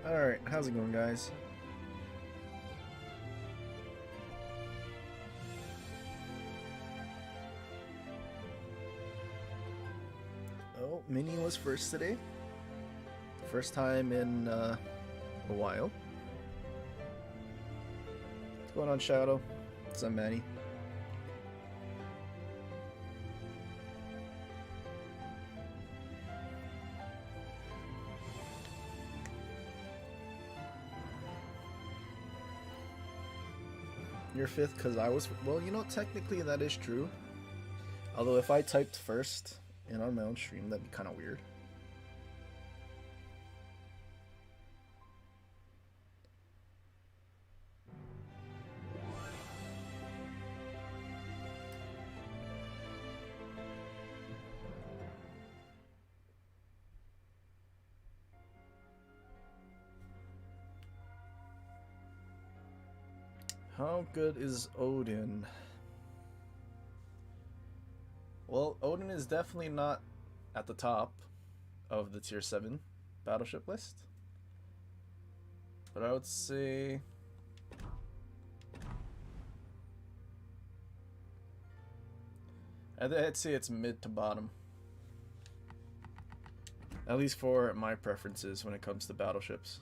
Alright, how's it going, guys? Oh, Mini was first today. First time in a while. What's going on, Shadow? What's up, Manny? You're fifth because I was. Well, technically that is true. Although if I typed first and on my own stream, that'd be kind of weird. How good is Odin? Well, Odin is definitely not at the top of the tier 7 battleship list. But I would say I'd say it's mid to bottom. At least for my preferences when it comes to battleships.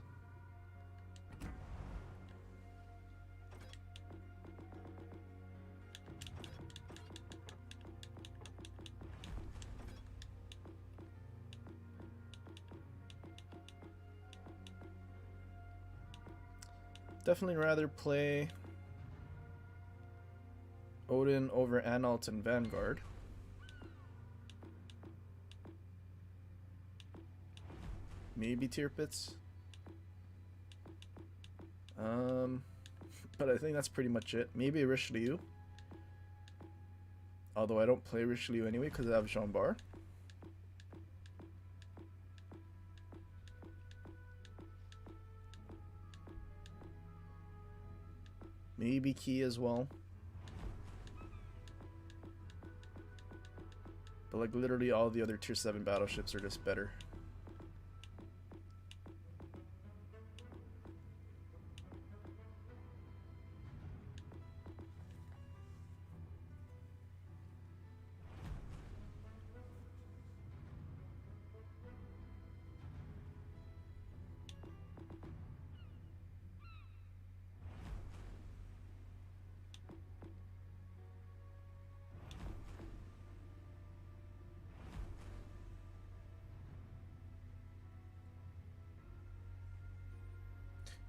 Definitely rather play Odin over Analt and Vanguard. Maybe Tirpitz. But I think that's pretty much it. Maybe Richelieu. Although I don't play Richelieu anyway because I have Jean Bar. Maybe Key as well. But like literally all the other tier 7 battleships are just better.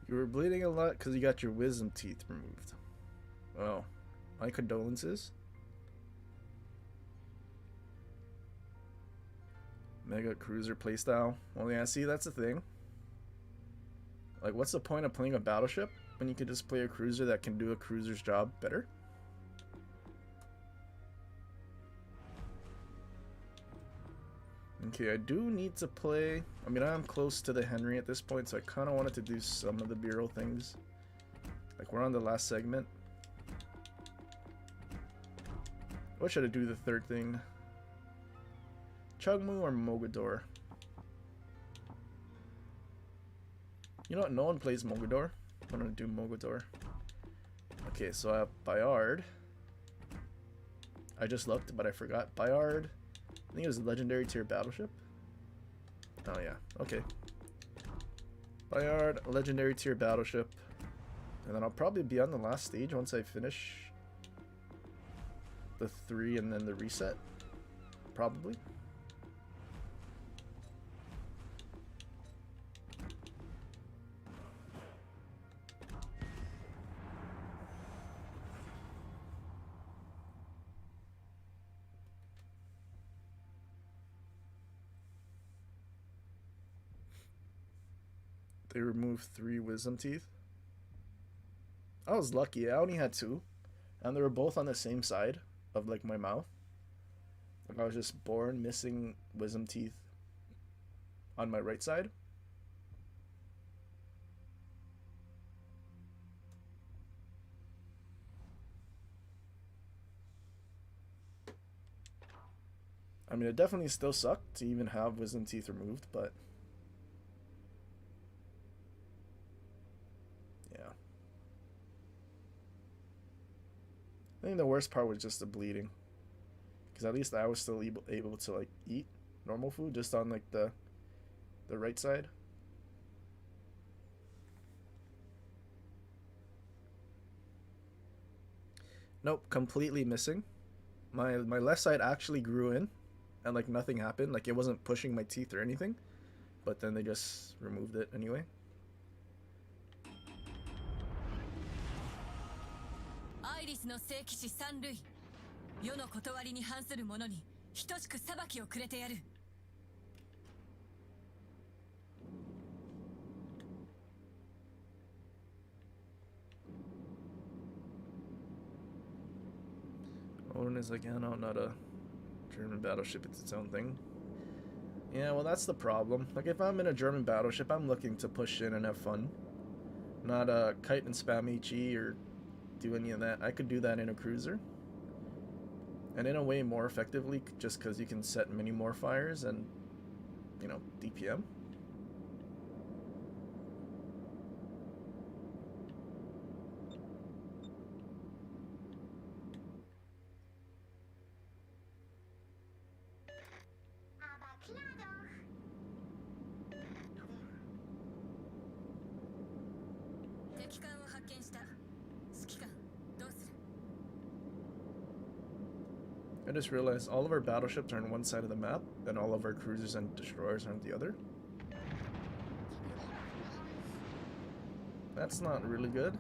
You were bleeding a lot because you got your wisdom teeth removed. Oh, my condolences. Mega cruiser playstyle. Well, yeah, see, that's the thing. Like, what's the point of playing a battleship when you could just play a cruiser that can do a cruiser's job better? Okay, I do need to play. I mean, I'm close to the Henry at this point, so I kind of wanted to do some of the bureau things. Like, we're on the last segment. What should I do the third thing? Chugmu or Mogador? You know what? No one plays Mogador. I'm gonna do Mogador. Okay, so I have Bayard. I just looked, but I forgot. Bayard. I think it was a legendary tier battleship. Oh yeah, okay. Bayard, legendary tier battleship. And then I'll probably be on the last stage once I finish the 3 and then the reset. Probably. They removed 3 wisdom teeth. I was lucky. I only had 2. And they were both on the same side of like my mouth. Like I was just born missing wisdom teeth on my right side. I mean, it definitely still sucked to even have wisdom teeth removed, but I think the worst part was just the bleeding, because at least I was still able to like eat normal food just on like the right side. Nope, completely missing. My left side actually grew in, and like nothing happened. Like it wasn't pushing my teeth or anything, but then they just removed it anyway. アイリスの聖騎士三類世の断りに反する者に等しく裁きをくれてやる Odin is like, yeah, no, not a German battleship, it's its own thing. Yeah, well, that's the problem. Like, if I'm in a German battleship, I'm looking to push in and have fun. Not kite and spam HE or do any of that. I could do that in a cruiser. And in a way more effectively, just because you can set many more fires and, you know, DPM. I just realized all of our battleships are on one side of the map, and all of our cruisers and destroyers are on the other. That's not really good.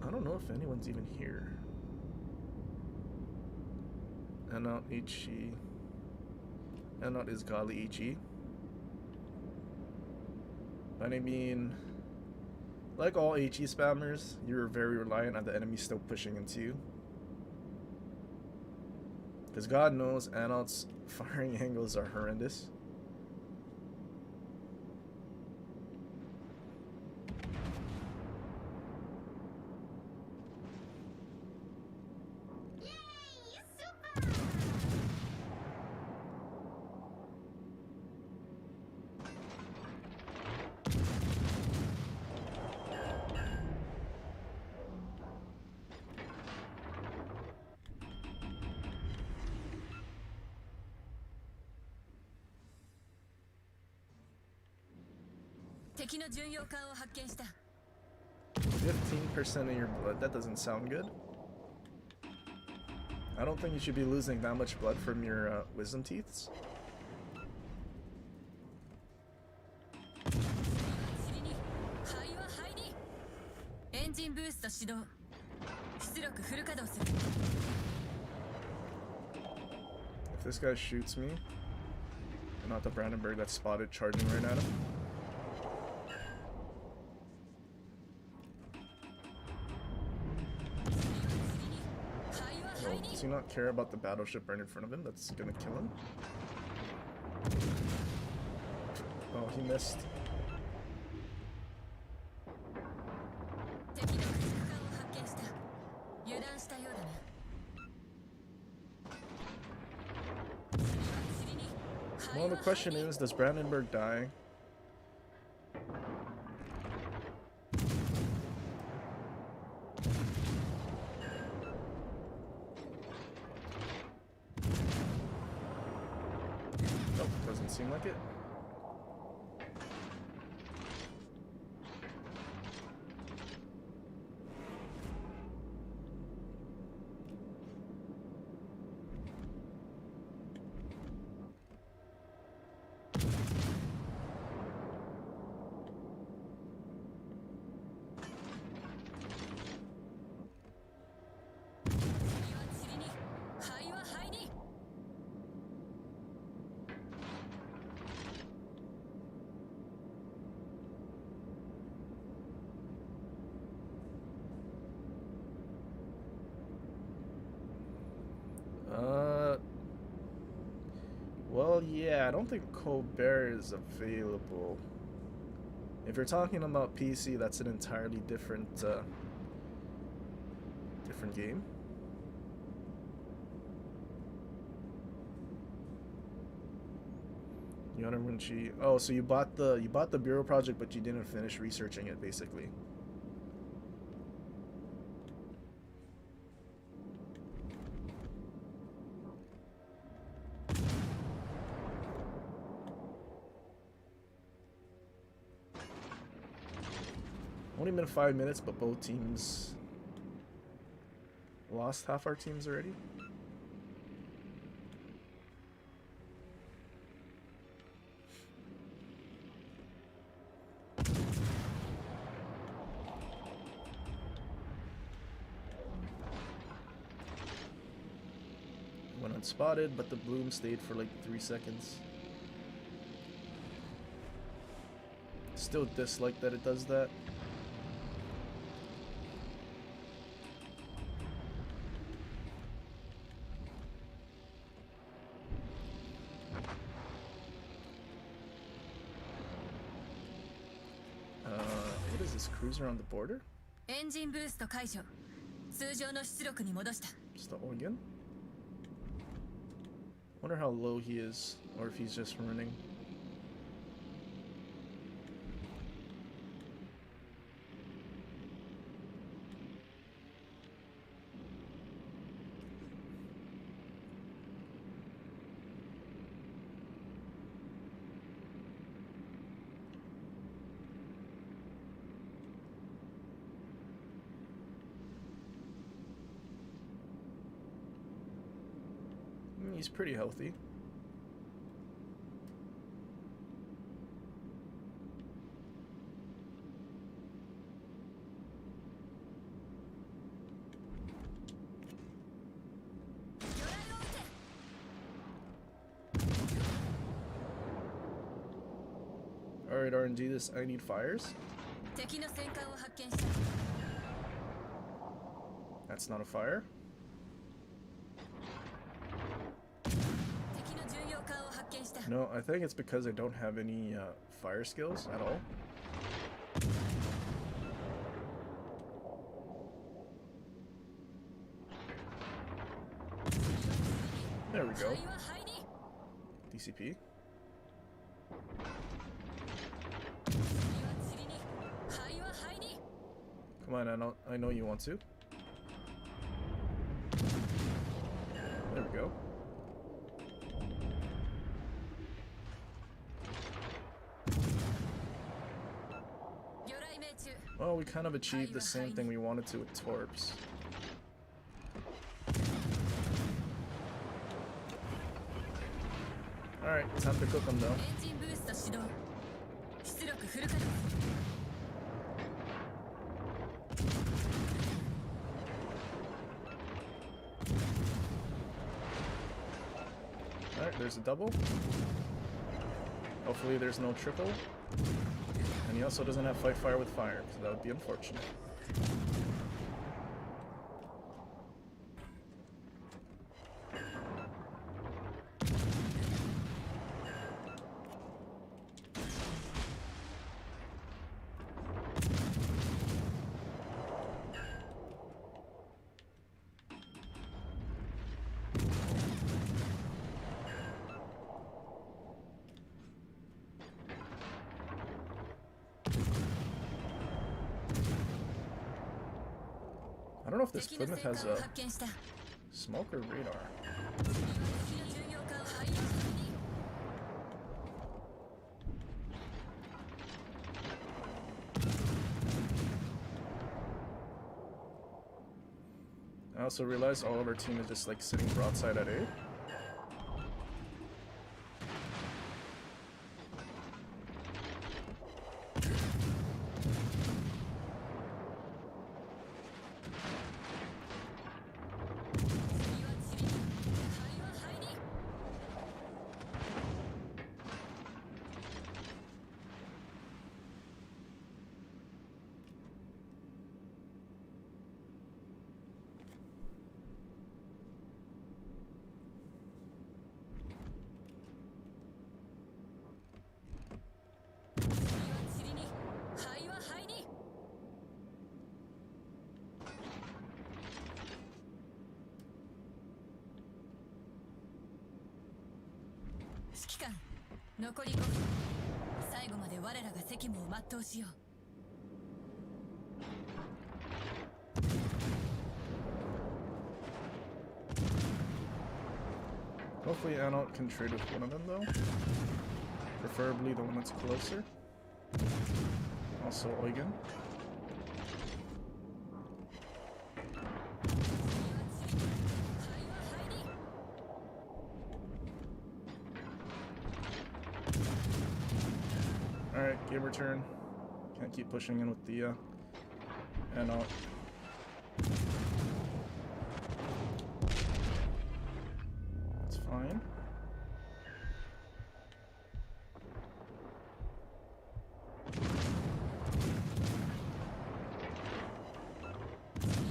I don't know if anyone's even here. And not Ichi. And not Izgali Ichi. But I mean, like all HE spammers, you're very reliant on the enemy still pushing into you. Because God knows Analt's firing angles are horrendous.敵の巡洋艦を発見した 15% of your blood, that doesn't sound good. I don't think you should be losing that much blood from your wisdom teeths. エンジンブースト始動出力フル稼働する If this guy shoots me, not the Brandenburg that's spotted charging right at him. Oh, does he not care about the battleship right in front of him that's gonna kill him? Oh, he missed. 敵の駆逐艦を発見した油断したようだな Well, the question is, does Brandenburg die? Nope, doesn't seem like it. Yeah, I don't think Colbert is available. If you're talking about PC, that's an entirely different different game. Yona Munchi. Oh, so you bought the Bureau project, but you didn't finish researching it, basically. Only been 5 minutes, but both teams lost half our teams already. Went unspotted, but the bloom stayed for like 3 seconds. Still dislike that it does that. What is this, cruiser on the border? エンジンブースト解除。通常の出力に戻した。 Just the Oregon? Wonder how low he is, or if he's just running. He's pretty healthy. Alright, RNG, this I need fires. 敵の戦艦を発見した。 That's not a fire. 敵の巡洋艦を発見した。 No, I think it's because I don't have any fire skills at all. There we go. 灰は灰に。 DCP. 塵は塵に。灰は灰に。 Come on, I know you want to. There we go. Well, we kind of achieved the same thing we wanted to with Torps. Alright, time to cook them though. エンジンブースト始動。出力フル稼働。 Alright, there's a double. Hopefully there's no triple. And he also doesn't have fight fire with fire, so that would be unfortunate. I don't know if this Plymouth has a smoke or radar. I also realized all of our team is just like sitting broadside at A. 指揮官、残り5分。最後まで我らが責務を全うしよう。Hopefully Anot can trade with one of them though. Preferably the one that's closer. Also Eugen. Alright, game return. Can't keep pushing in with the Anot. It's fine.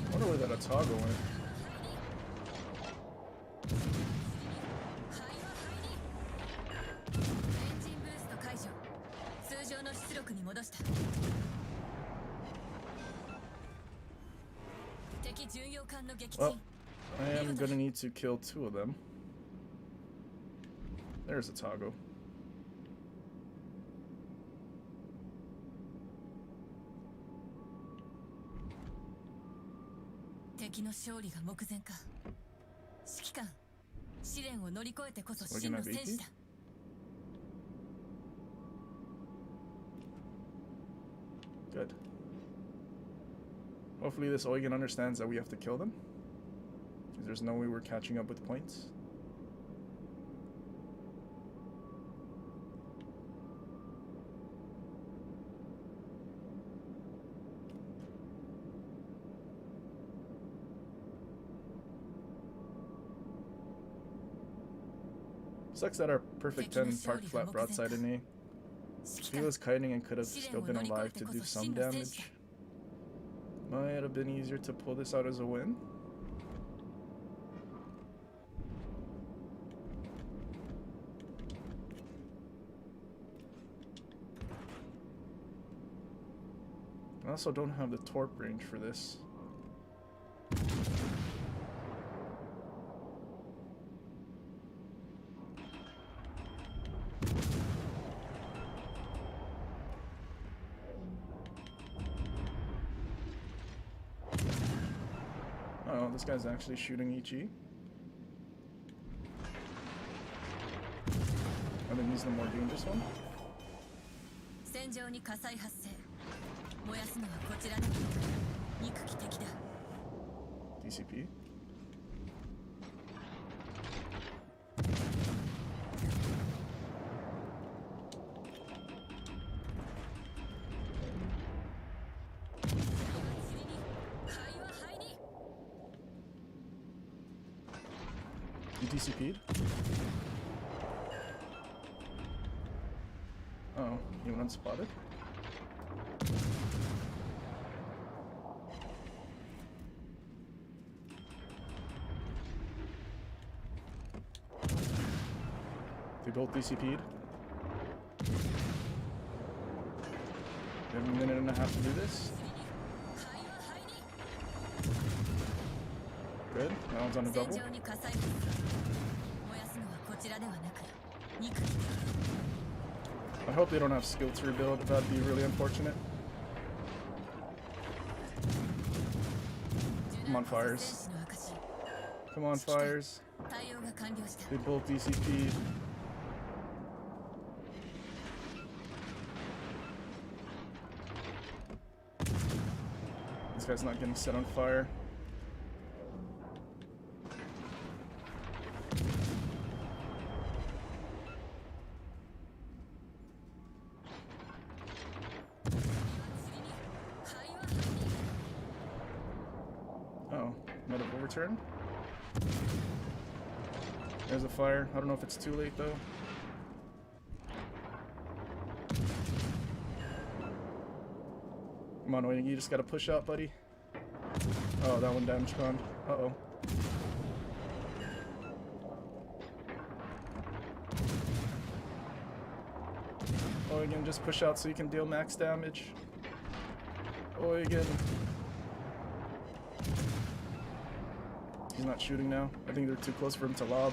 I wonder where that Atago went. Well, I am gonna need to kill 2 of them. There's Atago. Good. Hopefully this Eugen understands that we have to kill them. Because there's no way we're catching up with points. Sucks that our perfect 10 parked flat broadside in A. If he was kiting and could have still been alive to do some damage, might have been easier to pull this out as a win. I also don't have the torp range for this. Oh, this guy's actually shooting EG. I think he's the more dangerous one. DCP. You DCP'd? Oh, you went unspotted? They both DCP'd. We have a minute and a half to do this. Good. That one's on a double. I hope they don't have skill to rebuild. That'd be really unfortunate. Come on, Fires. Come on, Fires. They both DCP'd. This guy's not getting set on fire. Oh, might have overturned. There's a fire. I don't know if it's too late though. Come on, Eugen, you just gotta push out, buddy. Oh, that one damage con. Uh-oh. Eugen, just push out so you can deal max damage. Eugen. He's not shooting now. I think they're too close for him to lob.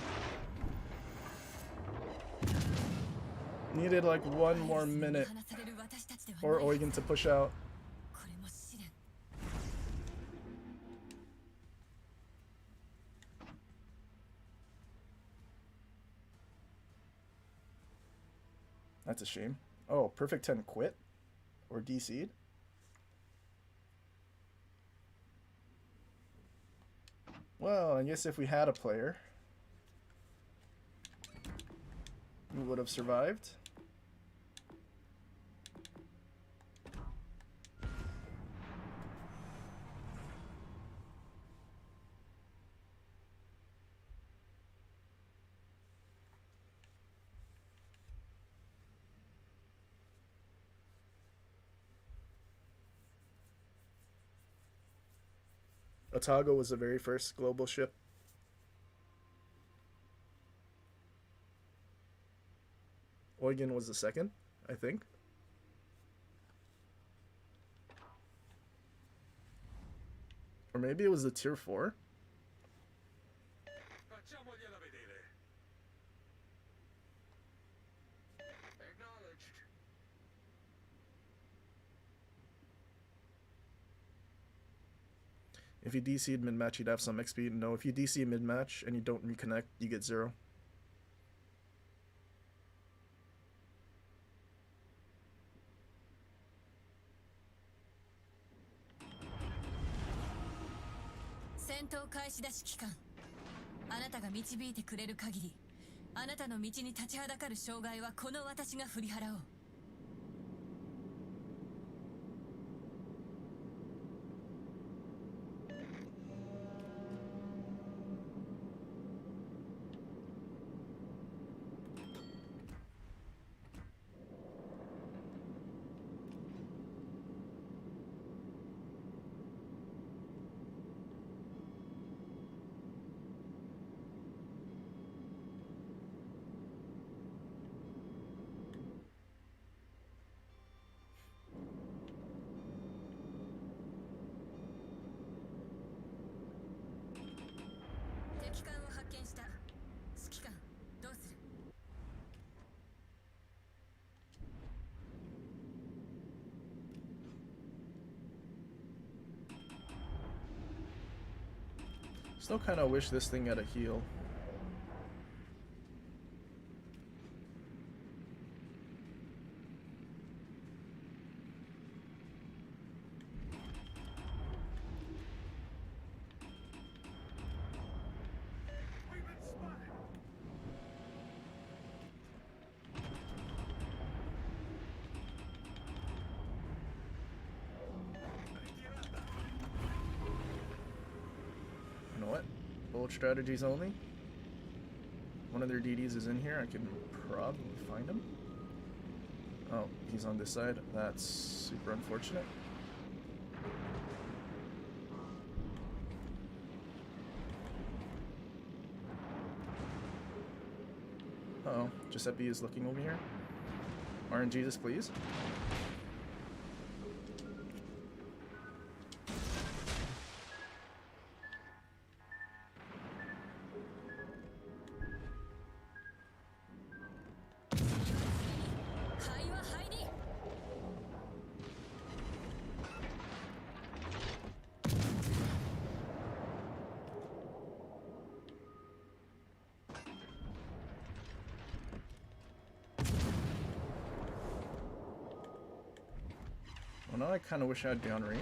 Needed like one more minute. Or Eugen to push out. That's a shame. Oh, Perfect 10 quit? Or DC'd? Well, I guess if we had a player, we would have survived. Otago was the very first global ship. Eugen was the second, I think. Or maybe it was the tier 4. If you DC'd mid-match, you'd have some XP. No, if you DC mid-match and you don't reconnect, you get 0. Still kind of wish this thing had a heal. Strategies only. One of their DDs is in here. I can probably find him. Oh, he's on this side. That's super unfortunate. Uh-oh, Giuseppe is looking over here. RNG this, please. Well, now I kind of wish I had downrange.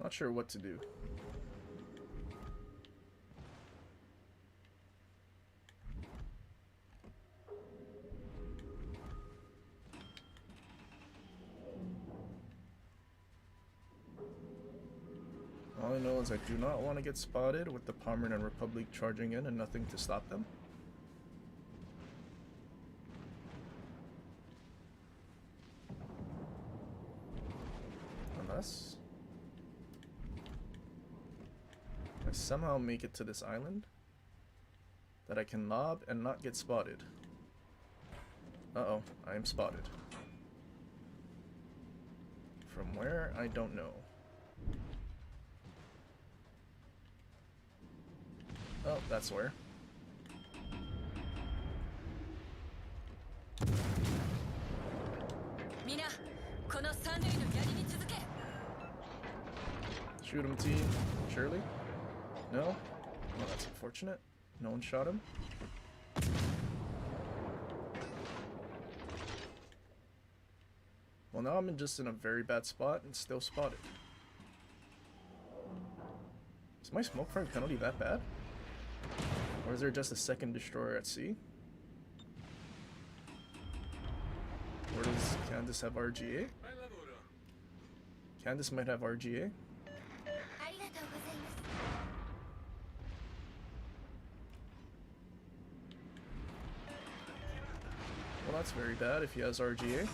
Not sure what to do. All I know is I do not want to get spotted with the Pomeranian Republic charging in and nothing to stop them. Unless I somehow make it to this island that I can lob and not get spotted. Uh-oh, I am spotted. From where? I don't know. Oh, that's where. Shoot him, T. Surely? No? Oh, that's unfortunate. No one shot him. Well, now I'm just in a very bad spot and still spotted. Is my smoke frame penalty that bad? Or is there just a second destroyer at sea? Or does Candace have RGA? Candace might have RGA. Well, that's very bad if he has RGA.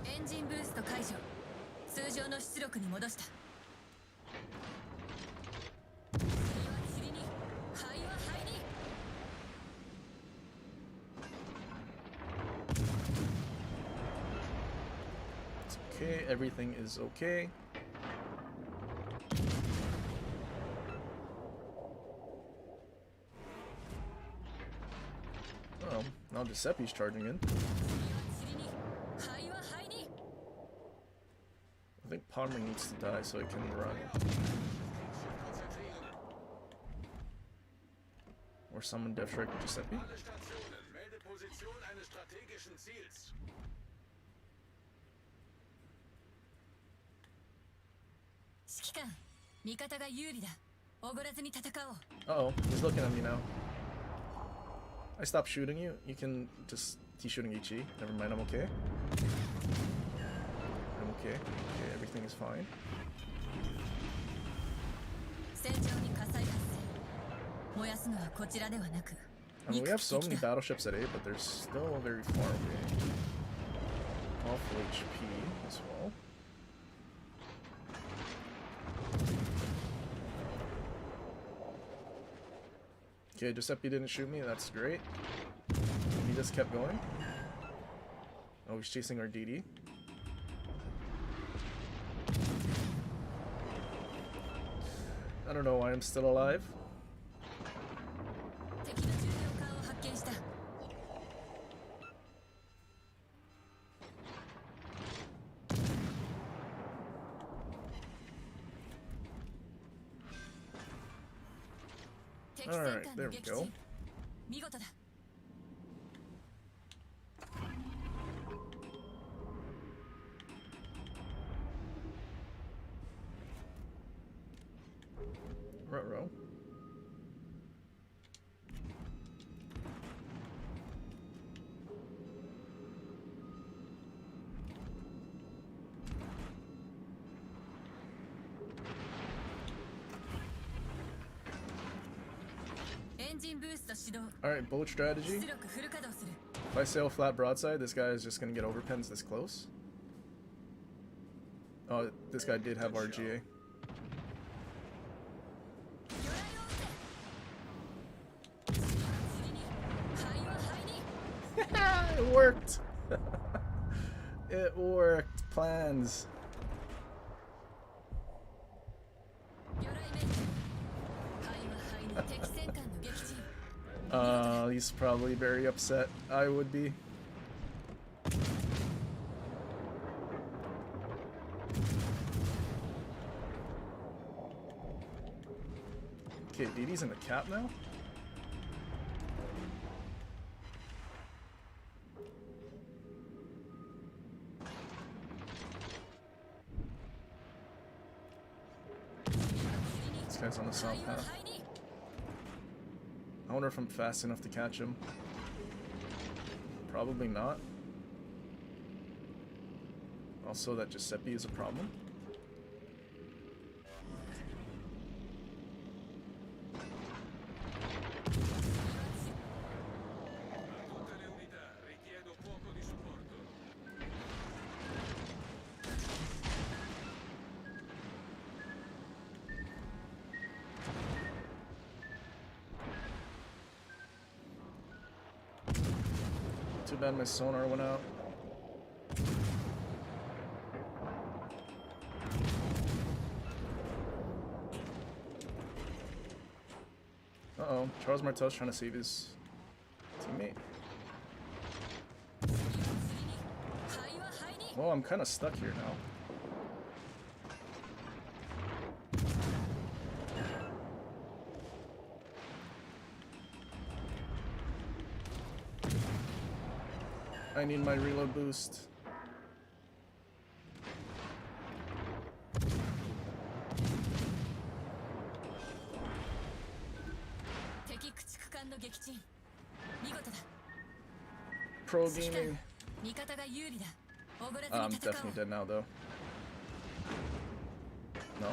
Engine boost 解除。通常の出力に戻した。釣りは釣りに、灰は灰に。It's okay, everything is okay. Oh, now Giuseppe's charging in. I think Ponley needs to die so he can run. Or summon Death Strike Giuseppe. Uh-oh, he's looking at me now. I stopped shooting you. You can just keep shooting Ichi. Never mind, I'm okay. I'm okay. Okay, everything is fine. I mean, we have so many battleships at A, but they're still very far away. Awful HP as well. Okay, Giuseppe didn't shoot me, that's great. He just kept going. Oh, he's chasing our DD. I don't know why I'm still alive. Alright, there we go. Ruh-roh. Alright, bullet strategy. If I sail flat broadside, this guy is just gonna get overpins this close. Oh, this guy did have RGA. It worked! It worked. Plans. He's probably very upset. I would be. Okay, DD's in the cap now? This guy's on the south path. I wonder if I'm fast enough to catch him. Probably not. Also, that Giuseppe is a problem. Too bad my sonar went out. Uh-oh, Charles Martel's trying to save his teammate. Well, I'm kind of stuck here now. I need my reload boost. Pro gaming. I'm definitely dead now, though. No?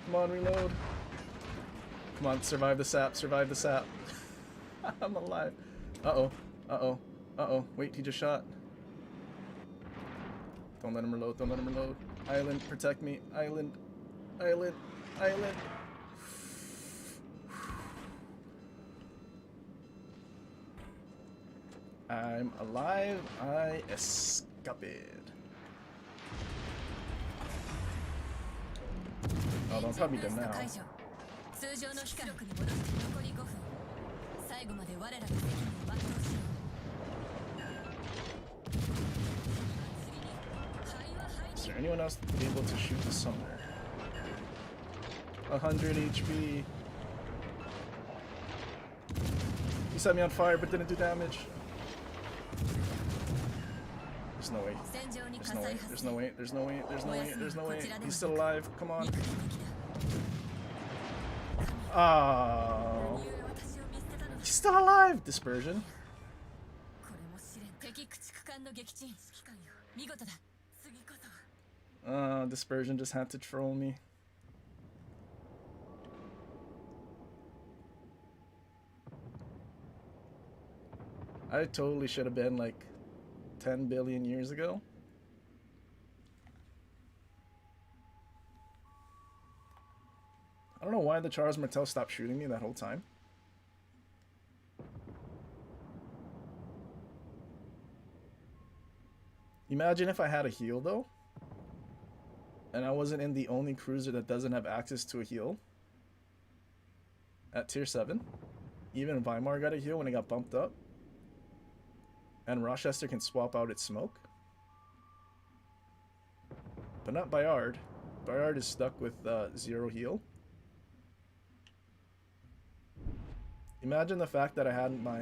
Come on, reload. Come on, survive the sap, survive the sap. I'm alive. Uh-oh, uh-oh, uh-oh. Wait, he just shot. Don't let him reload, don't let him reload. Island, protect me. Island, island, island. I'm alive. I escaped. Oh, don't probably done now. Is there anyone else able to shoot the summoner? 100 HP. He set me on fire but didn't do damage. There's no way. There's no way. There's no way. There's no way. There's no way. There's no way. He's still alive. Come on. Oh. He's still alive. Dispersion. Dispersion just had to troll me. I totally should have been like 10 billion years ago. I don't know why the Charles Martel stopped shooting me that whole time. Imagine if I had a heal though, and I wasn't in the only cruiser that doesn't have access to a heal at tier 7. Even Weimar got a heal when it got bumped up. And Rochester can swap out its smoke. But not Bayard. Bayard is stuck with 0 heal. Imagine the fact that I had my,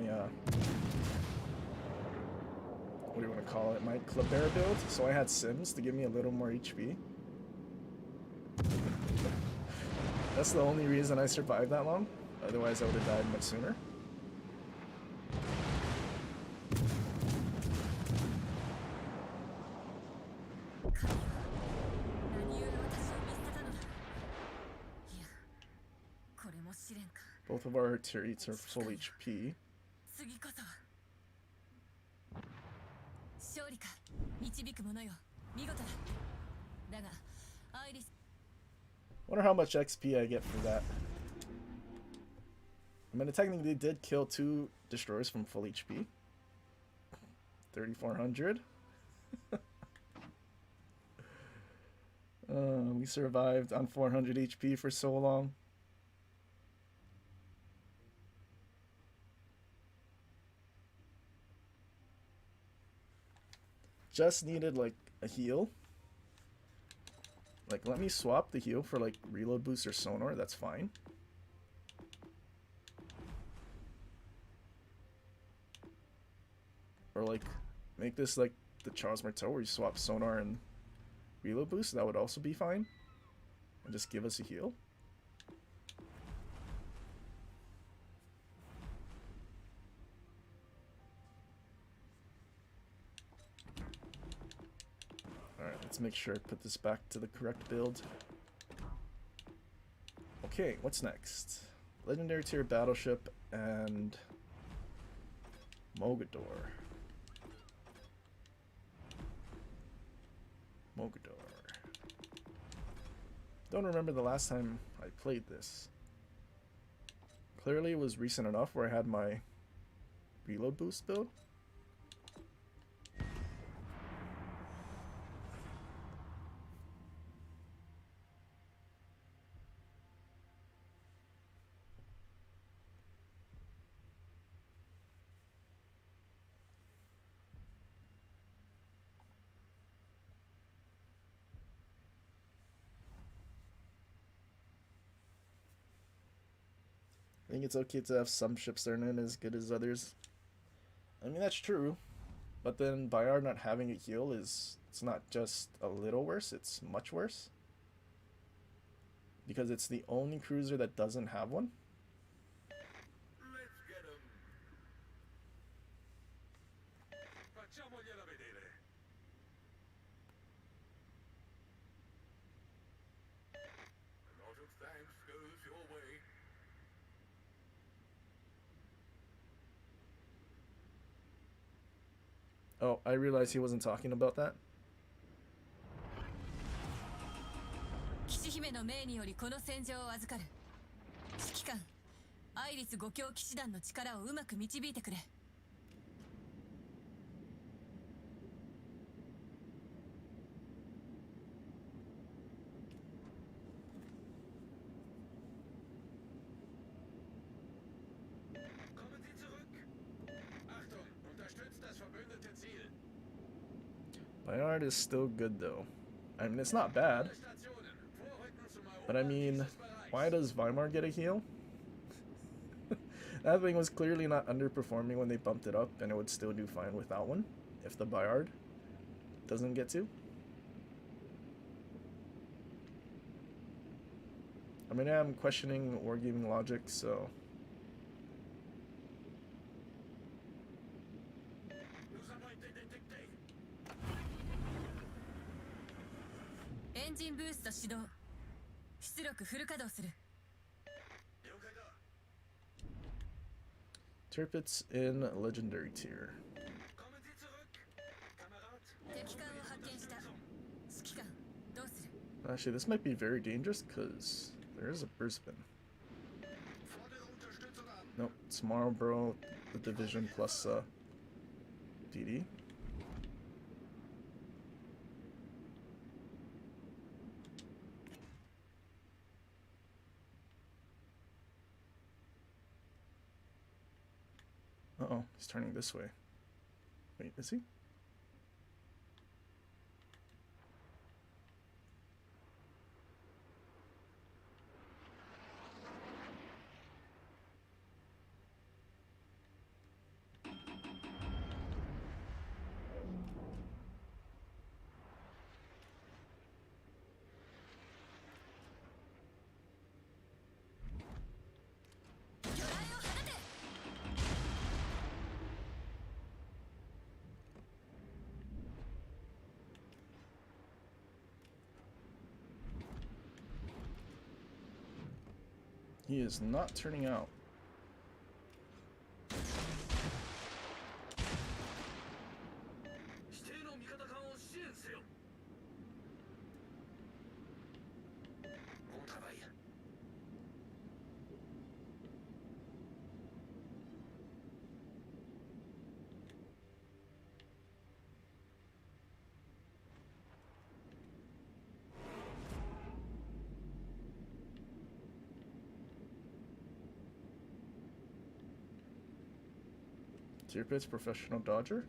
what do you want to call it? My Kleber build. So I had Sims to give me a little more HP. That's the only reason I survived that long. Otherwise I would have died much sooner. Both of our tier 8s are full HP. Wonder how much XP I get for that. I mean, it technically did kill 2 destroyers from full HP. 3,400. We survived on 400 HP for so long. Just needed like a heal. Like, let me swap the heal for like reload boost or sonar. That's fine. Or like make this like the Charles Martel where you swap sonar and reload boost. That would also be fine. And just give us a heal. Alright, let's make sure I put this back to the correct build. Okay, what's next? Legendary tier battleship and Mogador. Mogador. Don't remember the last time I played this. Clearly it was recent enough where I had my reload boost build. I think it's okay to have some ships that aren't as good as others. I mean, that's true. But then Bayard not having a heal it's not just a little worse, it's much worse. Because it's the only cruiser that doesn't have one. Let's get 'em. Facciamogliela vedere. A lot of thanks goes your way. Oh, I realized he wasn't talking about that. 騎士姫の命によりこの戦場を預かる。指揮官、アイリス五強騎士団の力をうまく導いてくれ。Kommen Sie zurück. Achtung, unterstützt das verbündete Ziel. Bayard is still good though. I mean, it's not bad. Alle Stationen, vorrücken zum But I mean, Eroberung why does Weimar get a heal? That thing was clearly not underperforming when they bumped it up, and it would still do fine without one, if the Bayard doesn't get to. I mean, I'm questioning wargaming logic, so... Nous avons été détectés. エンジンブースト始動。出力フル稼働する。了解だ。 Tirpitz in legendary tier. Kommen Sie zurück. Kamerad. 敵艦を発見した。指揮官、どうする？ Actually, this might be very dangerous, because there is a Brisbane. Fordere Unterstützung an. Nope, it's Marlborough, the division plus DD. Uh-oh, he's turning this way. Wait, is he? He is not turning out. Bon travail. Tirpitz professional dodger.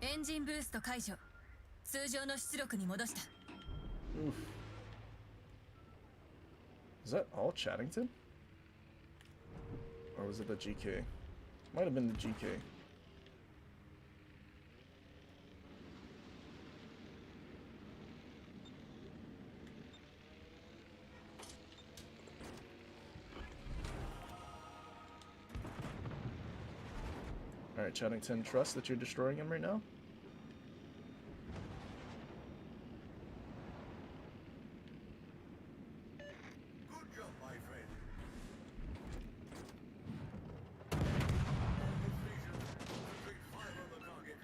エンジンブースト解除。通常の出力に戻した。 Oof. Is that all Chattington? Or was it the GK? Might have been the GK. Alright, Chattington, trust that you're destroying him right now? Good job, my friend. Concentrate fire on the target.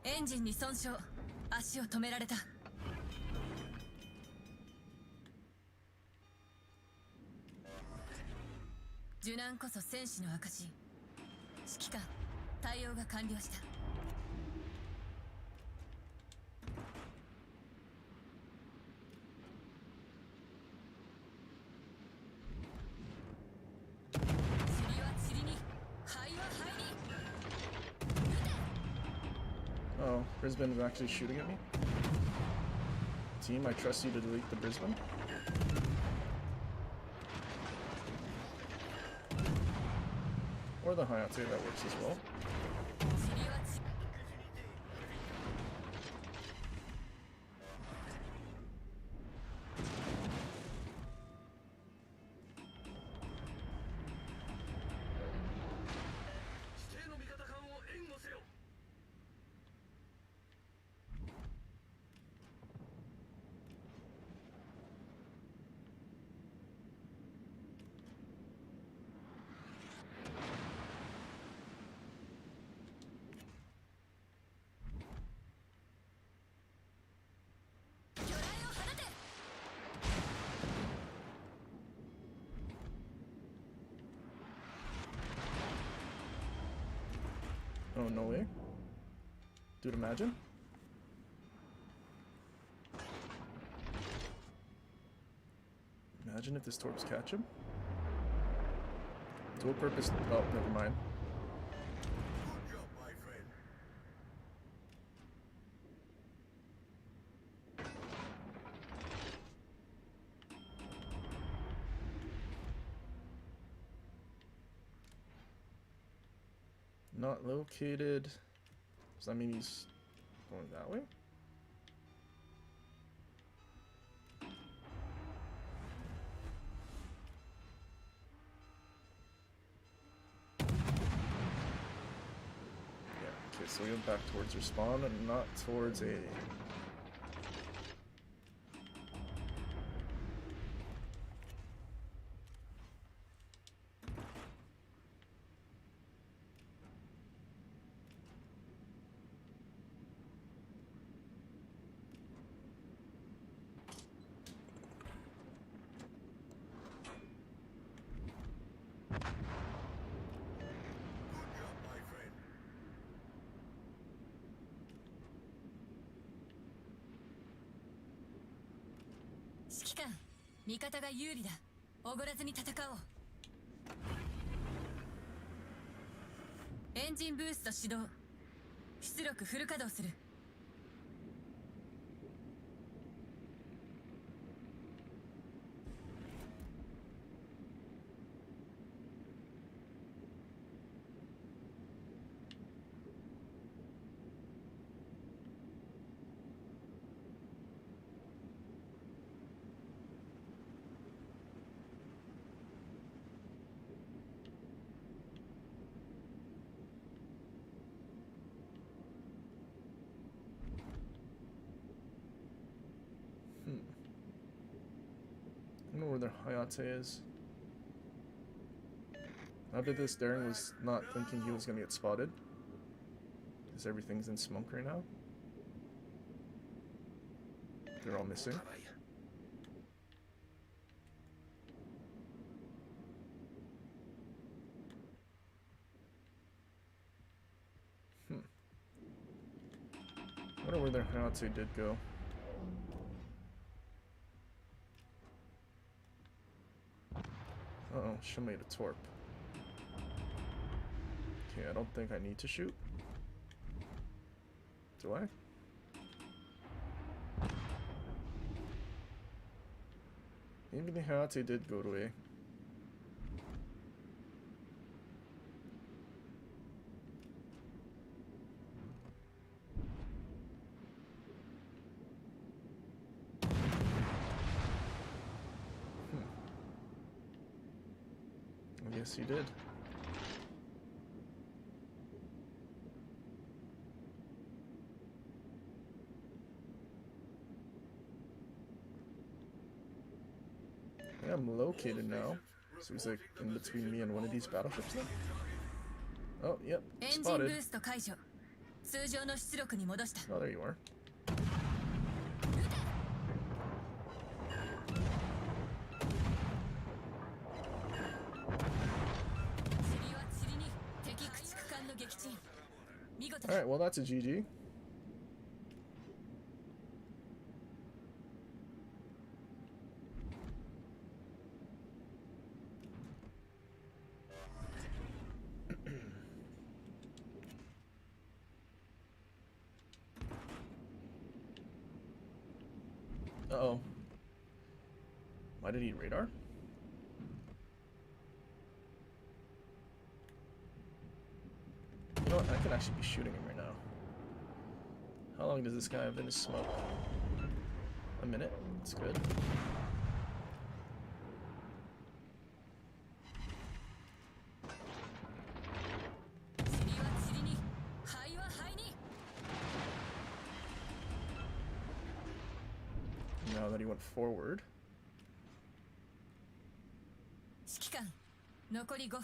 エンジンに損傷。足を止められた。受難こそ戦士の証。指揮官、対応が完了した。塵は塵に、灰は灰に。 Oh, Brisbane is actually shooting at me? Team, I trust you to delete the Brisbane. Or the Hayate, that works as well. 塵は塵。 指定の味方艦を援護せよ。 魚雷を放て。 Oh, no way. Dude, imagine. Imagine if this torps catch him. Dual purpose. Oh, never mind. Good job, my friend. Not located. Does that mean he's going that way? Yeah, okay, so we went back towards respawn and not towards A. Good job, my friend. 指揮官、味方が有利だ。おごらずに戦おう。エンジンブースト始動。出力フル稼働する。 I don't know where their Hayate is. I bet this Daring was not thinking he was gonna get spotted. Because everything's in smoke right now. They're all missing. I wonder where their Hayate did go. Uh-oh, she made a torp. Okay, I don't think I need to shoot. Do I? Maybe the Hayate did go to A. I guess he did. Yeah, I'm located now. So he's like in between me and one of these battleships then? Oh, yep, エンジンブ spotted. ースト解除。通常の出力に戻した。 Oh, there you are. Alright, well that's a GG. Uh-oh. Why did he radar? You know what? I could actually be shooting him right now. How long does this guy have in his smoke? A minute? That's good. Now that he went forward.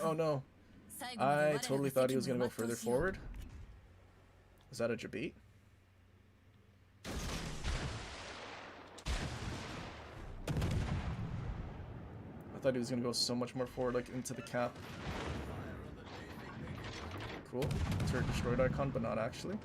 Oh no. I totally thought he was going to go further forward. Is that a Jabit? I thought he was going to go so much more forward, like into the cap. Cool. Turret destroyed icon, but not actually.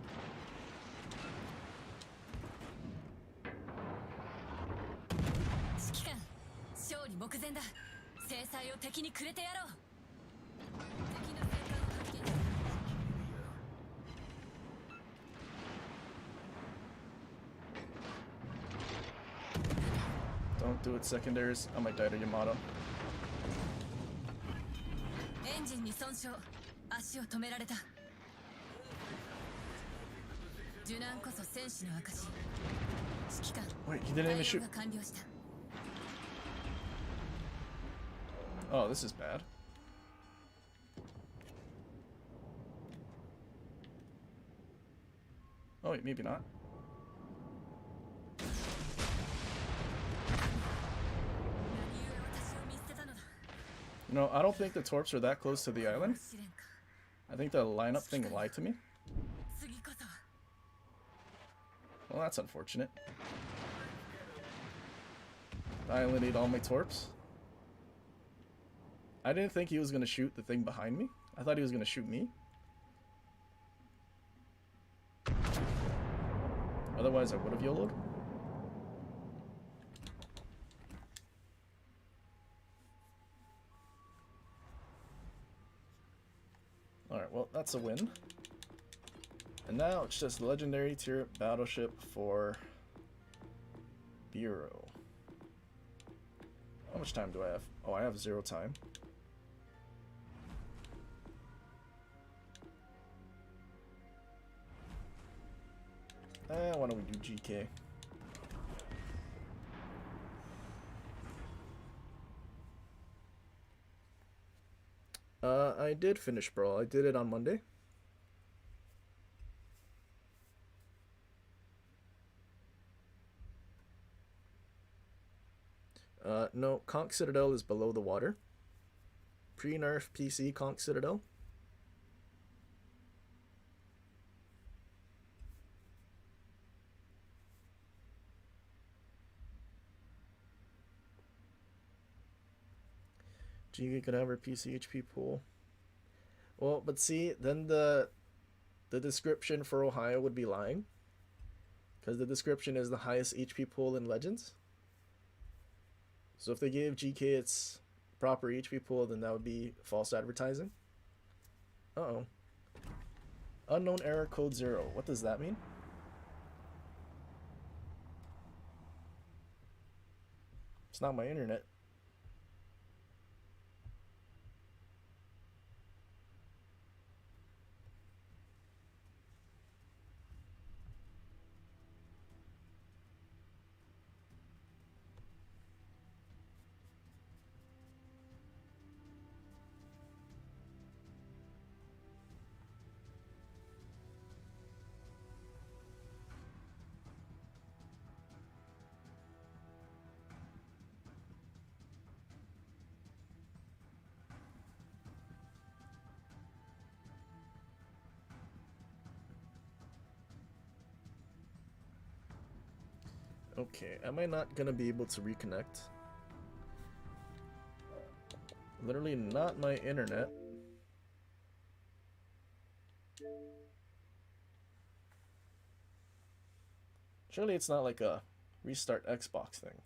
Don't do it, secondaries. I might die to Yamato. Wait, he didn't even shoot. Oh, this is bad. Oh wait, maybe not. No, I don't think the Torps are that close to the island. I think the lineup thing lied to me. Well, that's unfortunate. The island ate all my Torps. I didn't think he was going to shoot the thing behind me. I thought he was going to shoot me. Otherwise, I would have YOLO'd. Alright, well, that's a win. And now it's just legendary tier battleship for Bureau. How much time do I have? Oh, I have 0 time. Why don't we do GK? I did finish Brawl. I did it on Monday. No, Conch Citadel is below the water. Pre-nerf PC Conch Citadel. GK could have her PC HP pool. Well, but see, then the description for Ohio would be lying. Because the description is the highest HP pool in Legends. So if they gave GK its proper HP pool, then that would be false advertising. Uh-oh. Unknown error code 0. What does that mean? It's not my internet. Okay, am I not gonna be able to reconnect? Literally not my internet. Surely it's not like a restart Xbox thing.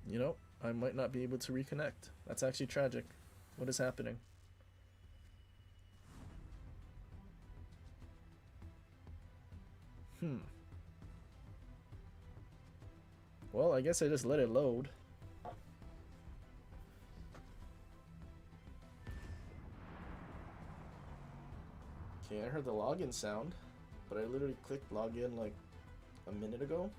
You know, I might not be able to reconnect. That's actually tragic. What is happening? Well, I guess I just let it load. Okay, I heard the login sound, but I literally clicked login like a minute ago.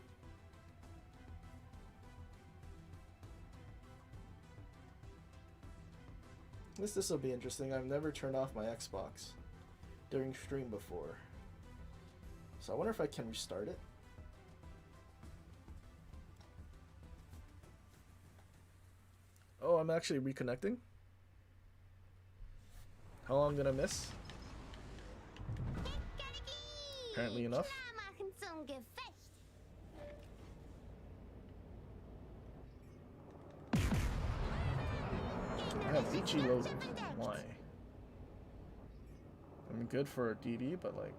This will be interesting. I've never turned off my Xbox during stream before. So I wonder if I can restart it. Oh, I'm actually reconnecting? How long did I miss? Apparently enough. I have Ichi loaded. Why? I'm good for a DD, but like...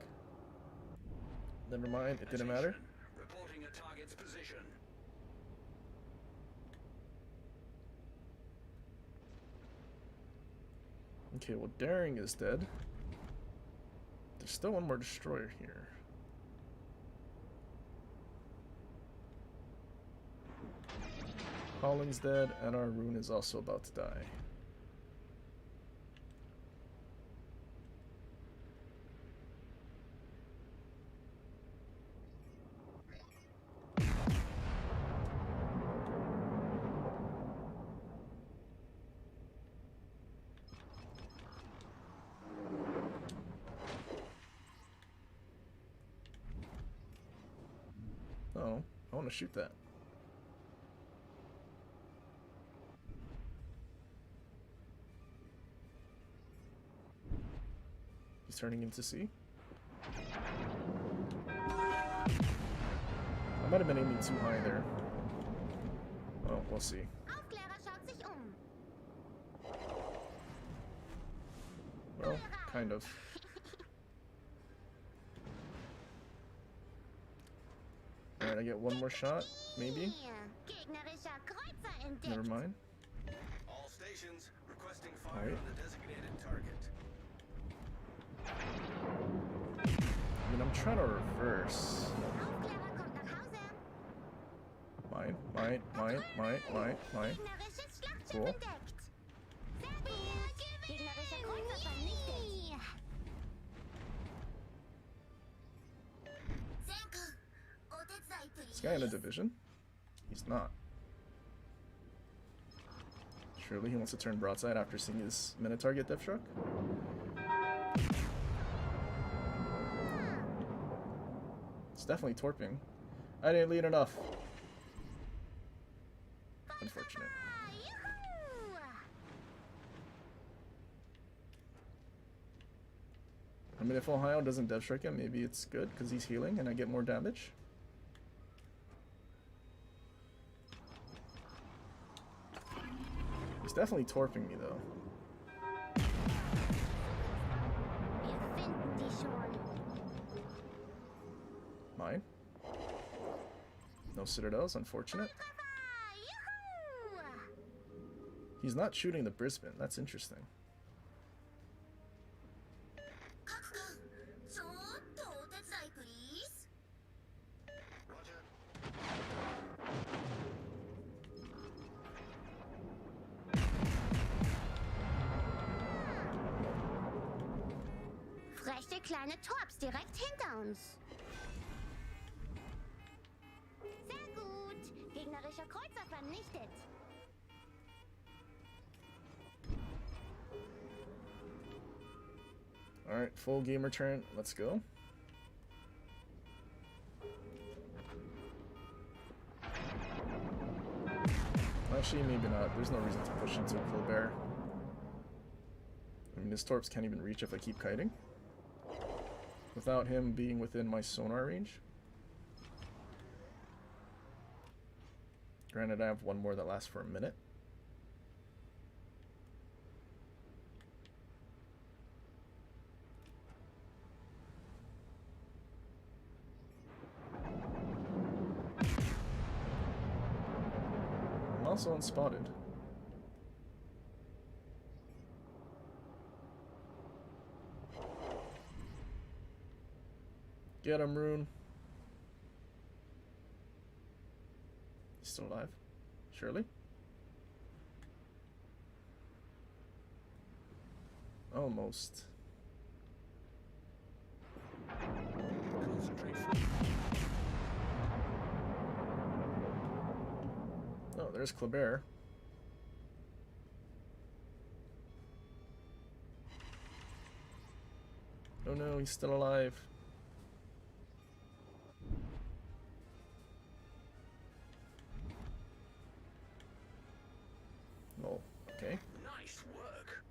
Never mind, it didn't matter. Reporting a target's position. Okay, well Daring is dead. There's still one more destroyer here. Holling's dead, and our Rune is also about to die. Oh, I want to shoot that. He's turning into C. I might have been aiming too high there. Oh, we'll see. Well, kind of. Alright, I get one more shot, maybe? Never mind. All stations requesting fire Alright. on the designated target. I mean, I'm trying to reverse. Mine. Cool. Is this guy in a division? He's not. Surely he wants to turn broadside after seeing his Minotaur get Death Struck? It's definitely torping. I didn't lead enough. Unfortunate. I mean, if Ohio doesn't Death Strike him, maybe it's good because he's healing and I get more damage. He's definitely torping me though. Mine. No Citadels, unfortunate. He's not shooting the Brisbane, that's interesting. Freche kleine Torps direkt hinter uns. Sehr gut. Gegnerischer Kreuzer vernichtet. Alright, full gamer turn. Let's go. Actually, maybe not. There's no reason to push into a Colbert. I mean, his Torps can't even reach if I keep kiting. Without him being within my sonar range. Granted, I have one more that lasts for a minute. I'm also unspotted. Get him, Rune. He's still alive. Surely? Almost. Concentrate. Oh, there's Kleber. Oh no, he's still alive. Oh, okay. Nice work.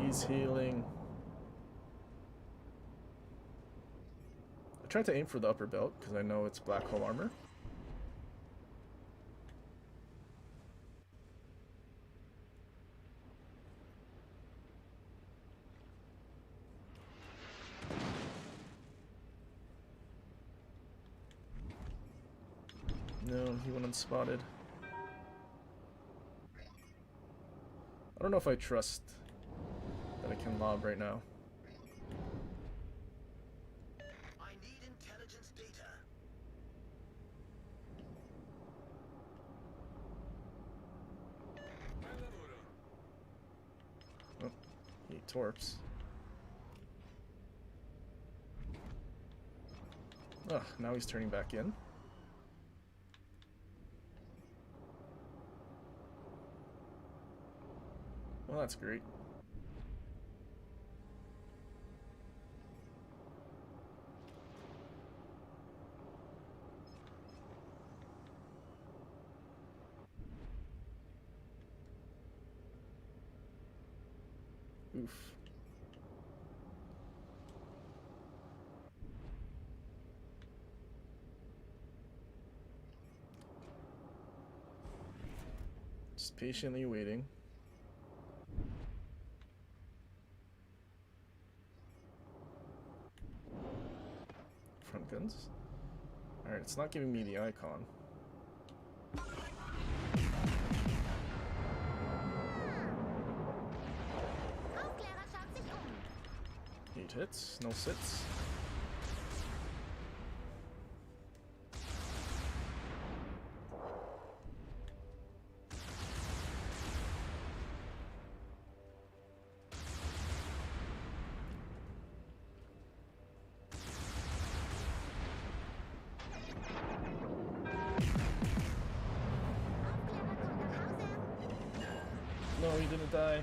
He's healing. I tried to aim for the upper belt because I know it's black hole armor. No, he went unspotted. I don't know if I trust that I can lob right now. I need intelligence data. Oh, he torps. Ugh, now he's turning back in. Well, that's great. Oof. Just patiently waiting. Front guns. Alright, it's not giving me the icon. Aufklärer schaut sich um. 8 hits, no sits. No, he didn't die.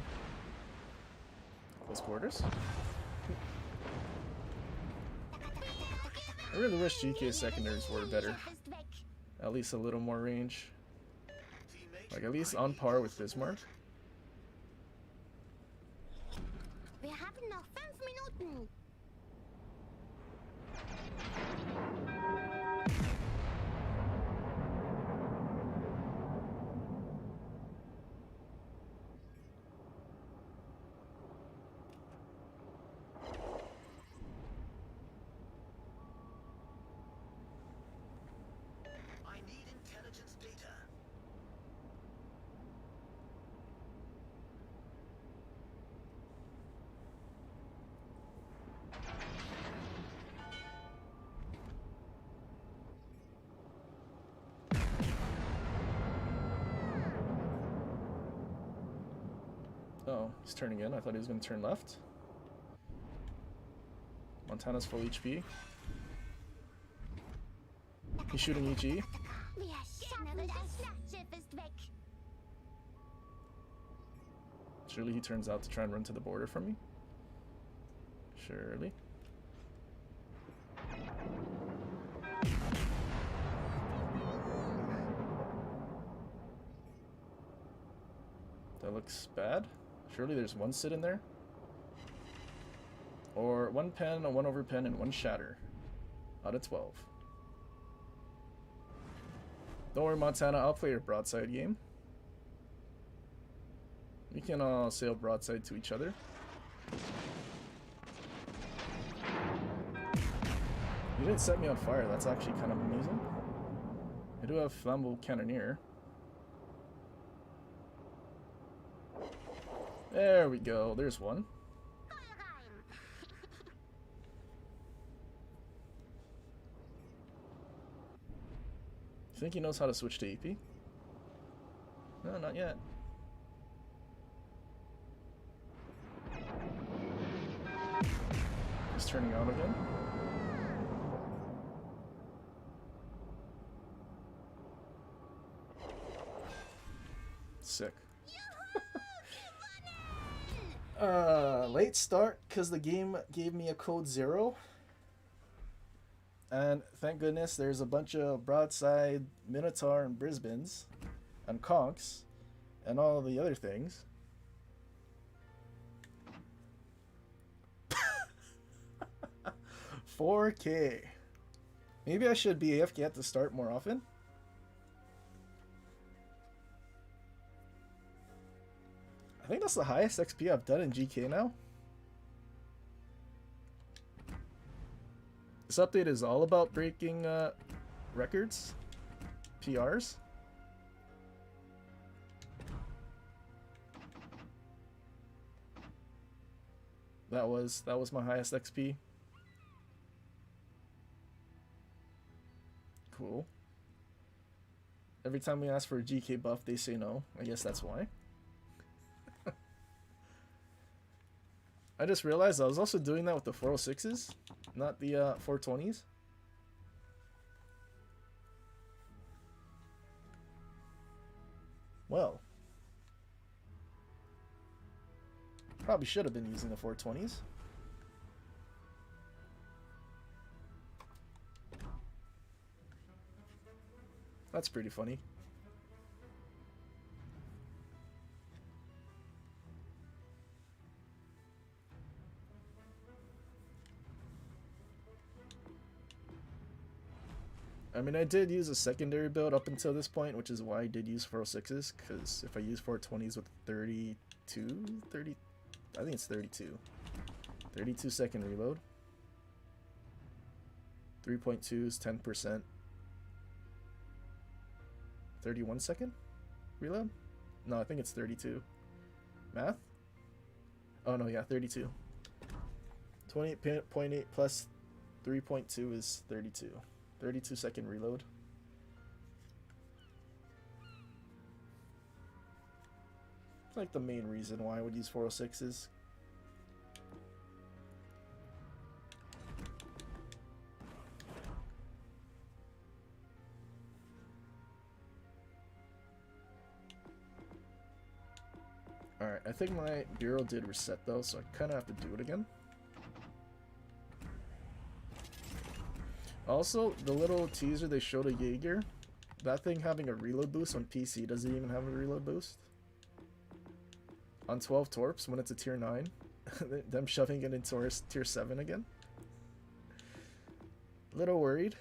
Close quarters. I really wish GK secondaries were better. Ist weg. At least a little more range. Like at least on par with Bismarck. Wir haben noch 5 Minuten. I need intelligence data. Oh, he's turning in. I thought he was going to turn left. Montana's full HP. He's shooting EG. Wir schaffen das Schlachtschiff ist weg. Surely he turns out to try and run to the border from me. Surely. That looks bad. Surely there's one sit in there. Or one pen, a one over pen, and one shatter. Out of 12. Don't worry, Montana, I'll play your broadside game. We can all sail broadside to each other. You didn't set me on fire, that's actually kind of amusing. I do have Flammable Cannoneer. There we go, there's one. You think he knows how to switch to AP? No, not yet. He's turning out again. Sick. Late start because the game gave me a code 0. And thank goodness there's a bunch of broadside Minotaur and Brisbanes and Conks and all the other things. $4K. Maybe I should be AFK at the start more often. I think that's the highest XP I've done in GK now. This update is all about breaking records, PRs. That was my highest XP. Cool. Every time we ask for a GK buff, they say no. I guess that's why. I just realized I was also doing that with the 406s, not the 420s. Well, probably should have been using the 420s. That's pretty funny. I mean, I did use a secondary build up until this point, which is why I did use 406s, because if I use 420s with 30, I think it's 32 second reload. 3.2 is 10%. 31 second reload? No, I think it's 32. Math? Oh no, yeah, 32. 28.8 plus 3.2 is 32. 32 second reload. It's like the main reason why I would use 406s. Alright, I think my bureau did reset though, so I kind of have to do it again. Also, the little teaser they showed of Jaeger, that thing having a reload boost on PC doesn't even have a reload boost. On 12 Torps, when it's a tier 9, them shoving it into our tier 7 again. Little worried.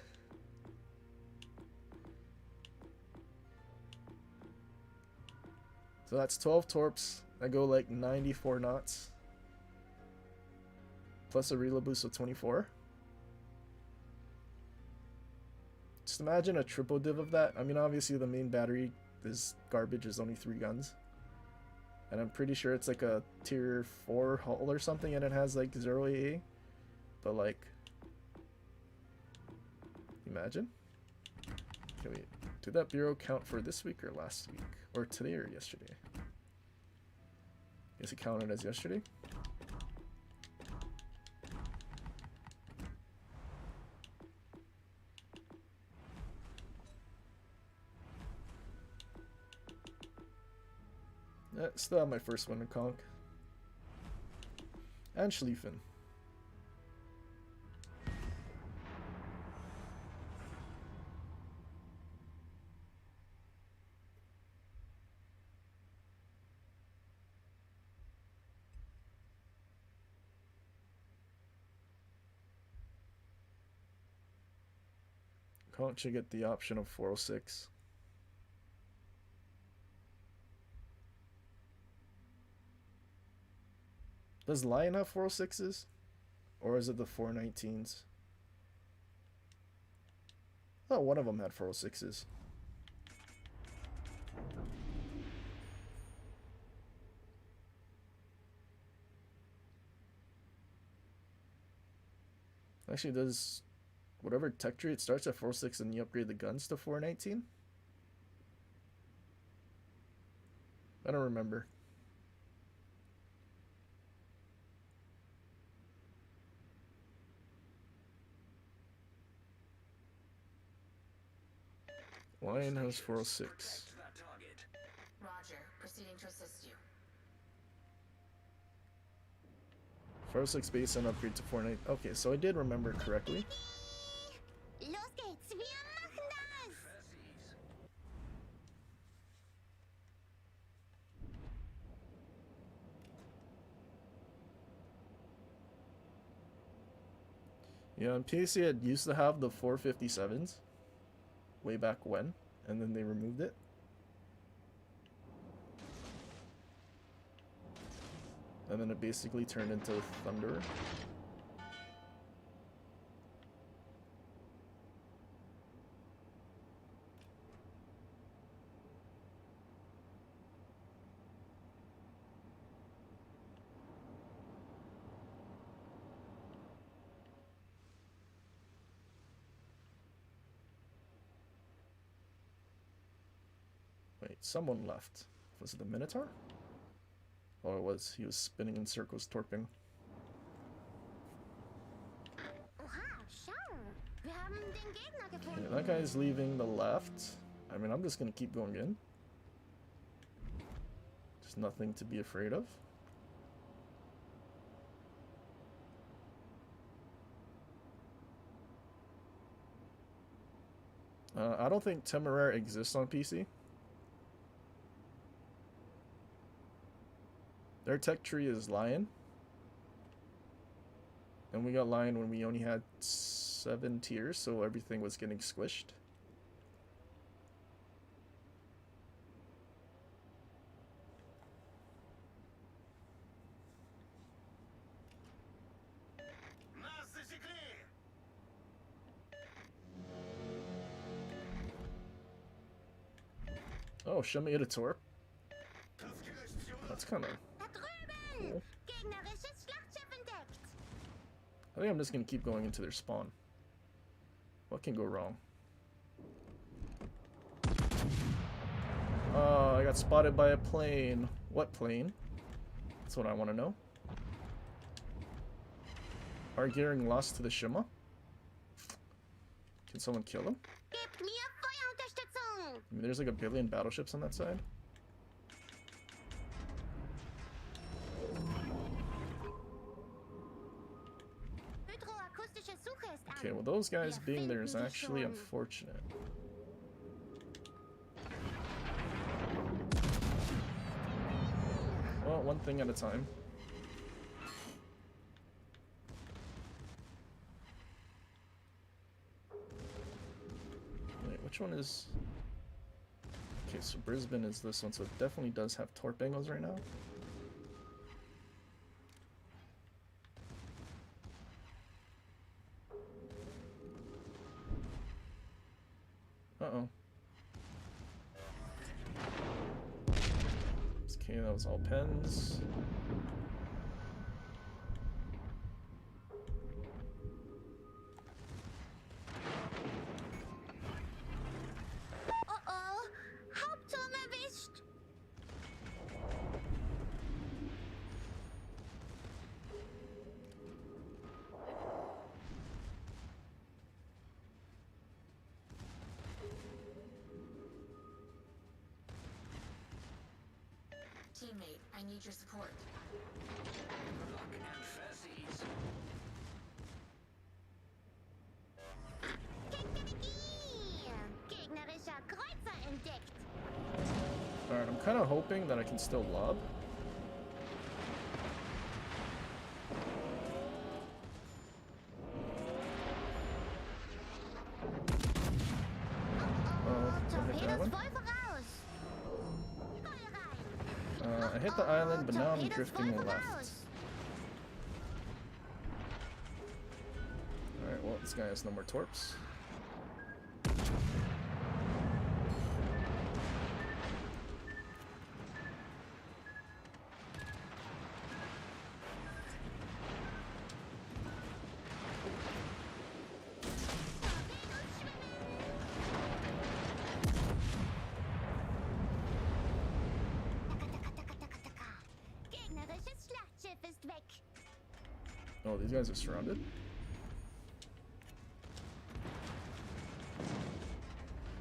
So that's 12 Torps that go like 94 knots. Plus a reload boost of 24. Just imagine a triple div of that. I mean, obviously the main battery is garbage, is only 3 guns. And I'm pretty sure it's like a tier 4 hull or something and it has like 0 AA. But like, imagine. Can we, did that bureau count for this week or last week? Or today or yesterday? Guess it counted as yesterday. Yeah, still have my first one in Conk. And Schlieffen. Conk should get the option of 406. Does Lion have 406s? Or is it the 419s? I thought one of them had 406s. Actually, does whatever tech tree it starts at 406 and you upgrade the guns to 419? I don't remember. Lion has 406. Roger, proceeding to assist you. 406 base and upgrade to 419. Okay, so I did remember correctly. Los geht's, wir machen das! Yeah, on PC it used to have the 457s way back when, and then they removed it. And then it basically turned into Thunder. Wait, someone left. Was it the Minotaur? Oh, it was. He was spinning in circles, torping. Oha, schau! Wir haben den Gegner Okay, gefunden. that guy's leaving the left. I mean, I'm just gonna keep going in. There's nothing to be afraid of. I don't think Temeraire exists on PC. Their tech tree is Lion. And we got Lion when we only had 7 tiers, so everything was getting squished. Oh, Shemiata Torp. That's kind of... Da drüben! Gegnerisches Schlachtschiff entdeckt! I think I'm just going to keep going into their spawn. What can go wrong? Oh, I got spotted by a plane. What plane? That's what I want to know. Argeering lost to the Shima? Can someone kill him? Gebt mir Feuerunterstützung! I mean, there's like a billion battleships on that side. Hydroakustische Suche ist an. Okay, well those guys Wir being there is finden sie actually schon. unfortunate. Well, one thing at a time. Wait, which one is... Okay, so Brisbane is this one, so it definitely does have torp angles right now. Uh-oh. Okay, that was all pens. Oh oh! Hauptturm erwischt! Teammate, I need your support. Luck and fezzies. Gegnerischer Kreuzer entdeckt. Alright, I'm kind of hoping that I can still lob. Torpedos voll voraus. Voll rein. I hit the island, but now I'm Torpedos drifting voll left. voraus. Alright, well, this guy has no more torps. Gegnerisches Schlachtschiff ist weg. Oh, these guys are surrounded.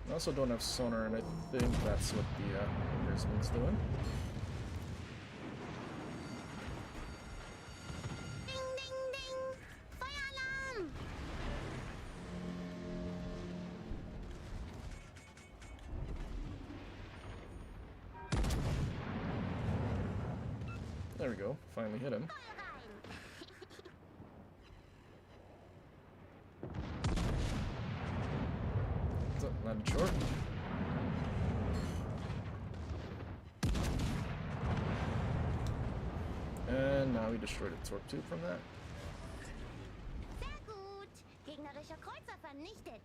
I also don't have sonar, and I think that's what the Brisbane's doing. Ding, ding, ding. Feueralarm. There we go. Finally hit him. Voll rein. What's up? Landed short. And now we destroyed a torp tube from that. Sehr gut. Gegnerischer Kreuzer vernichtet.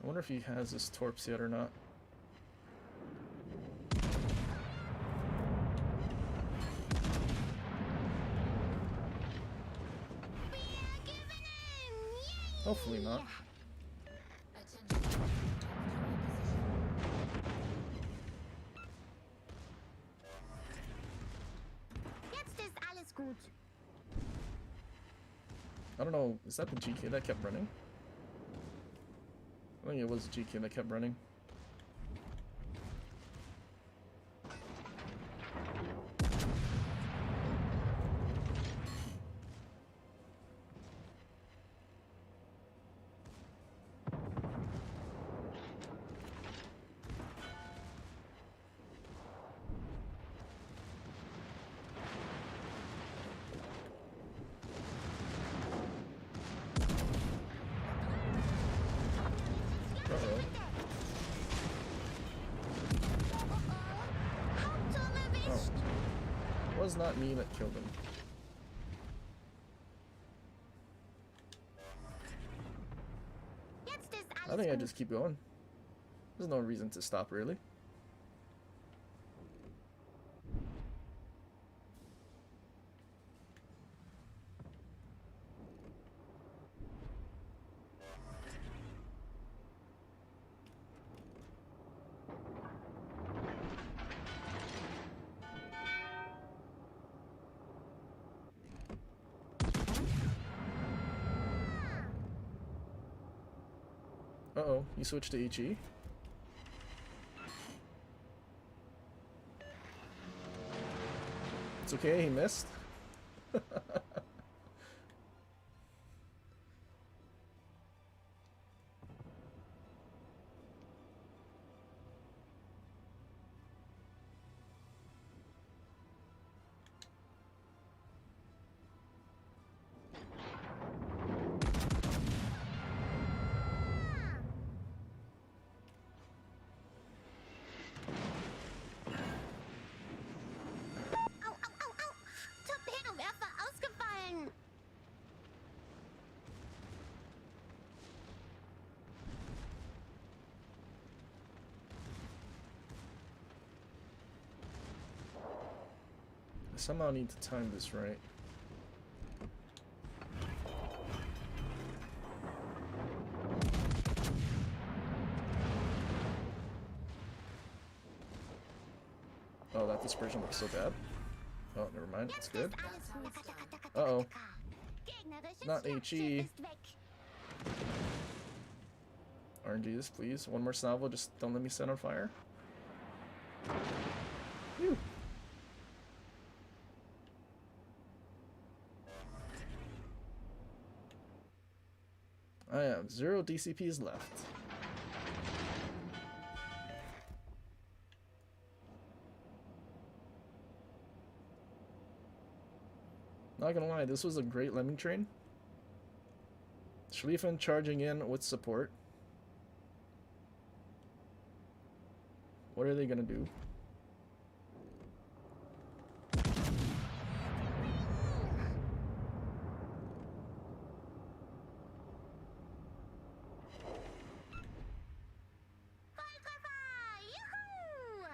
I wonder if he has his torps yet or not. Wir gewinnen. Yay. Hopefully not. Attention. Jetzt ist alles gut. I don't know, is that the GK that kept running? I think it was the GK that kept running. Uh-oh. Hauptturm erwischt. It was not me that killed him. Jetzt ist alles I think I gut. just keep going. There's no reason to stop, really. Uh-oh, he switched to HE. It's okay, he missed. Au, au, au, au. Torpedowerfer ausgefallen. I somehow need to time this right. Oh, that dispersion looks so bad. Oh, never mind. It's Jetzt good. ist alles gut. Uh-oh. Gegnerisches Not Schlachtschiff HE. ist weg. RNGs, please. One more salvo, just don't let me set on fire. Phew. I have 0 DCPs left. Not gonna lie, this was a great lemming train. Schlieffen charging in with support. What are they gonna do? Yoo-hoo!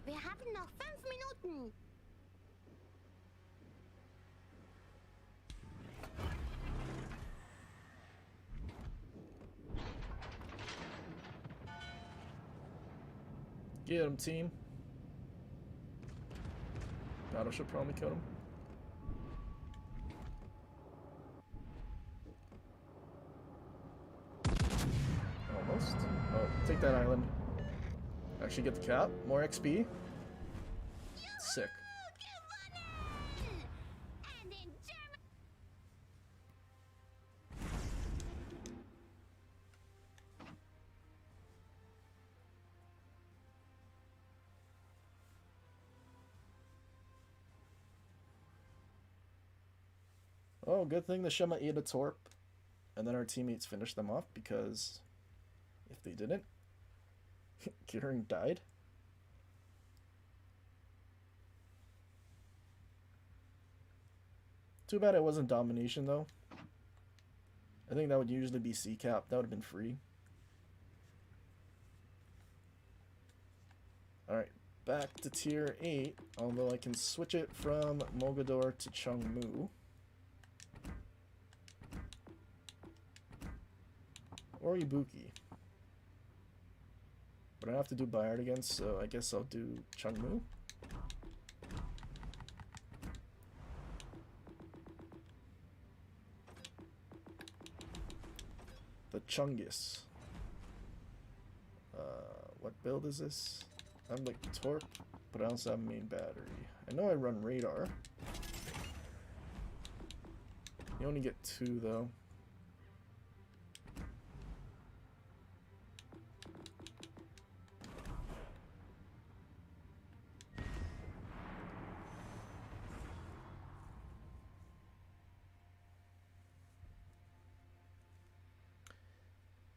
Wir haben noch 5 Minuten. Get him, team. Battle should probably kill him. Almost. Oh, take that island. Actually get the cap. More XP. Sick. Gewonnen! And in German. Oh, good thing the Shema ate a torp. And then our teammates finished them off, because if they didn't, Kieran died. Too bad it wasn't domination though. I think that would usually be C cap. That would have been free. Alright, back to tier 8. Although I can switch it from Mogador to Chengmu. Or Ibuki. But I have to do Bayard again, so I guess I'll do Chengmu. The Chungus. What build is this? I'm like Torp, but I also have main battery. I know I run radar. You only get 2 though.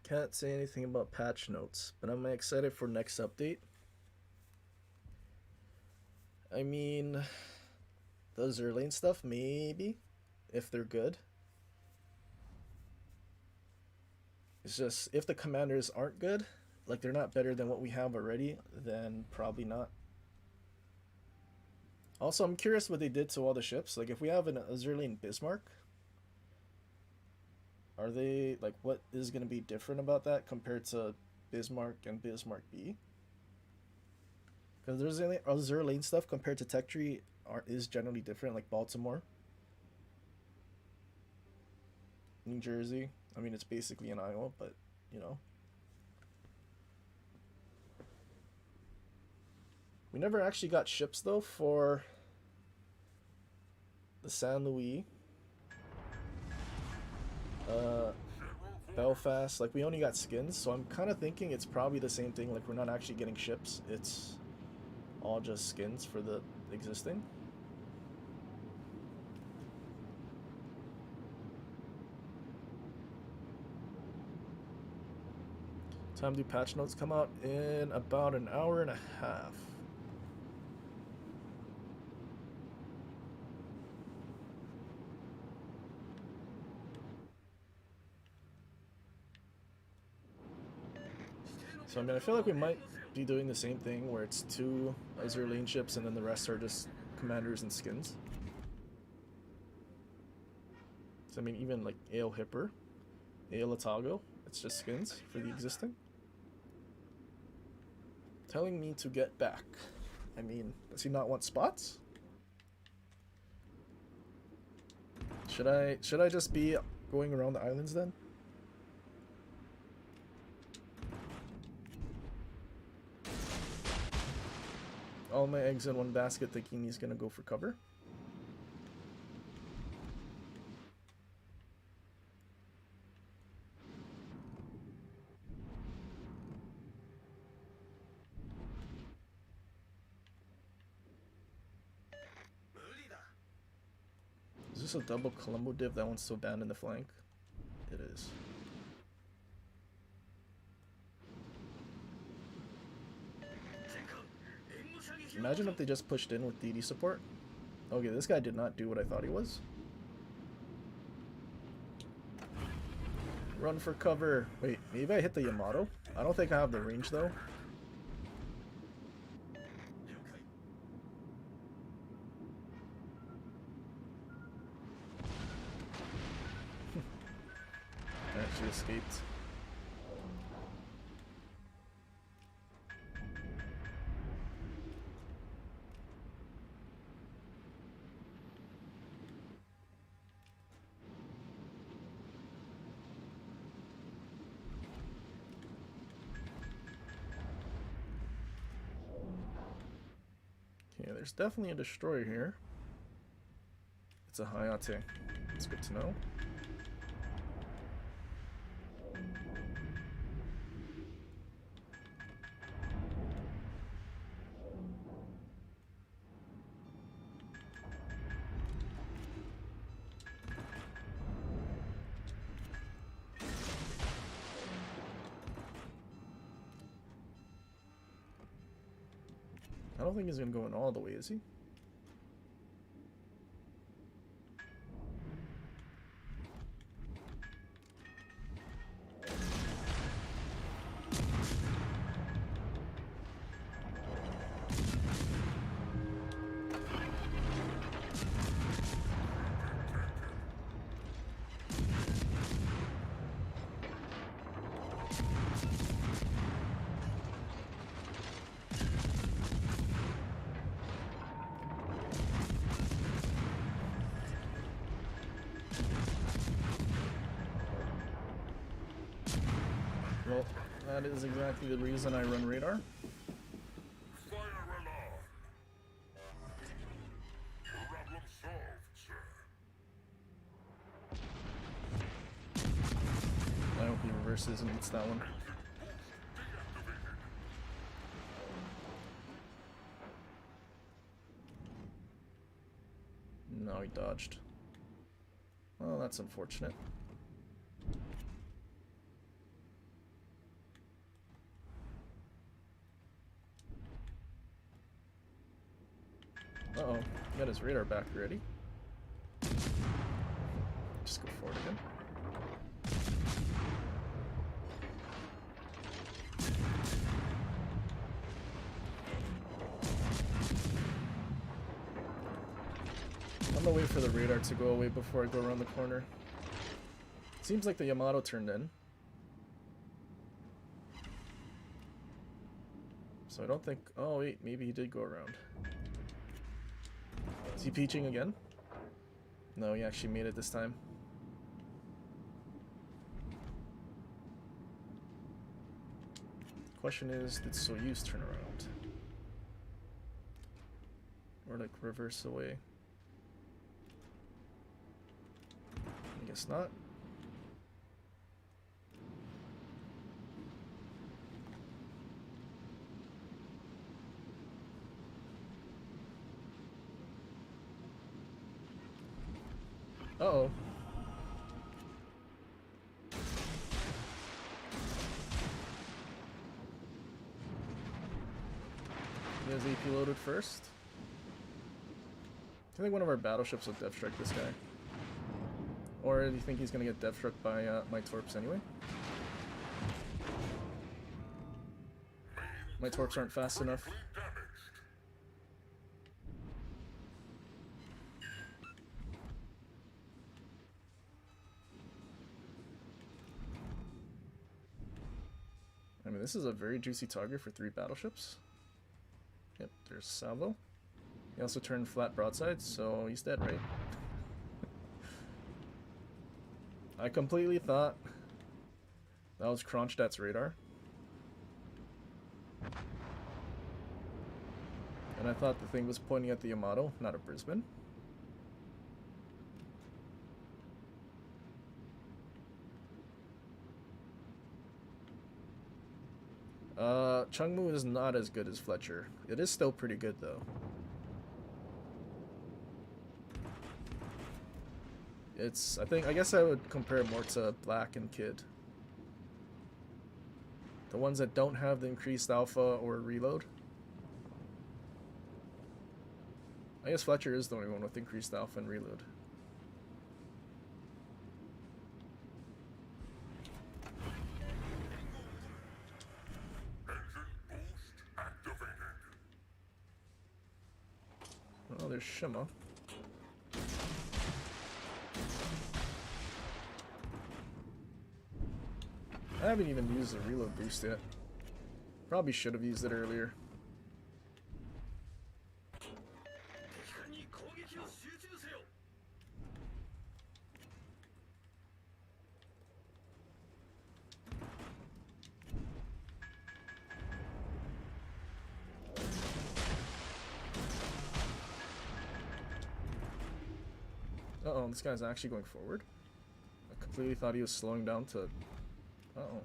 Can't say anything about patch notes, but I'm excited for next update. I mean, the Zerlane stuff, maybe, if they're good. It's just, if the commanders aren't good, like they're not better than what we have already, then probably not. Also, I'm curious what they did to all the ships. Like, if we have an Zerlane Bismarck, are they, like, what is going to be different about that compared to Bismarck and Bismarck B? Because there's other lane stuff compared to Tech Tree is generally different, like Baltimore, New Jersey. I mean, it's basically in Iowa, but, you know. We never actually got ships, though, for the San Luis. Belfast, like we only got skins, so I'm kind of thinking it's probably the same thing, like we're not actually getting ships, it's all just skins for the existing. Time do patch notes come out in about an hour and a half. So I mean, I feel like we might be doing the same thing where it's 2 Azure Lane ships and then the rest are just commanders and skins. So I mean, even like Ale Hipper, Ale Atago, it's just skins for the existing. Telling me to get back. I mean, does he not want spots? Should I just be going around the islands then? All my eggs in one basket thinking he's gonna go for cover. Is this a double Colombo div that wants to abandon the flank? It is. Imagine if they just pushed in with DD support. Okay, this guy did not do what I thought he was. Run for cover. Wait, maybe I hit the Yamato? I don't think I have the range though. I actually escaped. Okay, there's definitely a destroyer here. It's a Hayate. It's good to know. I don't think he's gonna go in all the way, is he? Well, that is exactly the reason I run radar. Fire alarm. Problem solved, sir. I hope he reverses and hits that one. No, he dodged. Well, that's unfortunate. Uh-oh, he got his radar back already. Just go for it again. I'm gonna wait for the radar to go away before I go around the corner. Seems like the Yamato turned in. So I don't think... Oh wait, maybe he did go around. Is he peaching again? No, he actually made it this time. Question is, did Soyuz turn around? Or like reverse away? I guess not. Uh-oh. He has AP loaded first. I think one of our battleships will depth strike this guy. Or do you think he's gonna get depth struck by my torps anyway? My torps aren't fast enough. I mean, this is a very juicy target for 3 battleships. Yep, there's Salvo. He also turned flat broadside, so he's dead, right? I completely thought that was Kronstadt's radar. And I thought the thing was pointing at the Yamato, not at Brisbane. Chungmu is not as good as Fletcher. It is still pretty good though. I guess I would compare it more to Black and Kid. The ones that don't have the increased alpha or reload. I guess Fletcher is the only one with increased alpha and reload. Oh, there's Shima. I haven't even used the reload boost yet. Probably should have used it earlier. Uh-oh, this guy's actually going forward. I completely thought he was slowing down to... Uh-oh.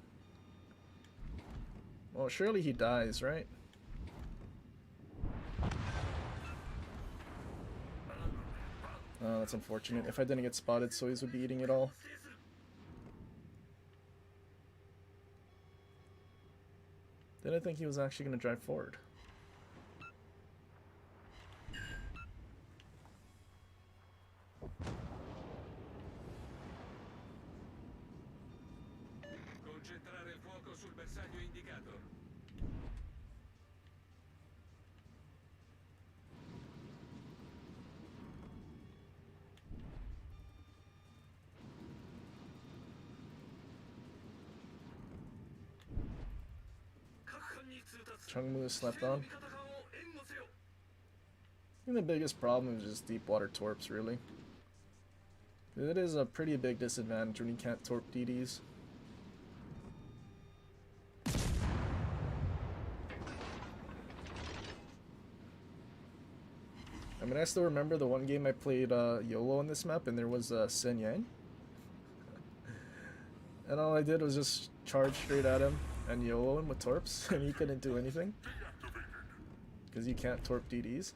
Well, surely he dies, right? Oh, that's unfortunate. If I didn't get spotted, Soyuz would be eating it all. Didn't think he was actually going to drive forward. Concentrare il fuoco sul bersaglio indicato. Chungmu is slept on. I think the biggest problem is just deep water torps, really. It is a pretty big disadvantage when you can't torp DDs. I mean, I still remember the one game I played YOLO on this map, and there was Sen Yang. And all I did was just charge straight at him and YOLO him with torps, and he couldn't do anything. Because you can't torp DDs.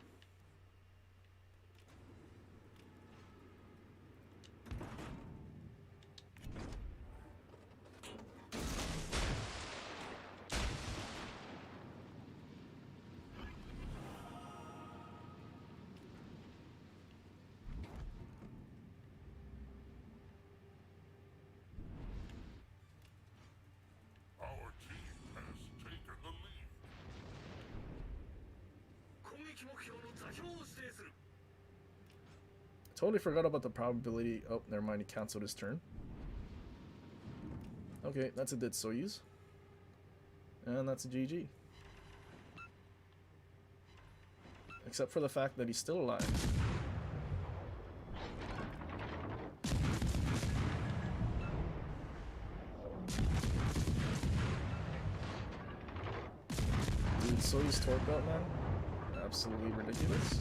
Our team has taken the lead. Totally forgot about the probability. Oh, never mind, he cancelled his turn. Okay, that's a dead Soyuz. And that's a GG. Except for the fact that he's still alive. Dude, Soyuz torque out, man. Absolutely ridiculous.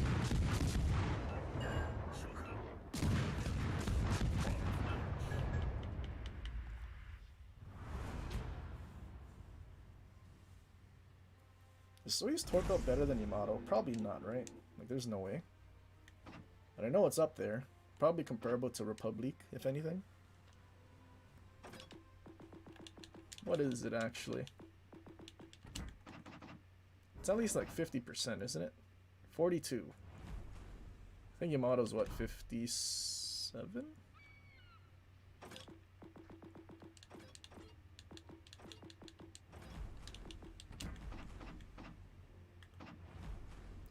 Is Soyuz torque out better than Yamato? Probably not, right? Like, there's no way. But I know it's up there. Probably comparable to Republic, if anything. What is it, actually? It's at least like 50%, isn't it? 42. I think Yamato's what, 57?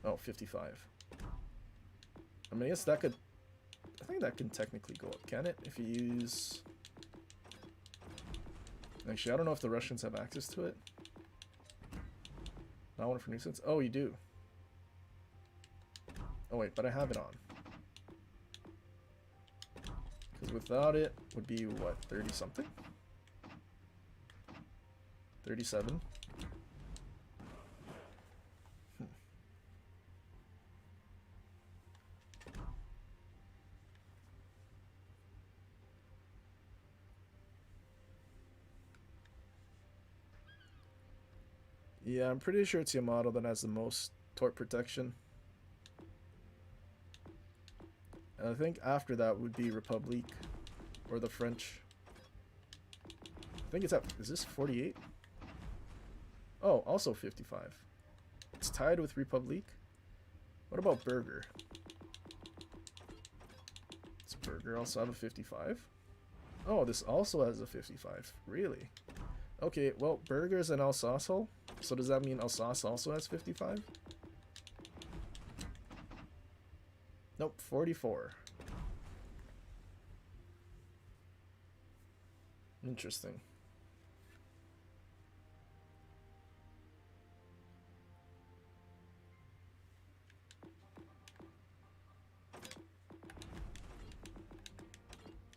Oh, 55. I mean, I guess that could... I think that can technically go up, can it? If you use... Actually, I don't know if the Russians have access to it. Not one for nuisance. Oh, you do. Oh wait, but I have it on. Because without it would be what, 30 something? 37. Yeah, I'm pretty sure it's Yamato that has the most torque protection. And I think after that would be Republique or the French. I think it's at, is this 48? Oh, also 55. It's tied with Republique. What about Burger? Does Burger also have a 55? Oh, this also has a 55. Really? Okay, well, Burger's an Alsace hull. So does that mean Alsace also has 55? Nope, 44. Interesting.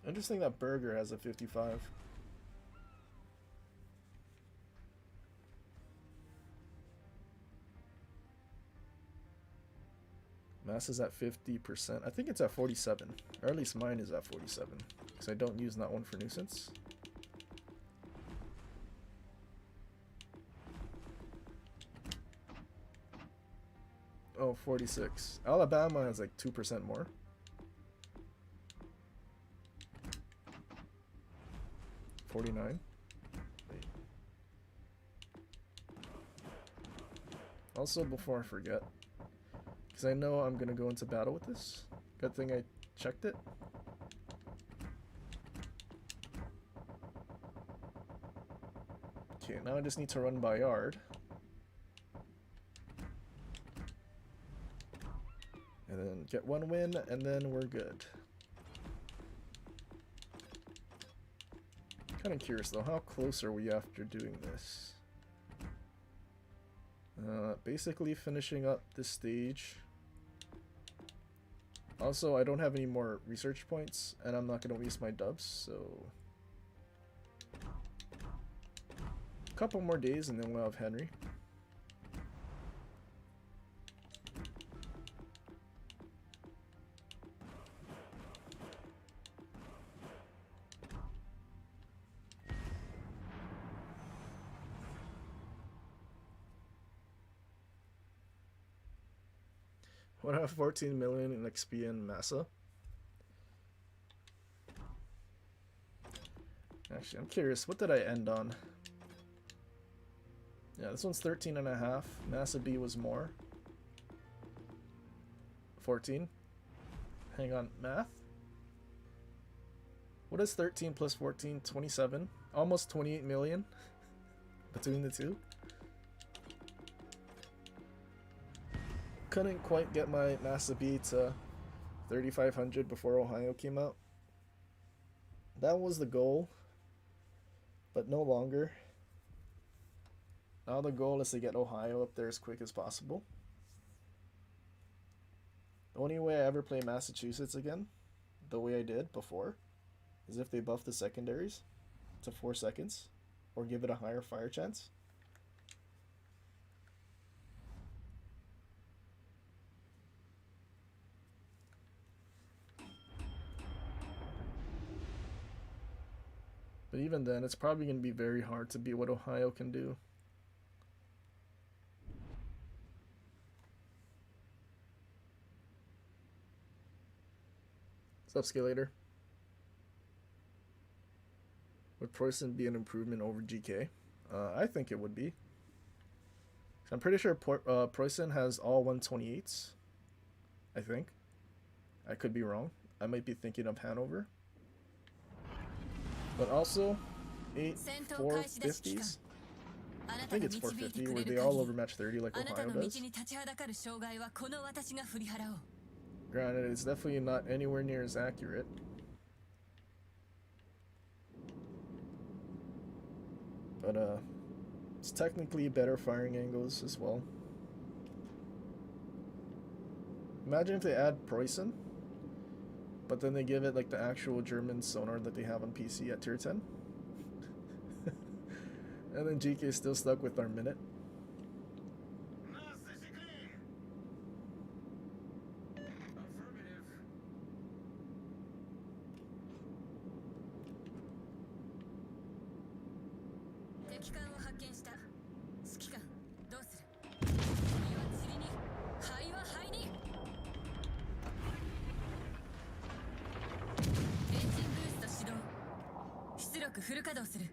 Interesting that Burger has a 55. Mass is at 50%. I think it's at 47. Or at least mine is at 47. Because I don't use that one for nuisance. Oh, 46. Alabama has like 2% more. $49. Wait. Also, before I forget, because I know I'm going to go into battle with this. Good thing I checked it. Okay, now I just need to run Bayard. And then get one win, and then we're good. Kind of curious though, how close are we after doing this? Basically finishing up this stage. Also, I don't have any more research points, and I'm not going to waste my dubs, so... A couple more days, and then we'll have Henry. What have 14 million in XP and Massa? Actually, I'm curious, what did I end on? Yeah, this one's 13.5. Massa B was more. 14. Hang on, math? What is 13 plus 14? 27. Almost 28 million between the two. Couldn't quite get my Massa B to 3,500 before Ohio came out. That was the goal, but no longer. Now the goal is to get Ohio up there as quick as possible. The only way I ever play Massachusetts again, the way I did before, is if they buff the secondaries to 4 seconds or give it a higher fire chance. But even then, it's probably going to be very hard to beat what Ohio can do. What's up, Scalator? Would Preußen be an improvement over GK? I think it would be. I'm pretty sure Preußen has all 128s. I think. I could be wrong. I might be thinking of Hanover. But also, 8 450s. あな I た think が it's 導いて 450 where くれ they る all 限り overmatch 30 like あなた Ohio の道 does. に立ちはだかる障害はこの私が振り払おう。 Granted, it's definitely not anywhere near as accurate. But it's technically better firing angles as well. Imagine if they add Preußen, but then they give it like the actual German sonar that they have on PC at tier 10. And then GK is still stuck with our minute. Affirmative. 敵艦を発見した。指揮官、どうする？塵は塵に、灰は灰に。エンジンブースト始動。出力フル稼働する。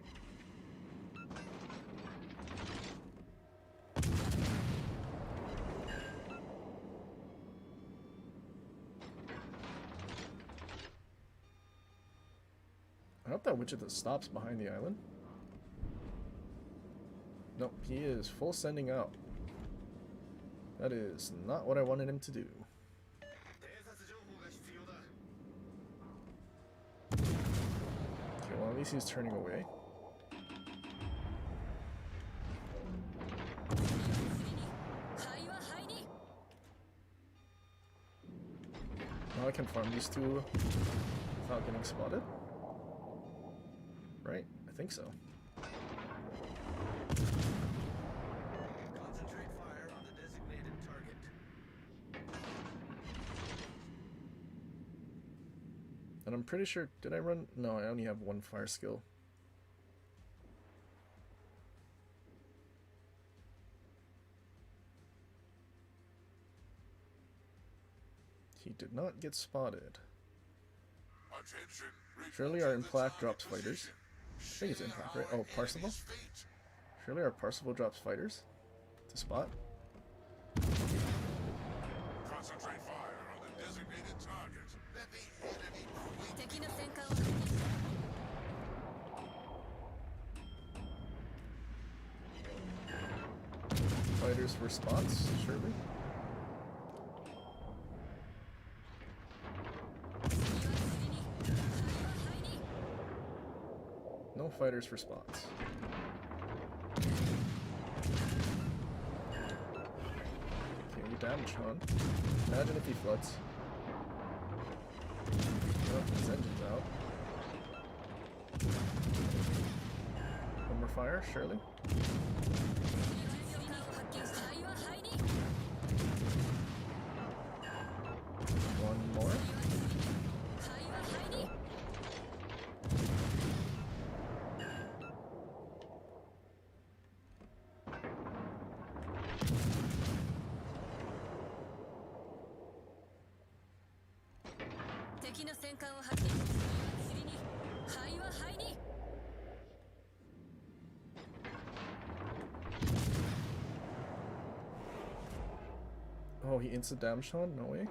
I hope that Wichita stops behind the island. Nope, he is full sending out. That is not what I wanted him to do. 偵察情報が必要だ。 Okay, well at least he's turning away. 灰は灰に。 Now I can farm these two without getting spotted. Right? I think so. Concentrate fire on the designated target. And I'm pretty sure, did I run? No, I only have one fire skill. He did not get spotted. Attention. Surely our Implac drops fighters. I think it's Implac, right? Oh, Parsifal? Surely our Parsifal drops fighters to spot. Concentrate fire on the designated target. Let the enemy quake. 敵の戦艦を発見した。 Fighters for spots, surely. 塵は塵に、灰は灰に。 No fighters for spots. Okay, you damage Han. Imagine if he floods. Oh, his engine's out. One more fire, surely. 塵に発見した。灰は灰に。 One more. 灰は灰に。 敵の戦艦を発見した。塵に、灰は灰に。 Oh, he instant damaged Han? No way.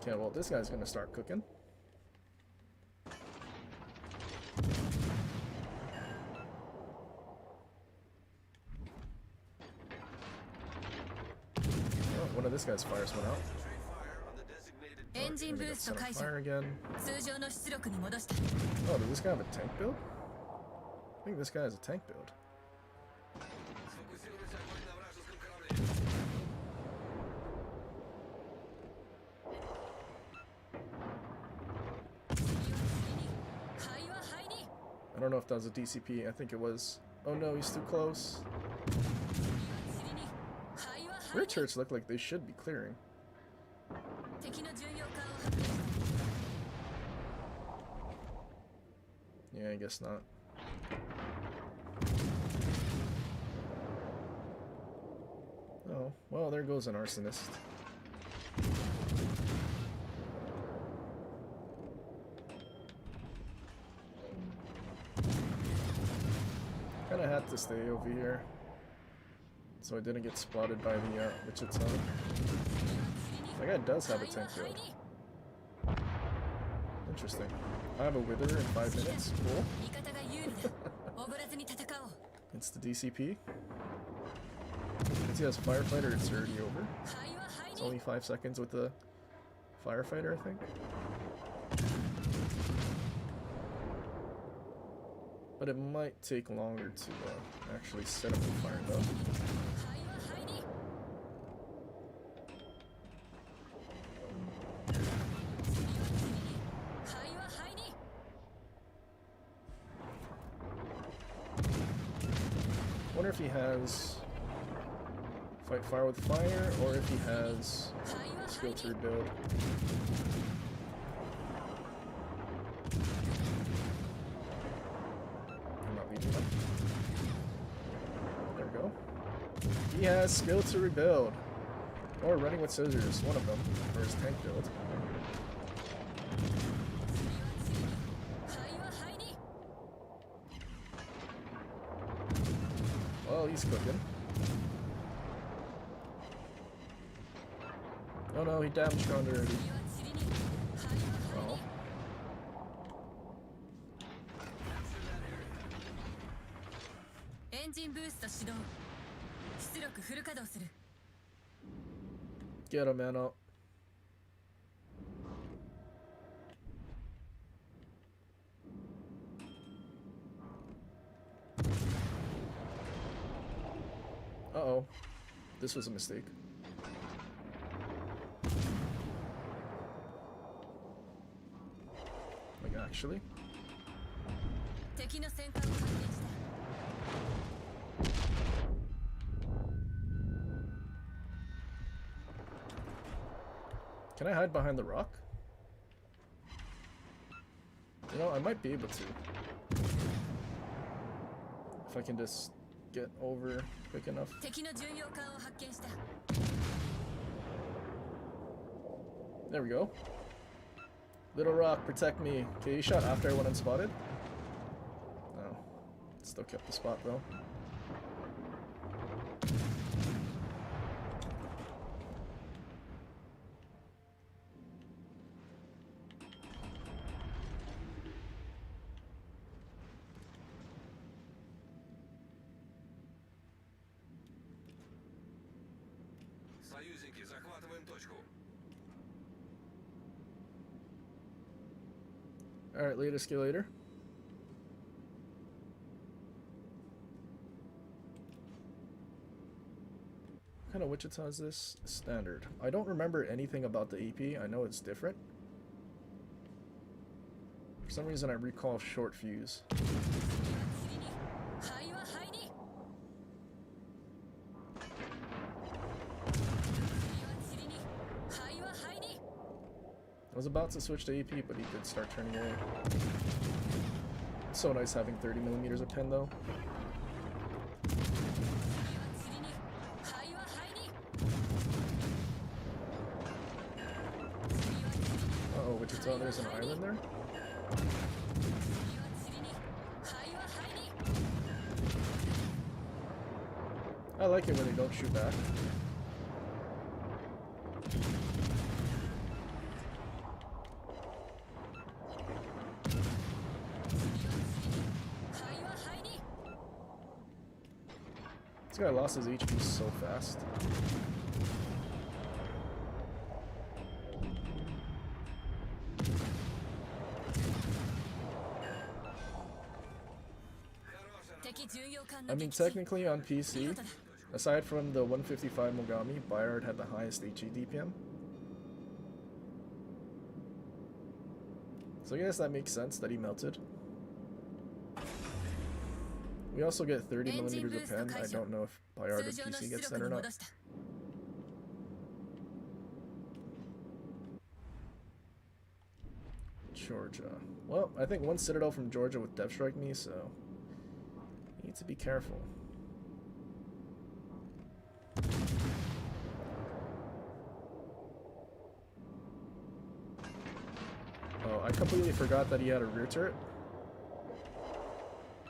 Okay, well, this guy's gonna start cooking. Oh, one of this guy's fires went out. Concentrate fire on the designated エンジン We're ブ gonna ー get スト set 解 on 除。 fire again. 通常の出力に戻した。 Oh, does this guy have a tank build? I think this guy has a tank build. Сфокусируйся огонь на вражеском корабле. I don't know if that was a DCP. I think it was. Oh no, he's too close. Rear turrets look like they should be clearing. Yeah, I guess not. Oh, well, there goes an arsonist. Kinda had to stay over here, so I didn't get spotted by the Wichita. That guy does have a tank build. Interesting. I have a wither in 5 minutes. Cool. It's the DCP. Since he has firefighter, it's already over. 会話入 It's り only 5 seconds with the firefighter, I think. But it might take longer to actually set up the fire though. 会話入り会話入り Wonder if he has fight fire with fire, or if he has 会話 skill 入 to り rebuild. I'm not reading that. There we go. He has skill to rebuild. Or running with scissors, one of them, for his tank build. 会話入り Well, he's cooking. Oh no, he damaged Conda already. 次は釣りに会話入 Oh. り エンジンブースト始動出力フル稼働する Get him, man, up. Uh-oh. This was a mistake. Like, actually? 敵の戦艦を発見した Can I hide behind the rock? You know, I might be able to. If I can just get over quick enough. 敵の巡洋艦を発見した There we go. Little rock, protect me. Okay, you shot after I went unspotted? No. Still kept the spot though. Союзники, захватываем точку. Alright, lead escalator. What kind of Wichita is this? Standard. I don't remember anything about the EP. I know it's different. For some reason I recall short fuse. 次に会話入り次に会話入り I was about to switch to AP, but he did start turning away. It's so nice having 30 millimeters of pen though. 次に会話入り Uh-oh, Wichita, there's an island there? 次に会話入り I like it when they don't shoot back. This guy lost his HP so fast. I mean, technically on PC, aside from the 155 Mogami, Bayard had the highest HE DPM. So I guess that makes sense that he melted. We also get 30 millimeters of pen. I don't know if Bayard of PC gets that or not. Georgia. Well, I think one Citadel from Georgia would depth strike me, so need to be careful. Oh, I completely forgot that he had a rear turret.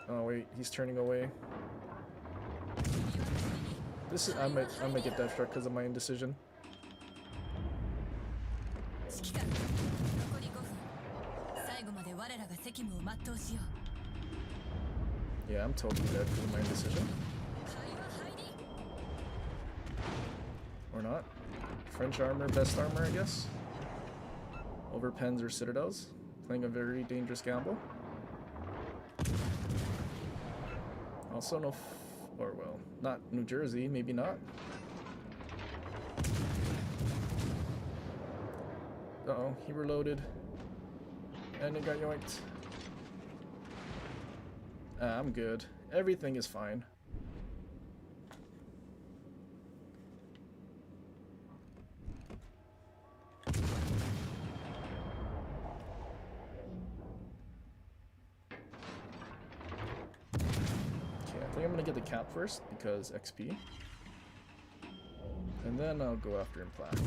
Oh wait, he's turning away. This is I might get depth struck because of my indecision. 指揮官残り5分最後まで我らが責務を全うしよう Yeah, Yeah, I'm totally dead for my decision. Or not. French armor, best armor, I guess. Over pens or citadels. Playing a very dangerous gamble. Also no or well, not New Jersey, maybe not. Uh-oh, he reloaded. And it got yoinked. I'm good. Everything is fine. I think I'm gonna get the cap first because XP. And then I'll go after Implac.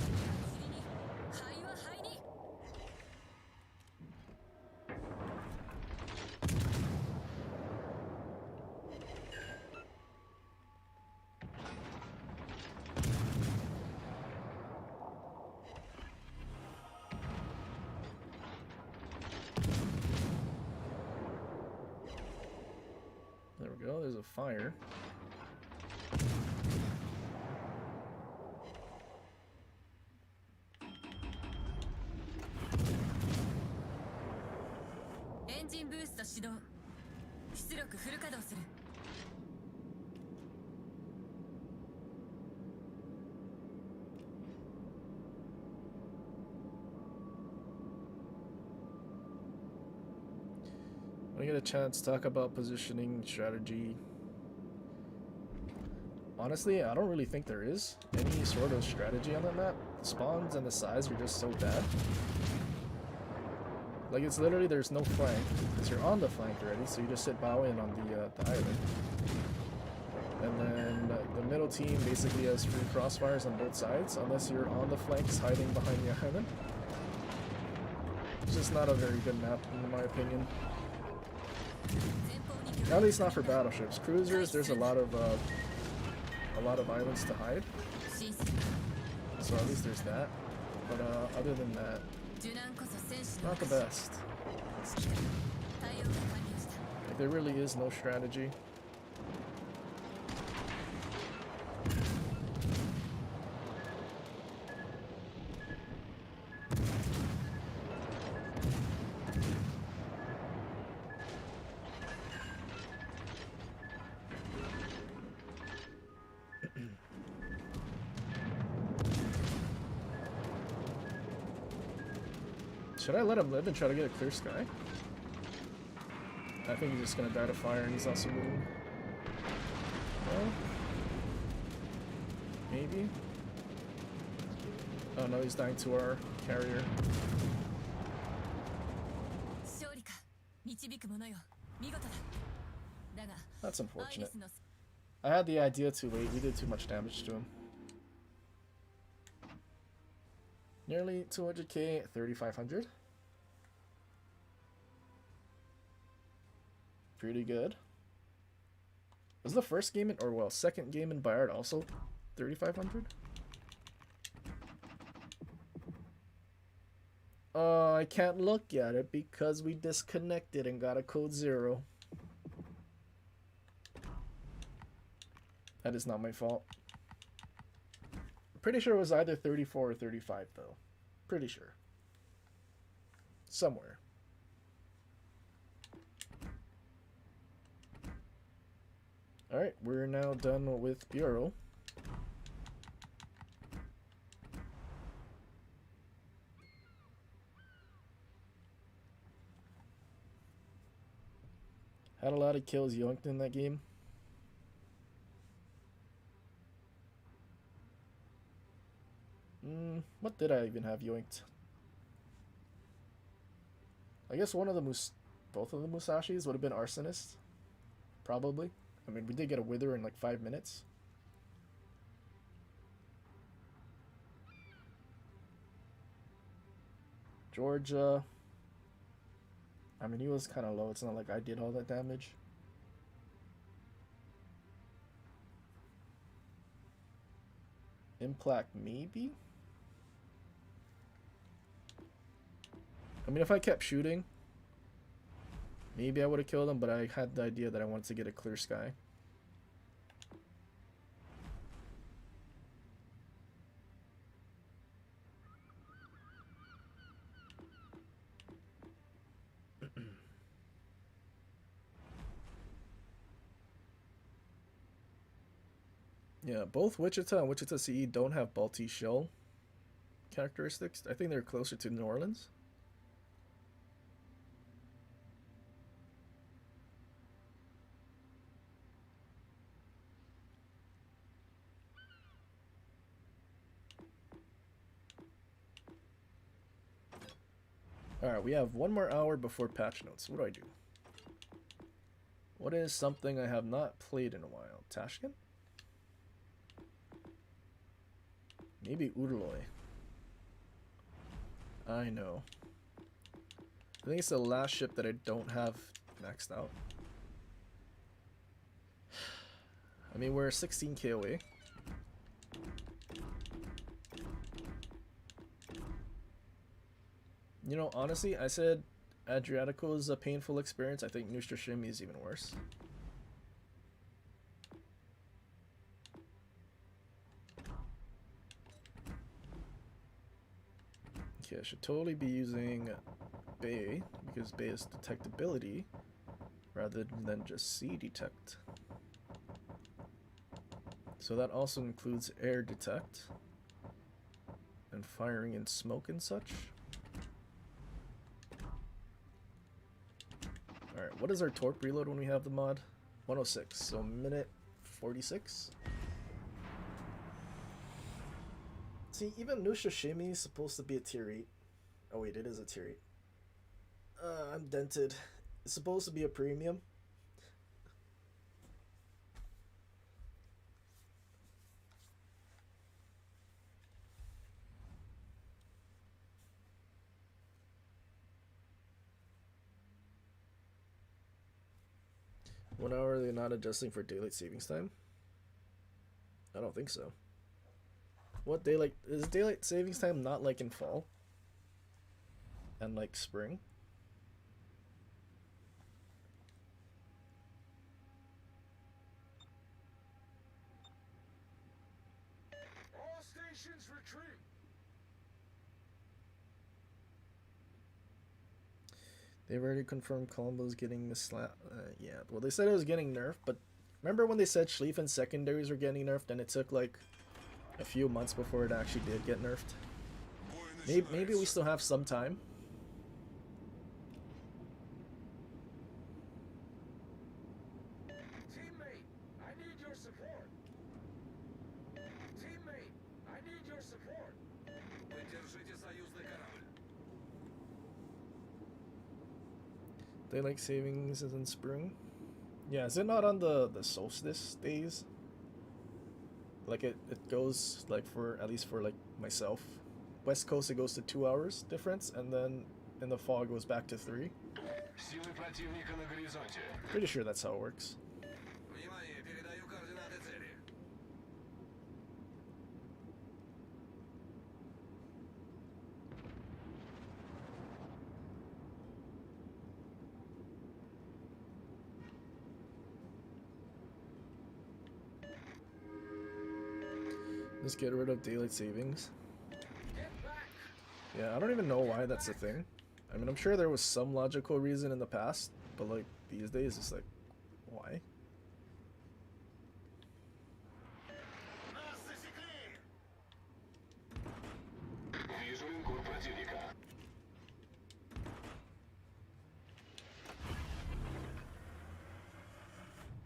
There we go, there's a fire. Engine boost 始動。出力フル稼働する。When I get a chance to talk about positioning strategy. Honestly, I don't really think there is any sort of strategy on that map. The spawns and the size are just so bad. Like, it's literally there's no flank, because you're on the flank already, so you just sit bow in on the island. And then the middle team basically has free crossfires on both sides, unless you're on the flanks hiding behind the island. It's just not a very good map, in my opinion. At least not for battleships. Cruisers, there's a lot of islands to hide. So at least there's that. But other than that, not the best. Like, there really is no strategy. Should I let him live and try to get a clear sky? I think he's just gonna die to fire and he's also moving. Well, maybe. Oh no, he's dying to our carrier. That's unfortunate. I had the idea too late. We did too much damage to him. Nearly 200k, 3,500. Pretty good. Was the first game in, or well, second game in Bayard also 3,500? I can't look at it because we disconnected and got a code 0. That is not my fault. Pretty sure it was either 34 or 35 though. Pretty sure. Somewhere. Alright, we're now done with Bureau. Had a lot of kills yoinked in that game. What did I even have yoinked? I guess one of the both of the Musashis would have been Arsonist. Probably. I mean, we did get a Wither in like 5 minutes. Georgia. I mean, he was kind of low. It's not like I did all that damage. Implac, maybe? I mean, if I kept shooting, Maybe I would have killed him, but I had the idea that I wanted to get a clear sky. Yeah, both Wichita and Wichita CE don't have Balti shell characteristics. I think they're closer to New Orleans. Alright, we have one more hour before patch notes. What do I do? What is something I have not played in a while? Tashkent? Maybe Urloy. I know. I think it's the last ship that I don't have maxed out. I mean, we're 16k away. You know, honestly, I said Adriatico is a painful experience. I think Nostra Shimi is even worse. Okay, I should totally be using Bay, because Bay is detectability rather than just sea detect. So that also includes air detect and firing in smoke and such. Alright, what is our torp reload when we have the mod? 106, so minute 46. See, even Nostra Shimi is supposed to be a tier 8. Oh wait, it is a tier 8. I'm dented. It's supposed to be a premium. One hour, they're not adjusting for daylight savings time? I don't think so. What daylight is daylight savings time not like in fall? And like spring? All stations retreat. They've already confirmed Colombo's getting the slap. Yeah, well, they said it was getting nerfed, but remember when they said Schlieffen secondaries were getting nerfed, and it took like a few months before it actually did get nerfed? Maybe we still have some time. Teammate, I need your support. Teammate, I need your support. Поддержите союзный корабль. Daylight savings is in spring. Yeah, is it not on the solstice days? Like it goes like for at least for like myself. West Coast it goes to 2 hours difference, and then in the fall it goes back to 3. Силы противника на горизонте. Pretty sure that's how it works. Внимание, передаю координаты цели. Just get rid of daylight savings. Yeah, I don't even know why that's a thing. I mean, I'm sure there was some logical reason in the past, but like these days it's like, why? Нас засекли. Вижу линкор противника.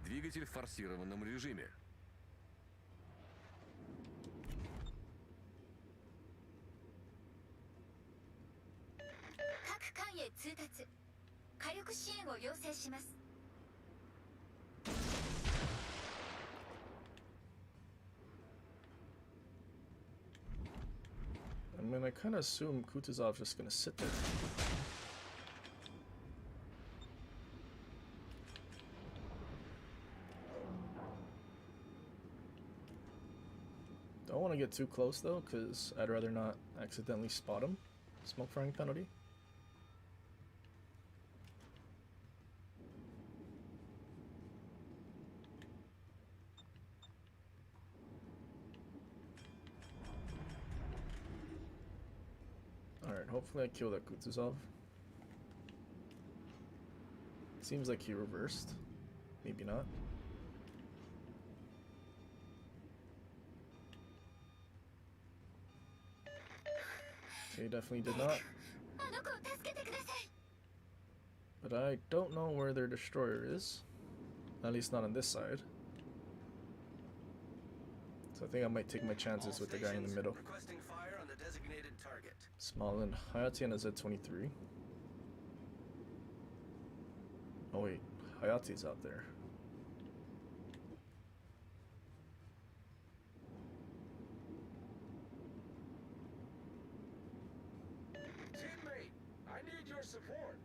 Двигатель в форсированном режиме. I mean, I kind of assume Kutuzov's just gonna sit there. Don't want to get too close though, because I'd rather not accidentally spot him. Smoke firing penalty. hopefully I kill that Kutuzov. Seems like he reversed. Maybe not. Okay, definitely did not. あの子を助けてください But I don't know where their destroyer is. At least not on this side. So I think I might take my chances with the guy in the middle. Requesting fire on the designated target. Smalland, Hayate and a Z-23. Oh wait, Hayate's out there. Teammate, I need your support.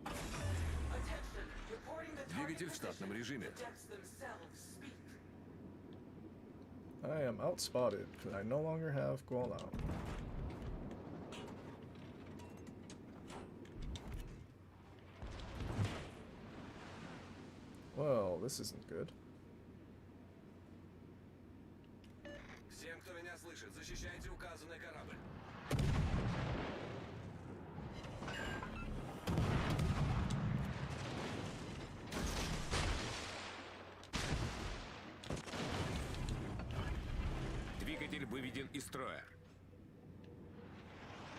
Attention, reporting the target Двигатель в штатном position. режиме. The decks themselves speak. I am outspotted because I no longer have Gual out. Well, this isn't good. Всем, кто меня слышит, защищайте указанный корабль. Двигатель выведен из строя.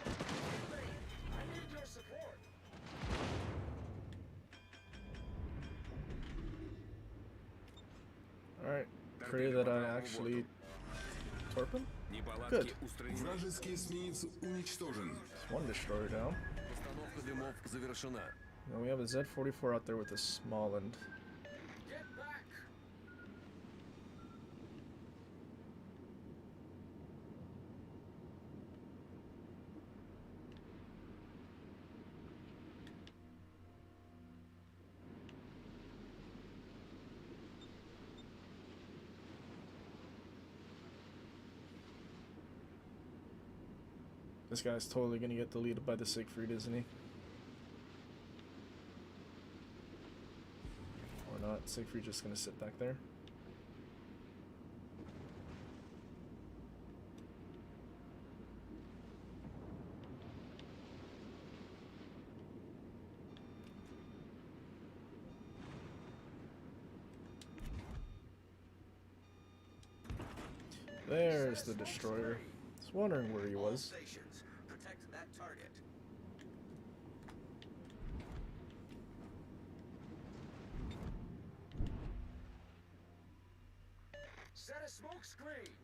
I need your support. Alright, pray that I actually torp him? Неполадки Good. устранены. Вражеский эсминец уничтожен. Just one destroyer down. Постановка дымов завершена. Now we have a Z-44 out there with a Smalland. Get back. This guy's totally gonna get deleted by the Siegfried, isn't he? Or not. Siegfried just gonna sit back there. There's the destroyer. I was wondering where he All was. stations, protect that target. Set a smoke screen.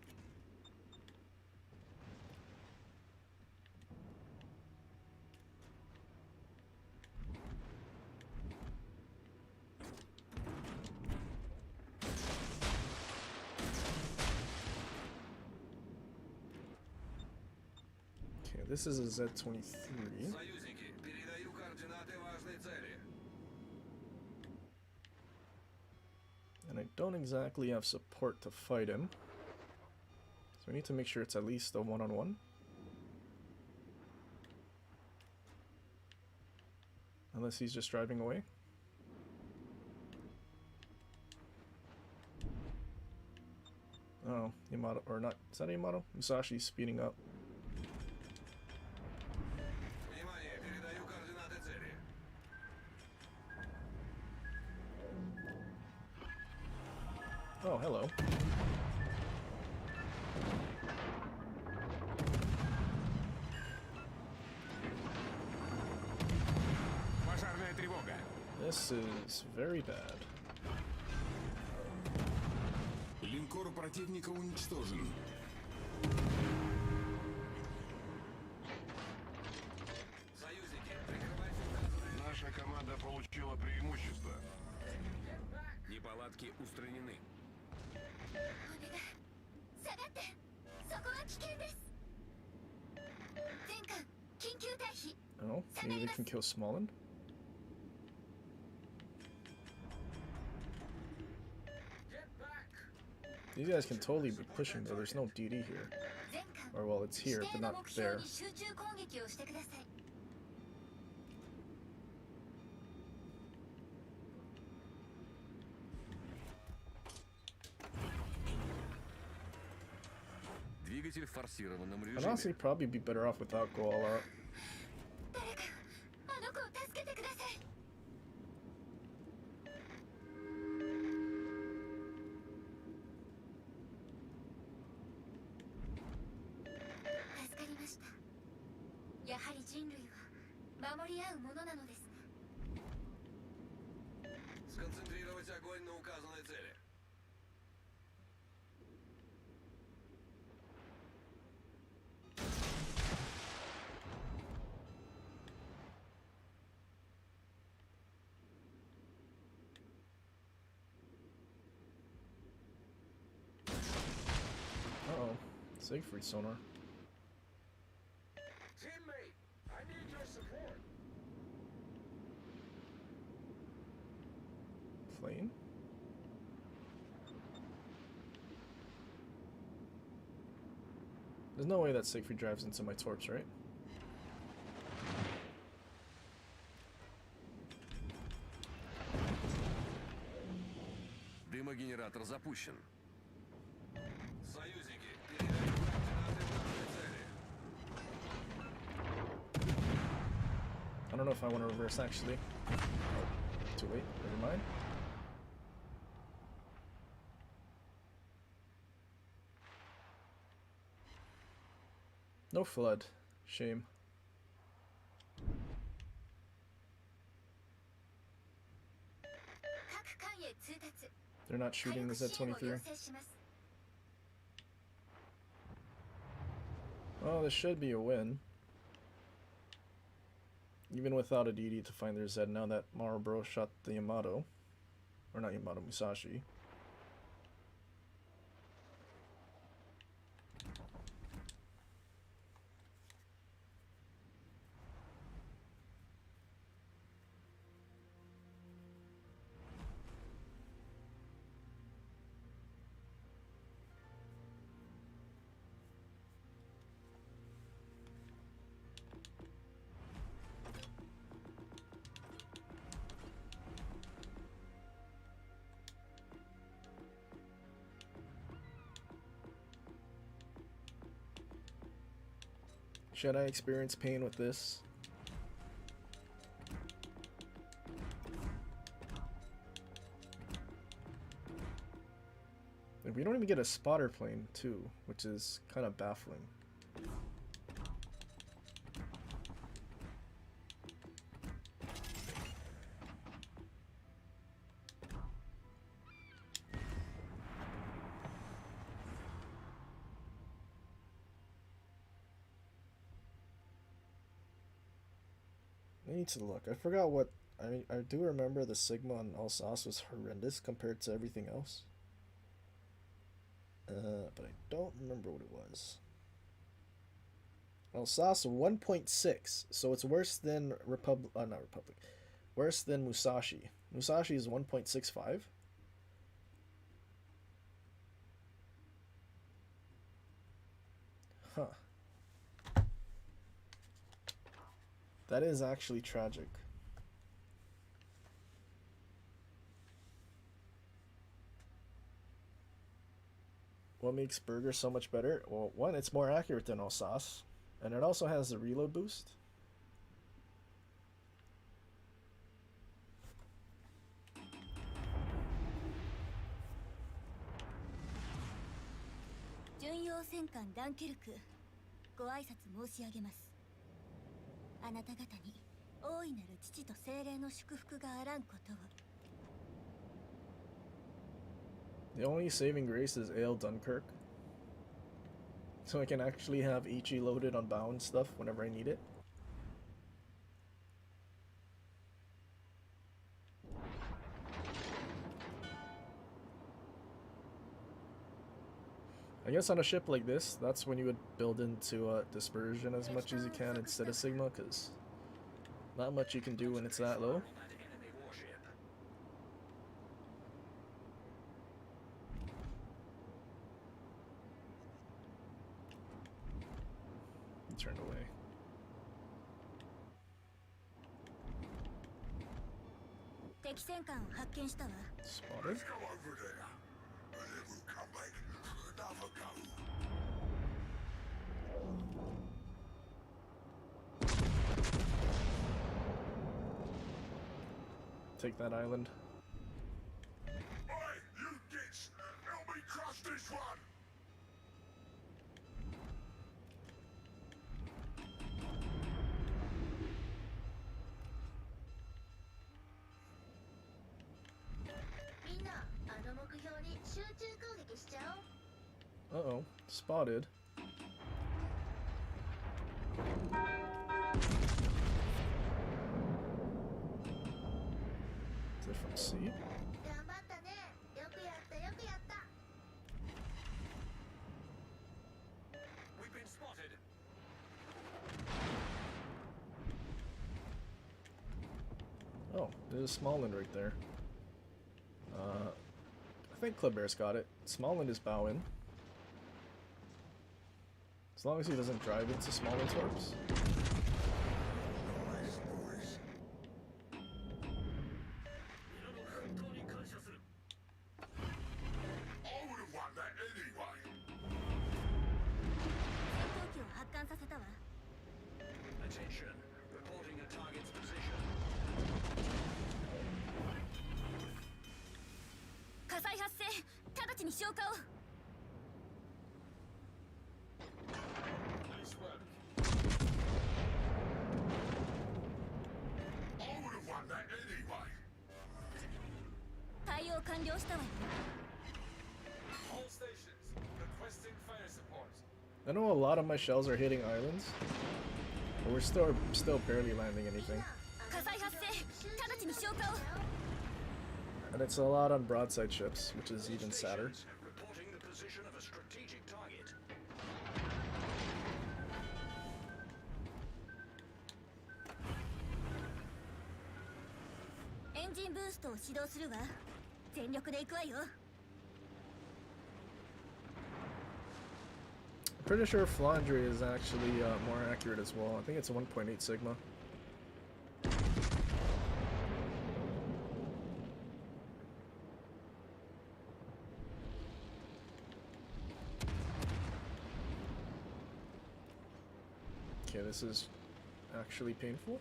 Okay, this is a Z-23. Союзники, передаю координаты важной цели. And I don't exactly have support to fight him. So we need to make sure it's at least a one-on-one. Unless he's just driving away. Oh, Yamato, or not, is that Yamato? Musashi's speeding up. Внимание, передаю координаты цели. Oh, hello. Пожарная тревога. This is very bad. Линкор противника уничтожен. Союзники, прикрывайте указанные. Наша команда получила преимущество. Неполадки устранены. お願い下がってそこは危険です全艦緊急退避 Oh, maybe they can kill Smalland? Get back. These guys can totally be pushing though, there's no DD here. 全艦 Or well, it's 指 here, 定 but の not 目標 there. に集中攻撃をしてください。Двигатель в форсированном I'd режиме. honestly probably be better off without Go All Out. 誰かあの子を助けてください。助かりました。やはり人類は守り合うものなのですね。 Сконцентрировать огонь на указанной цели. Uh-oh. Siegfried sonar. Teammate, I need your support. Plane? There's no way that Siegfried drives into my torps, right? Дымогенератор запущен. Союзники, передают координаты нашей цели. I don't know if I want to reverse actually. Oh, too late. Never mind. No flood. Shame. 各艦へ通達。 They're not 火 shooting 力 the 支援を Z-23. 要請します。 Oh, this should be a win. Even without a DD to find their Z, now that Marlboro shot the Yamato. Or not Yamato, Musashi. Should I experience pain with this? And we don't even get a spotter plane too, which is kind of baffling. I need to look. I forgot what I do remember the Sigma on Alsace was horrendous compared to everything else. But I don't remember what it was. Alsace 1.6, so it's worse than not Republic. Worse than Musashi. Musashi is 1.65. Huh. That is actually tragic. What makes Burger so much better? Well, one, it's more accurate than Alsace, and it also has the reload boost. The only saving grace is Ale Dunkirk. So I can actually have Ichi loaded on bound stuff whenever I need it. I guess on a ship like this, that's when you would build into dispersion as much as you can instead of Sigma, because not much you can do when it's that low. That enemy warship. turned away. 敵戦艦を発見したわ。 Spotted. Let's go over there. And then we'll come back for another go. Take that island. Oi, you gits! Help me crush this one! Uh-oh. Spotted. Is it from C? 頑張ったね。よくやったよくやった。 We've been spotted. Oh, there's a Smallland right there. I think Kleber's got it. Smallland is bowing. As long as he doesn't drive into Smallland's warps. Nice boys. I would have won that anyway. 戦闘機を発艦させたわ。 Attention. Reporting a target's position. 火災発生。直ちに消火を。 Nice work. I would have won that anyway. 対応完了したわよ。 All stations requesting fire support. I know a lot of my shells are hitting islands, but we're still barely landing anything. 火災発生。直ちに消火を。 And it's a lot on broadside ships, which is even sadder. Stations reporting the position of a strategic target. エンジンブーストを始動するわ。全力で行くわよ。 I'm pretty sure Flandre is actually more accurate as well. I think it's a 1.8 Sigma. Okay, this is actually painful.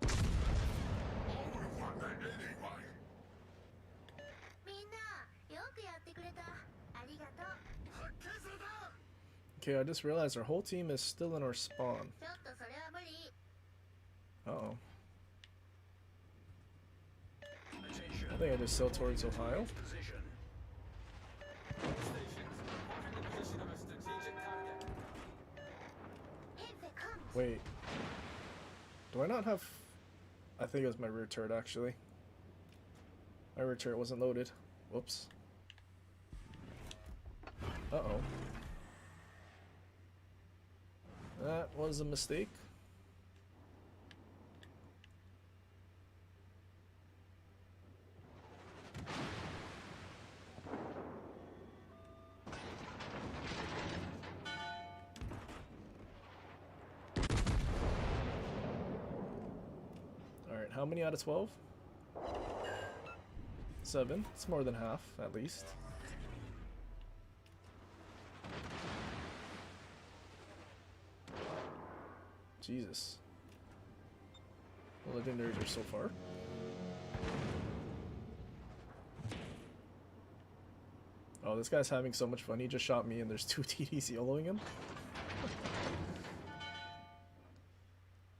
I would have won that anyway. みんな、よくやってくれた。ありがとう。 Okay, I just realized our whole team is still in our spawn. ちょっとそれは無理。 Uh-oh. Attention. I think I just sailed towards Ohio. Position. All stations reporting the position of a strategic target. エンフェカム。 Wait. Do I not have... I think it was my rear turret, actually. My rear turret wasn't loaded. Whoops. Uh-oh. That was a mistake. Alright, how many out of 12? 7. It's more than half, at least. Jesus. The legendaries are so far. Oh, this guy's having so much fun. He just shot me and there's 2 TDs YOLOing him.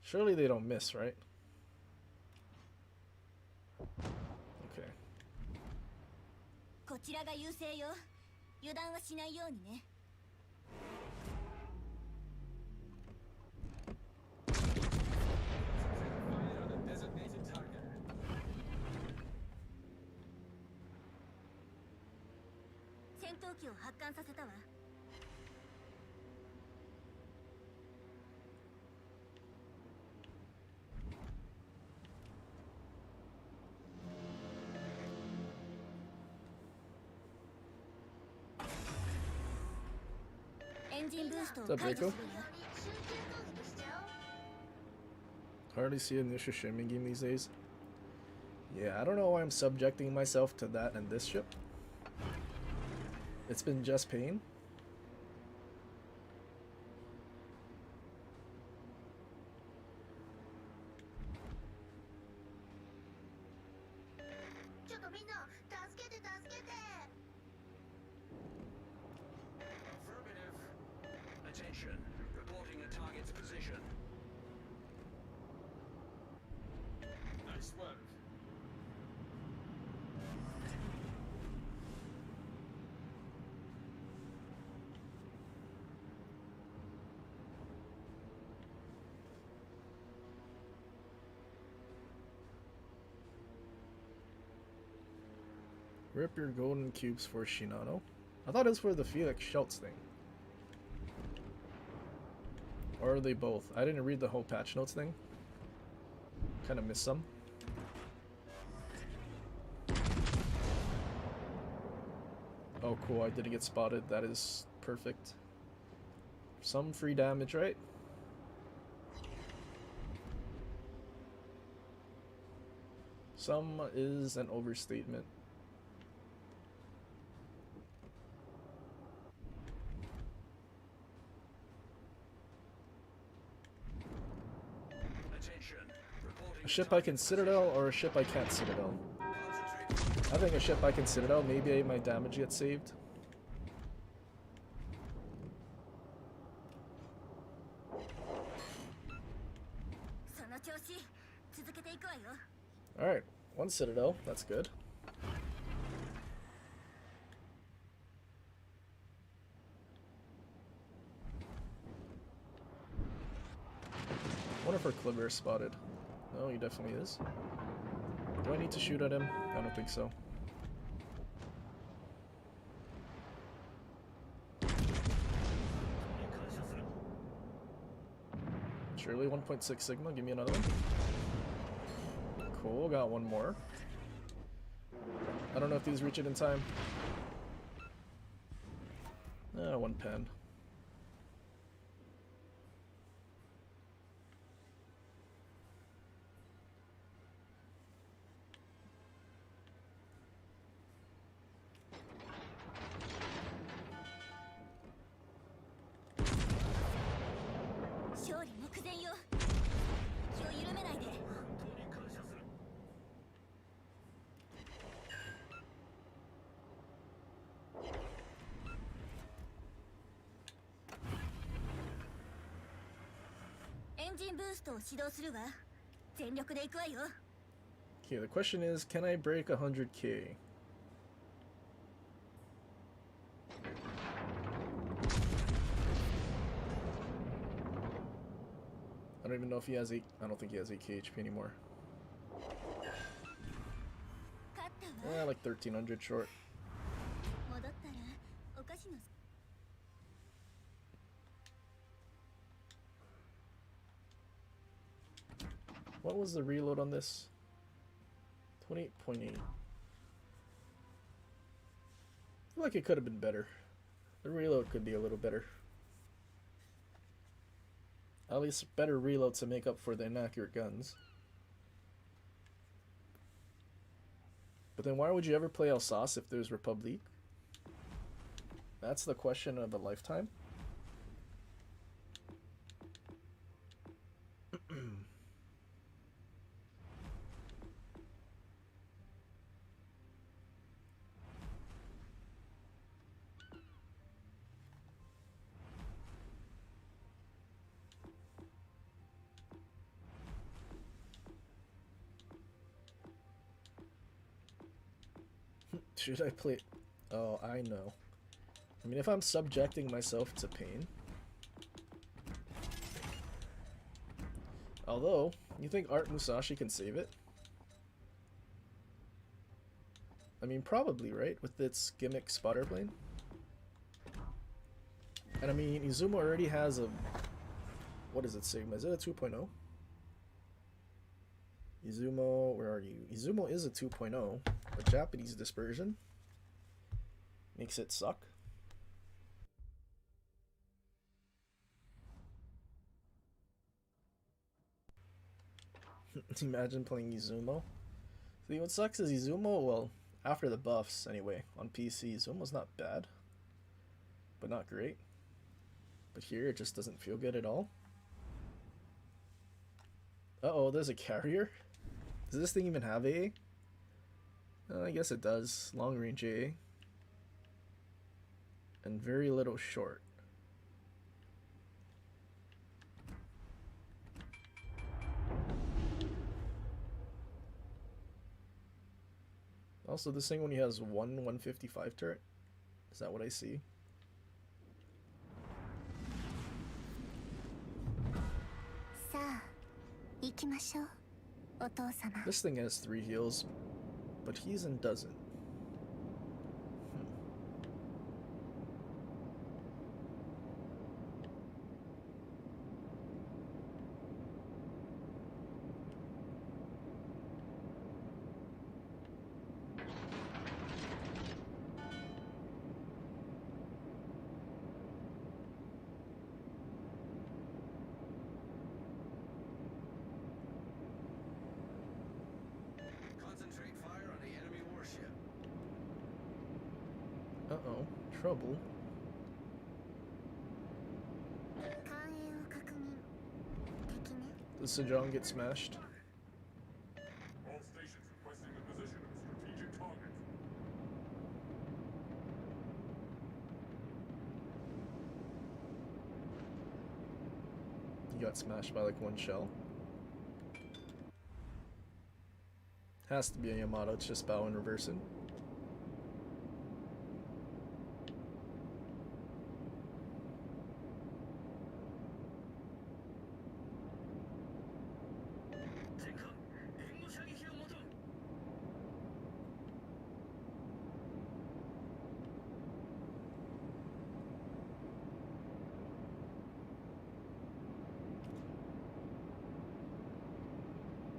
Surely they don't miss, right? Okay. こちらが優勢よ。油断はしないようにね。 Fire on the designated target. 闘機を発艦させたわ。エンジンブーストを What's up, 解除 Rico? するよ。 Hardly see initial shipping game these days. Yeah, I don't know why I'm subjecting myself to that and this ship. It's been just pain. Affirmative. Attention. Reporting a target's position. Nice work. Rip your golden cubes for Shinano. I thought it was for the Felix Schultz thing. Or are they both? I didn't read the whole patch notes thing. Kind of missed some. Oh cool, I didn't get spotted. That is perfect. Some free damage, right? Some is an overstatement. Attention. Reporting A ship I can Citadel or a ship I can't Citadel? Concentrate. I think a ship I can Citadel, maybe my damage gets saved. その調子続けていくわよ。 Alright, one Citadel, that's good. Wonder if our Clipper is spotted. No, he definitely is. Do I need to shoot at him? I don't think so. Surely 1.6 Sigma, give me another one. Cool, got one more. I don't know if these reach it in time. One pen. Okay, the question is, can I break 100k? I don't even know if he has 8. I don't think he has 8k HP anymore. Like 1300 short. What was the reload on this? 28.8. I feel like it could have been better. The reload could be a little better. At least better reload to make up for the inaccurate guns. But then why would you ever play Alsace if there's Republique? That's the question of a lifetime. Should I play? Oh, I know. I mean, if I'm subjecting myself to pain. Although, you think Art Musashi can save it? I mean, probably, right? With its gimmick spotter plane? And I mean, Izumo already has a... What is it, Sigma? Is it a 2.0? Izumo, where are you? Izumo is a 2.0, but Japanese dispersion makes it suck. Imagine playing Izumo. See, what sucks is Izumo, well, after the buffs anyway, on PC, Izumo's not bad, but not great. But here, it just doesn't feel good at all. Uh-oh, there's a carrier? Does this thing even have AA? I guess it does. Long range AA. And very little short. Also, this thing only has one 155 turret. Is that what I see? This thing has 3 heals, but Hizen doesn't. Concentrate fire on the enemy warship. Uh-oh, trouble. Does Sejong get smashed? All stations requesting the position of a strategic target. He got smashed by like 1 shell. Has to be a Yamato, it's just bow and reversing.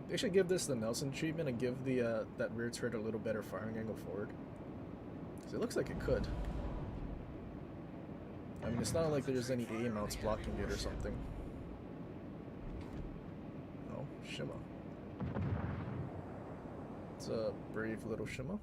They should give this the Nelson treatment and give the that rear turret a little better firing angle forward. Because it looks like it could. I mean, it's not like there's any A mounts blocking it or something. Oh, Shima. It's a brave little Shima.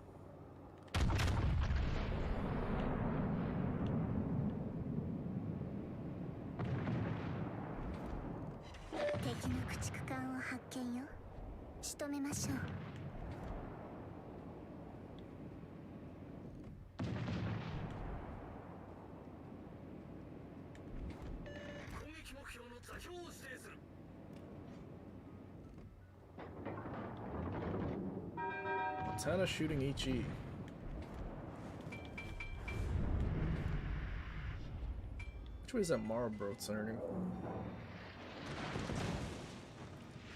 Montana shooting HE. Which way is that Marlboro turning?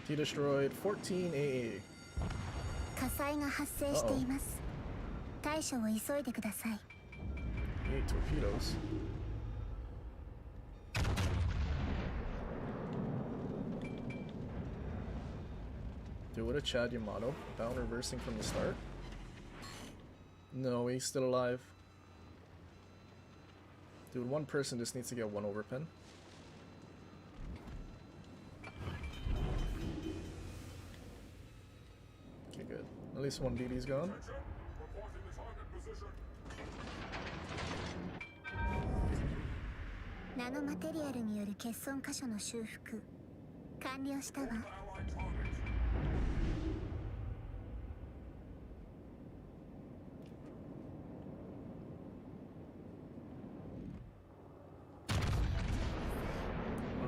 He destroyed 14 AA. 火災が発生しています。対処を急いでください。 8 torpedoes. Dude, what a Chad Yamato. Bound reversing from the start. No, he's still alive. Dude, one person just needs to get 1 overpen. Okay, good. At least 1 DD's gone. Attention! Reporting the target position. ナノマテリアルによる欠損箇所の修復完了したわ。 Allied target.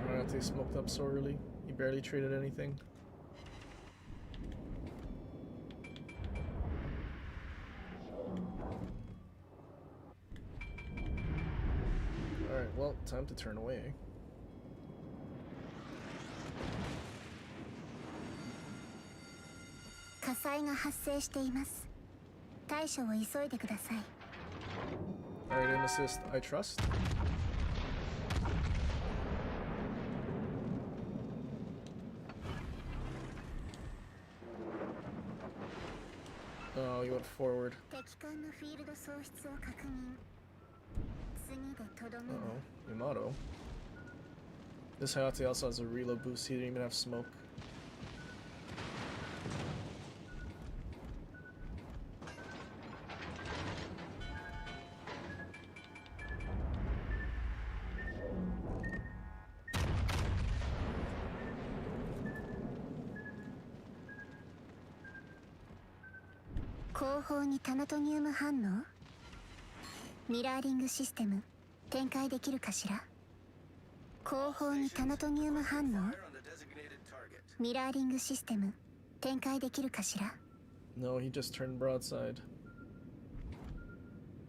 Alright, they smoked up so early. He barely traded anything. Alright, well, time to turn away. Alright, aim assist, I trust. Oh, you went forward. 敵艦のフィールド喪失を確認。次でとどめ Uh oh, Yamato. This Hayate also has a reload boost. He didn't even have smoke.「後方にタナトニウム反応？ミラーリングシステム展開できるかしら？後方にタナトニウム反応？ Fire on the designated target. ミラーリングシステム展開できるかしら？ No, he just turned broadside.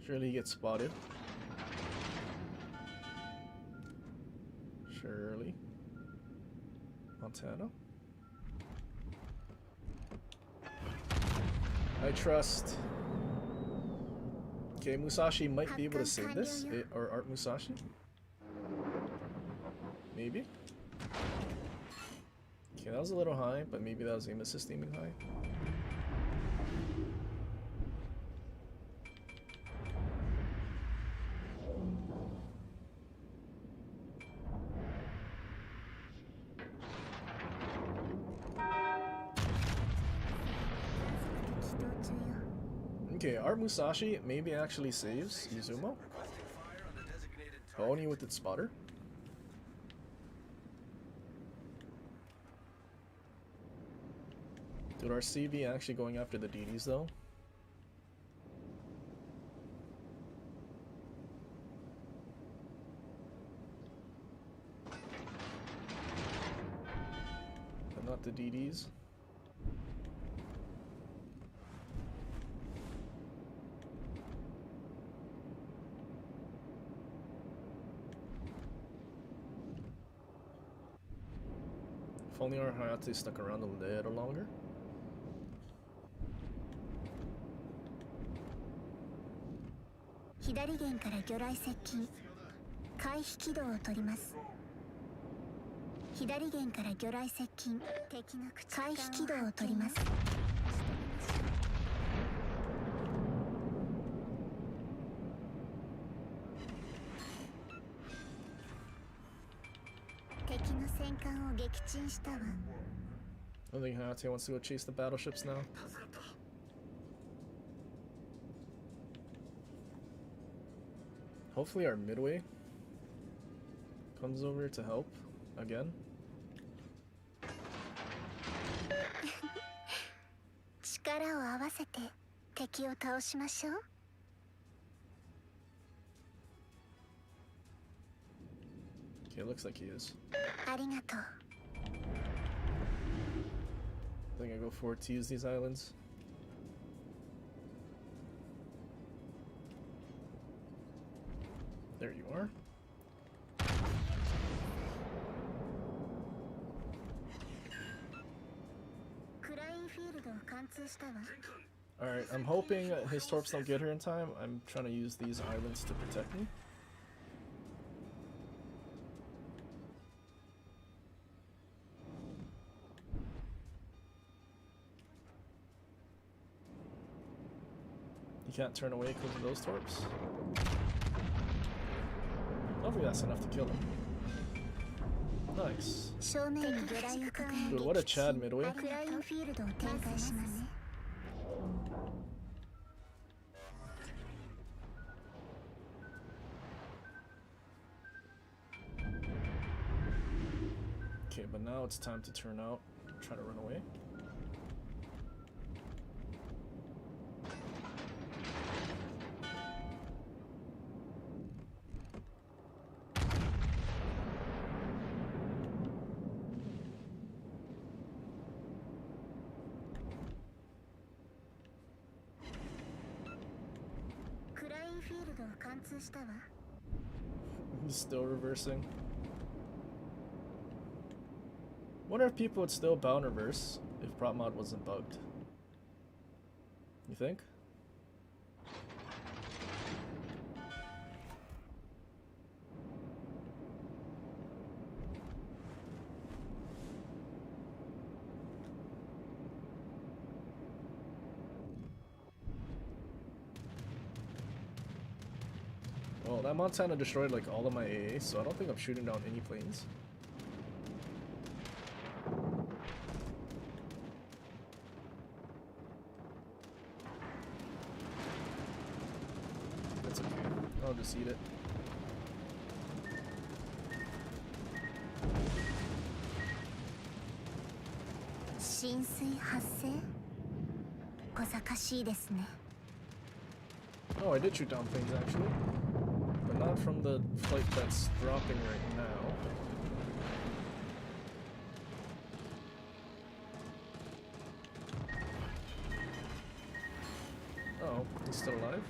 Surely he gets spotted. Surely. Montana. I trust. Okay, Musashi might be able to save this. Or Art Musashi? Maybe? Okay, that was a little high, but maybe that was aim assist aiming high. Okay, Art Musashi maybe actually saves Izumo, Requesting fire on the designated but target. only with its spotter. Dude, our CV actually going after the DDs though? But not the DDs. If only our Hayate stuck around a little longer.「左舷から魚雷接近回避軌道を取ります」「左舷から魚雷接近敵の回避軌道を取ります」敵の戦艦を撃沈したわ。 I think Hayate wants to go chase the battleships now. Hopefully our midway comes over to help again. 力を合わせて敵を倒しましょう。 Okay, it looks like he is. ありがとう。 I think I go forward to use these islands. There you are. Alright, I'm hoping his torps don't get her in time. I'm trying to use these islands to protect me. You can't turn away because of those torps. Hopefully that's enough to kill him. Nice. Dude, what a Chad midway. Okay, but now it's time to turn out. Try to run away. He's still reversing. Wonder if people would still bound reverse if prop mod wasn't bugged. You think? Well, that Montana destroyed like all of my AA, so I don't think I'm shooting down any planes. That's okay. I'll just eat it. Oh, I did shoot down planes actually. But not from the flight that's dropping right now. Oh, he's still alive?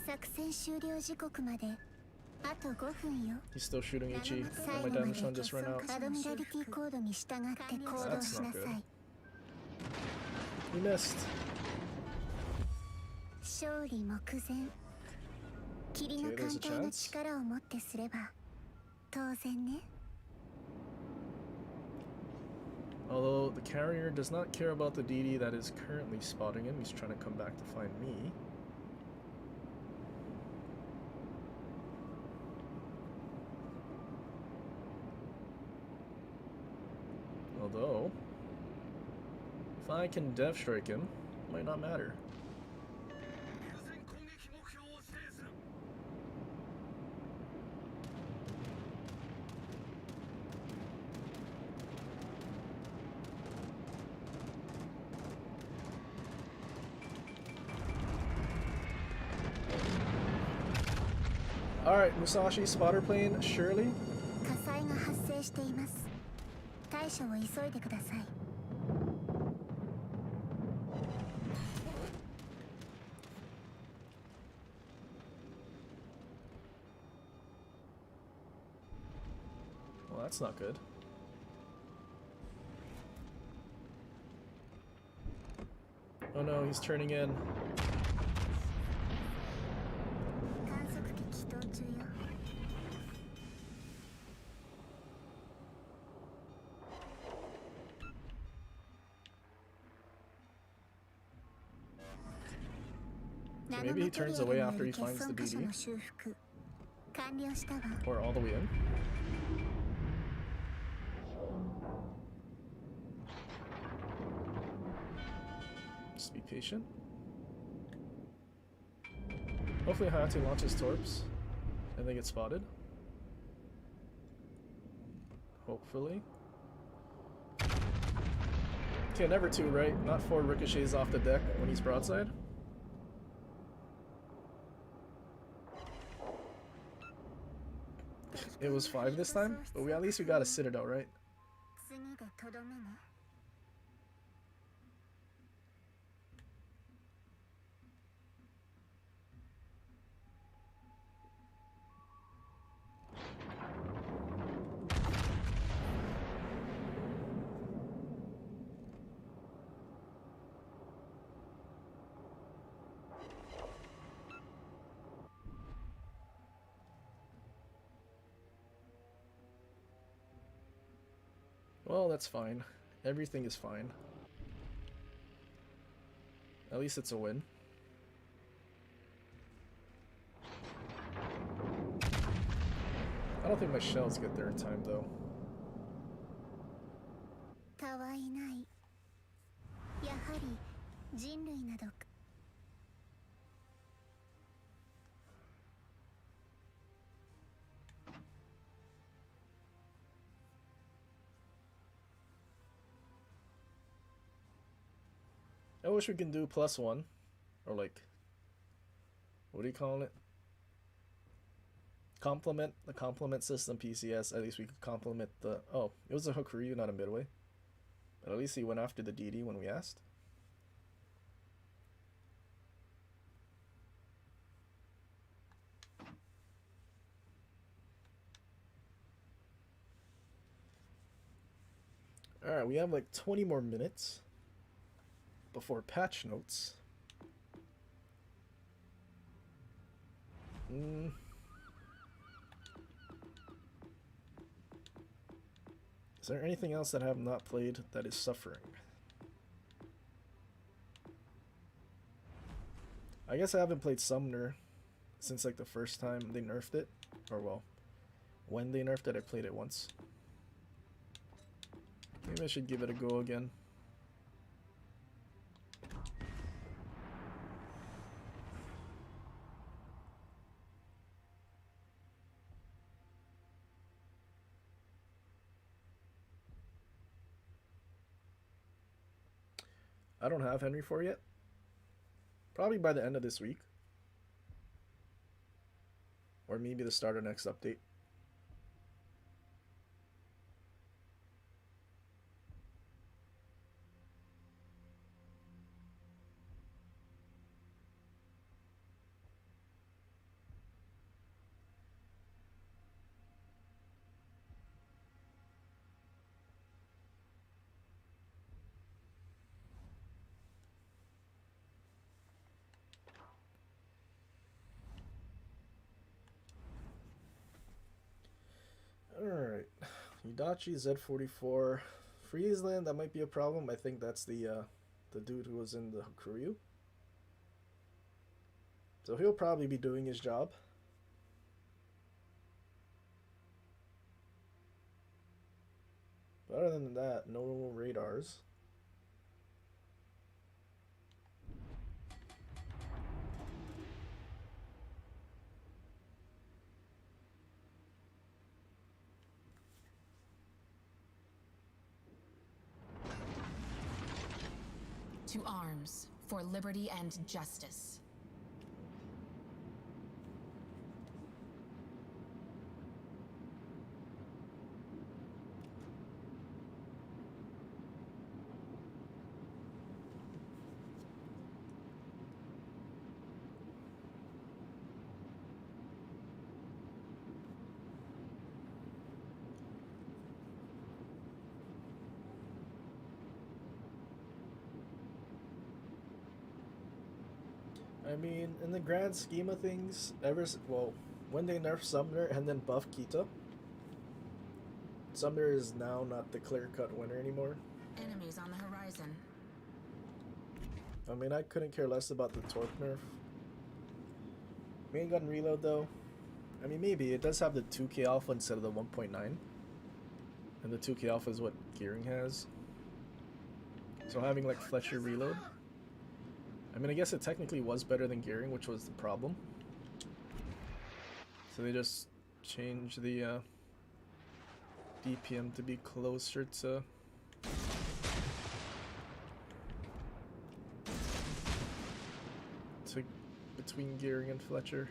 作戦終了時刻まであと5分よ。 He's still shooting HE. 最 Oh, my 後まで damage on just ran out. アドミラリティコードに従って行動しなさい。 He missed. 勝利目前。霧の Okay, 艦 there's a 隊の chance. 力をもってすれば当然ね。 Although the carrier does not care about the DD that is currently spotting him, he's trying to come back to find me. Although, if I can death strike him, it might not matter. 優先攻撃目標を指定する。 Alright, Musashi, spotter plane, Shirley. 火災が発生しています。対処を急いでください。 Well, that's not good. Oh no, he's turning in. 観測機起動中よ。 So maybe he turns away after he finds the DD. 修復完了したわ。 Or all the way in. Just be patient. Hopefully Hayate launches torps and they get spotted. Hopefully. Okay, never two, right? Not 4 ricochets off the deck when he's broadside. It was 5 this time, but at least we got a Citadel, right? 次でとどめね。 Well, that's fine. Everything is fine. At least it's a win. I don't think my shells get there in time, though. たわいない。やはり人類など I wish we can do +1. Or like, what do you call it? Complement, the complement system PCS. At least we could complement the... Oh, it was a Hokuryu, not a Midway. But at least he went after the DD when we asked. Alright, we have like 20 more minutes before patch notes. Is there anything else that I have not played that is suffering? I guess I haven't played Summoner since like the first time they nerfed it. Or well, when they nerfed it, I played it once. Maybe I should give it a go again. I don't have Henry 4 yet. Probably by the end of this week. Or maybe the start of next update. Alright. Hidachi Z44. Friesland, that might be a problem. I think that's the dude who was in the Hakuryu. So he'll probably be doing his job. But other than that, no radars. To arms for liberty and justice. I mean, in the grand scheme of things, when they nerf Summoner and then buff Kita, Summoner is now not the clear-cut winner anymore. Enemies on the horizon. I mean, I couldn't care less about the Torp nerf. Main gun reload, though, I mean, maybe. It does have the 2k alpha instead of the 1.9. And the 2k alpha is what Gearing has. So having, like, Fletcher reload, I mean, I guess it technically was better than Gearing, which was the problem. So they just changed the DPM to be closer to between Gearing and Fletcher.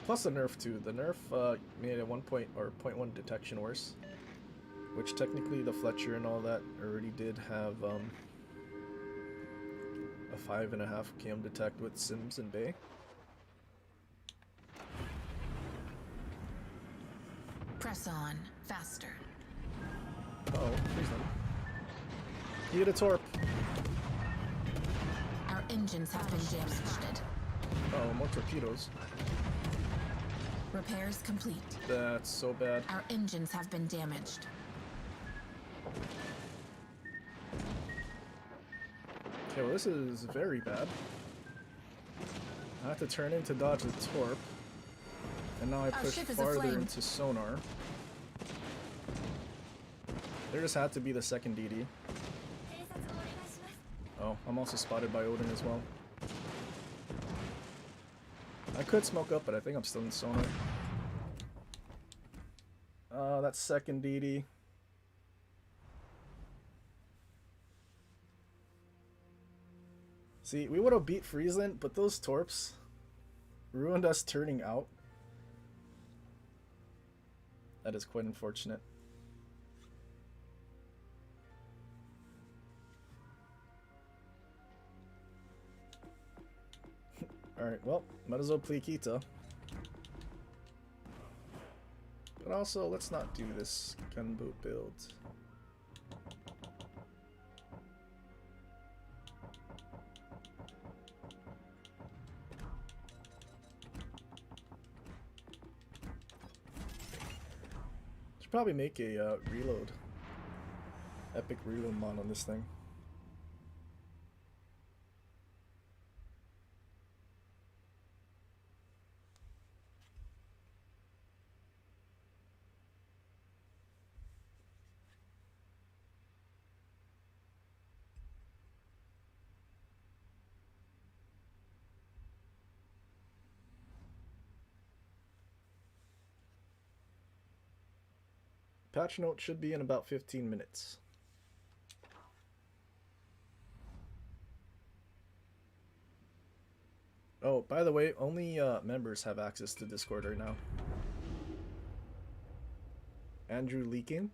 Plus the nerf too. The nerf made a 0.1 detection worse. Which technically the Fletcher and all that already did have a 5.5 km detect with Sims and Bay. Press on, faster. Oh, please don't. Need a Torp. Our engines have been damaged. Oh, more torpedoes. Repairs complete. That's so bad. Our engines have been damaged. Okay, well this is very bad. I have to turn in to dodge the Torp. And now I push farther into sonar. There just had to be the second DD. Oh, I'm also spotted by Odin as well. I could smoke up, but I think I'm still in sonar. That second DD. See, we would have beat Friesland, but those Torps ruined us turning out. That is quite unfortunate. Alright, well, might as well play Kita. But also, let's not do this gunboat build. Should probably make a reload. Epic reload mod on this thing. Patch note should be in about 15 minutes. Oh, by the way, only members have access to Discord right now. Andrew leaking.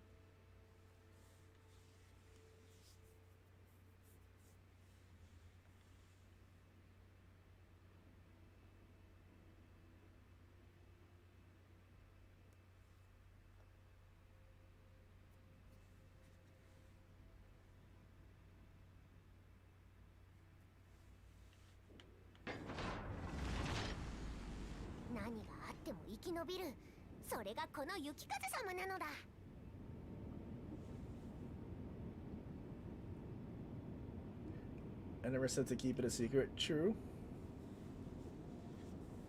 I never said to keep it a secret. True.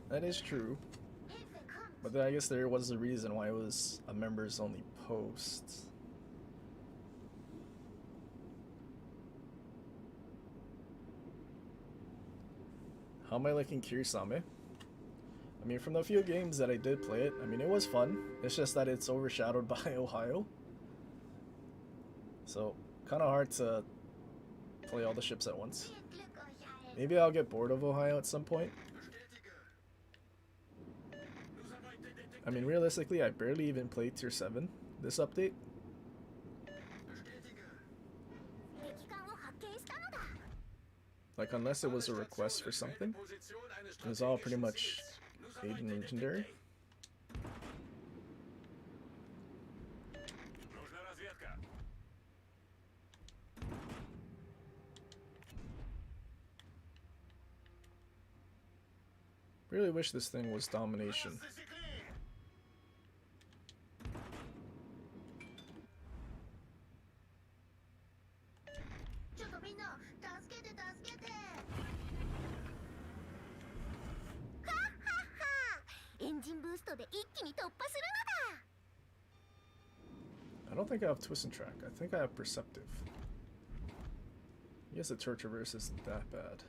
That is true. But then I guess there was a reason why it was a members only post. How am I liking Kirisame? I mean, from the few games that I did play it, I mean, it was fun. It's just that it's overshadowed by Ohio. So, kind of hard to play all the ships at once. Maybe I'll get bored of Ohio at some point. I mean, realistically, I barely even played Tier 7 this update. Like, unless it was a request for something, it was all pretty much Aiden Legendary. Really wish this thing was domination. I don't think I have Twist and Track. I think I have Perceptive. I guess the Turret Traverse isn't that bad.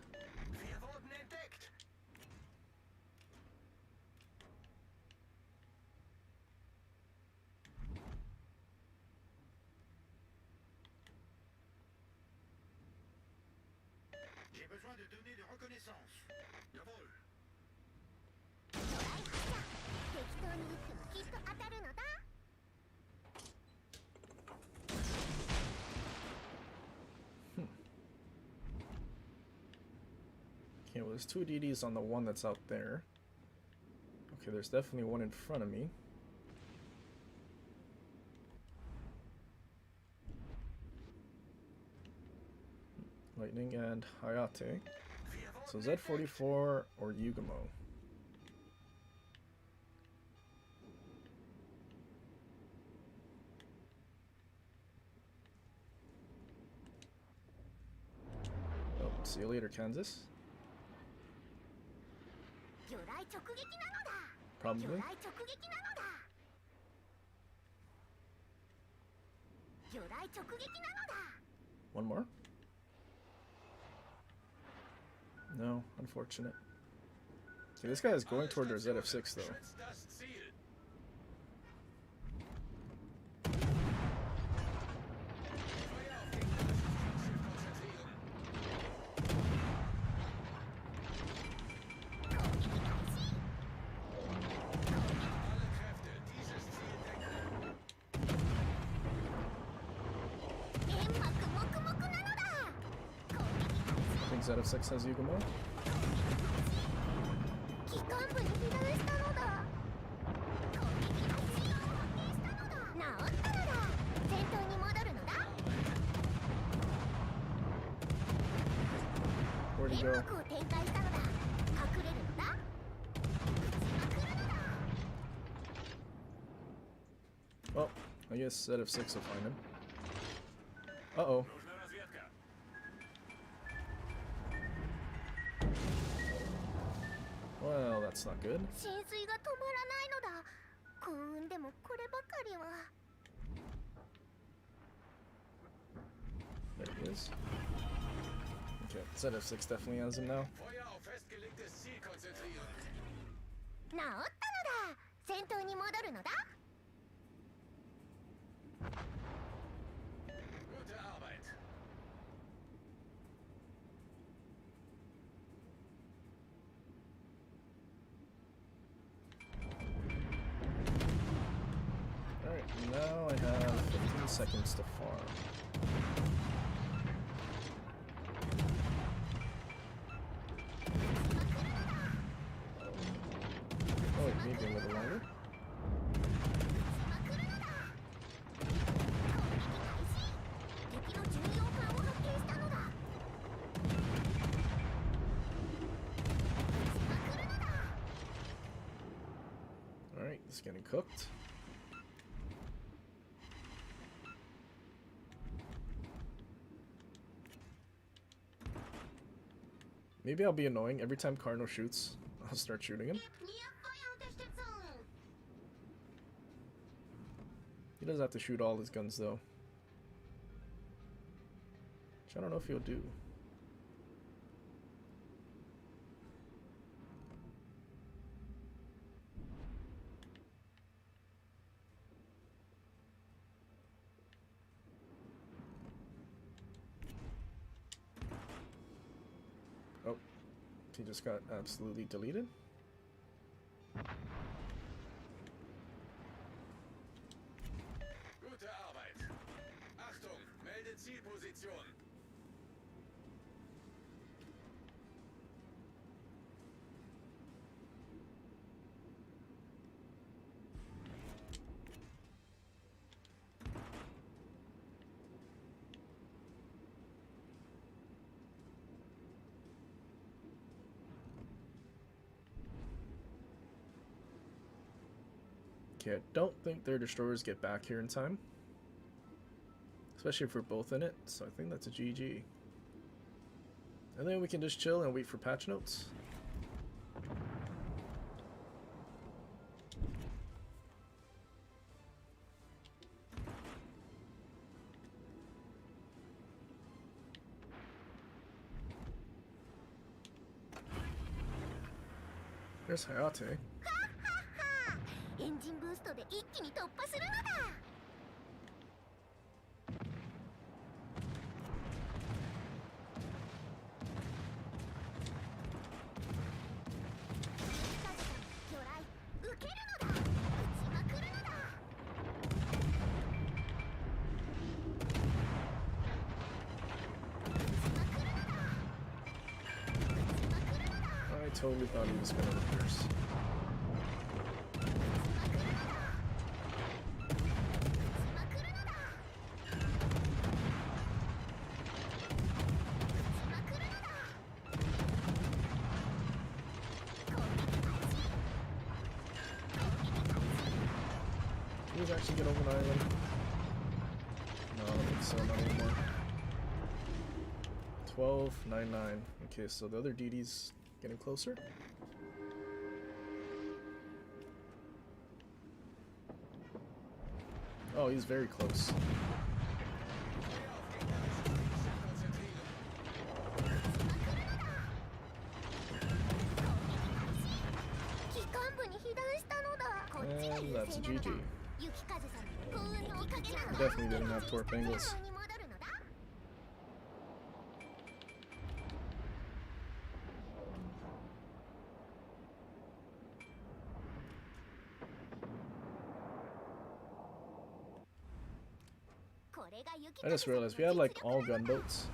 Okay, well, there's two DDs on the one that's out there. Okay, there's definitely one in front of me. Lightning and Hayate. So Z44 or Yugumo. Oh, see you later, Kansas. Probably. One more? No, unfortunate. See, this guy is going toward their ZF6 though. ZF6 has Yugumo. Where'd he go? Well, I guess ZF6 will find him. Uh-oh. Well, that's not good. There he is. Okay, ZF6 definitely has him now. seconds to farm. Oh, wait, maybe a little longer. Alright, it's getting cooked. Maybe I'll be annoying. Every time Carno shoots, I'll start shooting him. He doesn't have to shoot all his guns though. Which I don't know if he'll do. Oh, he just got absolutely deleted. Gute Arbeit. Achtung, melde Zielposition. Okay, I don't think their destroyers get back here in time. Especially if we're both in it, so I think that's a GG. And then we can just chill and wait for patch notes. There's Hayate. エンジンブーストで一気に突破するのだ。魚雷受けるのだ。撃ちまくるのだ。撃ちまくるのだ。撃ちまくるのだ。 I totally thought he was gonna reverse. Can you actually get over an island? No, I don't think so, not anymore. 12-9-9. Okay, so the other DD's getting closer. Oh, he's very close. And that's a GG. Definitely didn't have torp angles. I just realized we had like all gunboats.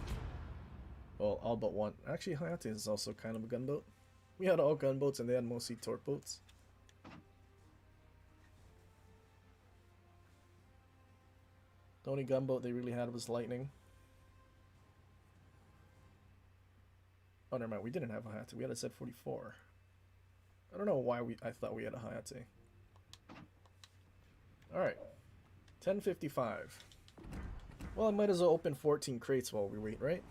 Well, all but one. Actually, Hayate is also kind of a gunboat. We had all gunboats and they had mostly torp boats. The only gunboat they really had was Lightning. Oh, never mind. We didn't have a Hayate. We had a Z-44. I don't know why I thought we had a Hayate. Alright. 10:55. Well, I might as well open 14 crates while we wait, right?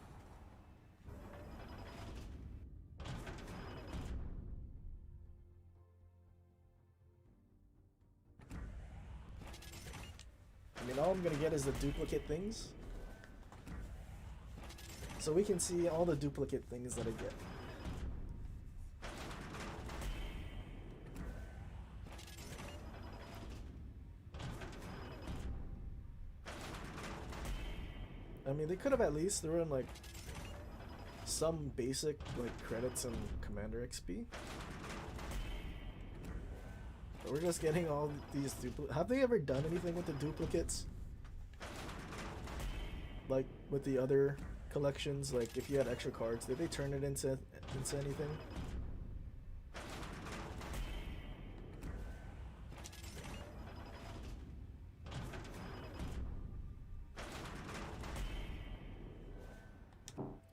I mean, all I'm gonna get is the duplicate things. So we can see all the duplicate things that I get. I mean, they could have at least thrown like some basic like credits and Commander XP. But we're just getting all these duplicates. Have they ever done anything with the duplicates? like with the other collections? Like if you had extra cards, did they turn it into anything?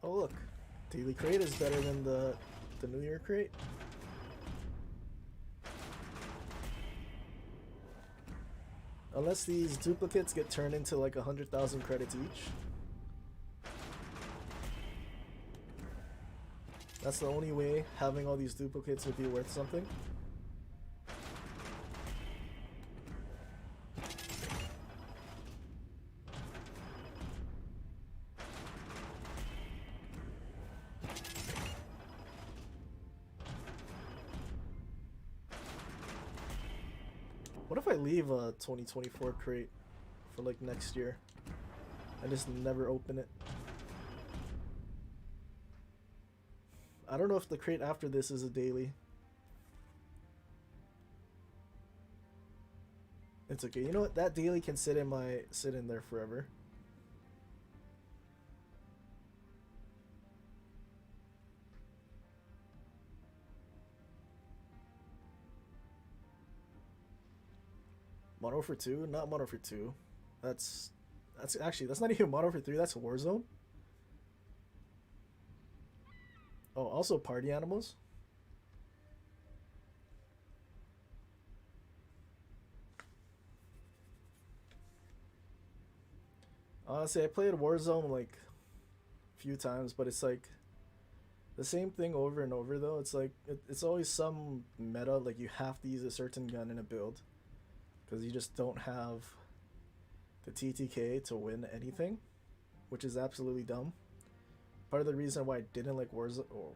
Oh look, daily crate is better than the New Year crate. Unless these duplicates get turned into like 100,000 credits each. That's the only way having all these duplicates would be worth something. What if I leave a 2024 crate for like next year? I just never open it. I don't know if the crate after this is a daily. It's okay. You know what? That daily can sit in there forever. Mono for 2? Not mono for 2. That's not even mono for 3, that's Warzone. Oh, also party animals. Honestly, I played Warzone like a few times, but it's like the same thing over and over though. It's like it's always some meta, like you have to use a certain gun in a build. Because you just don't have the TTK to win anything, which is absolutely dumb. Part of the reason why I didn't like Warzone... Oh,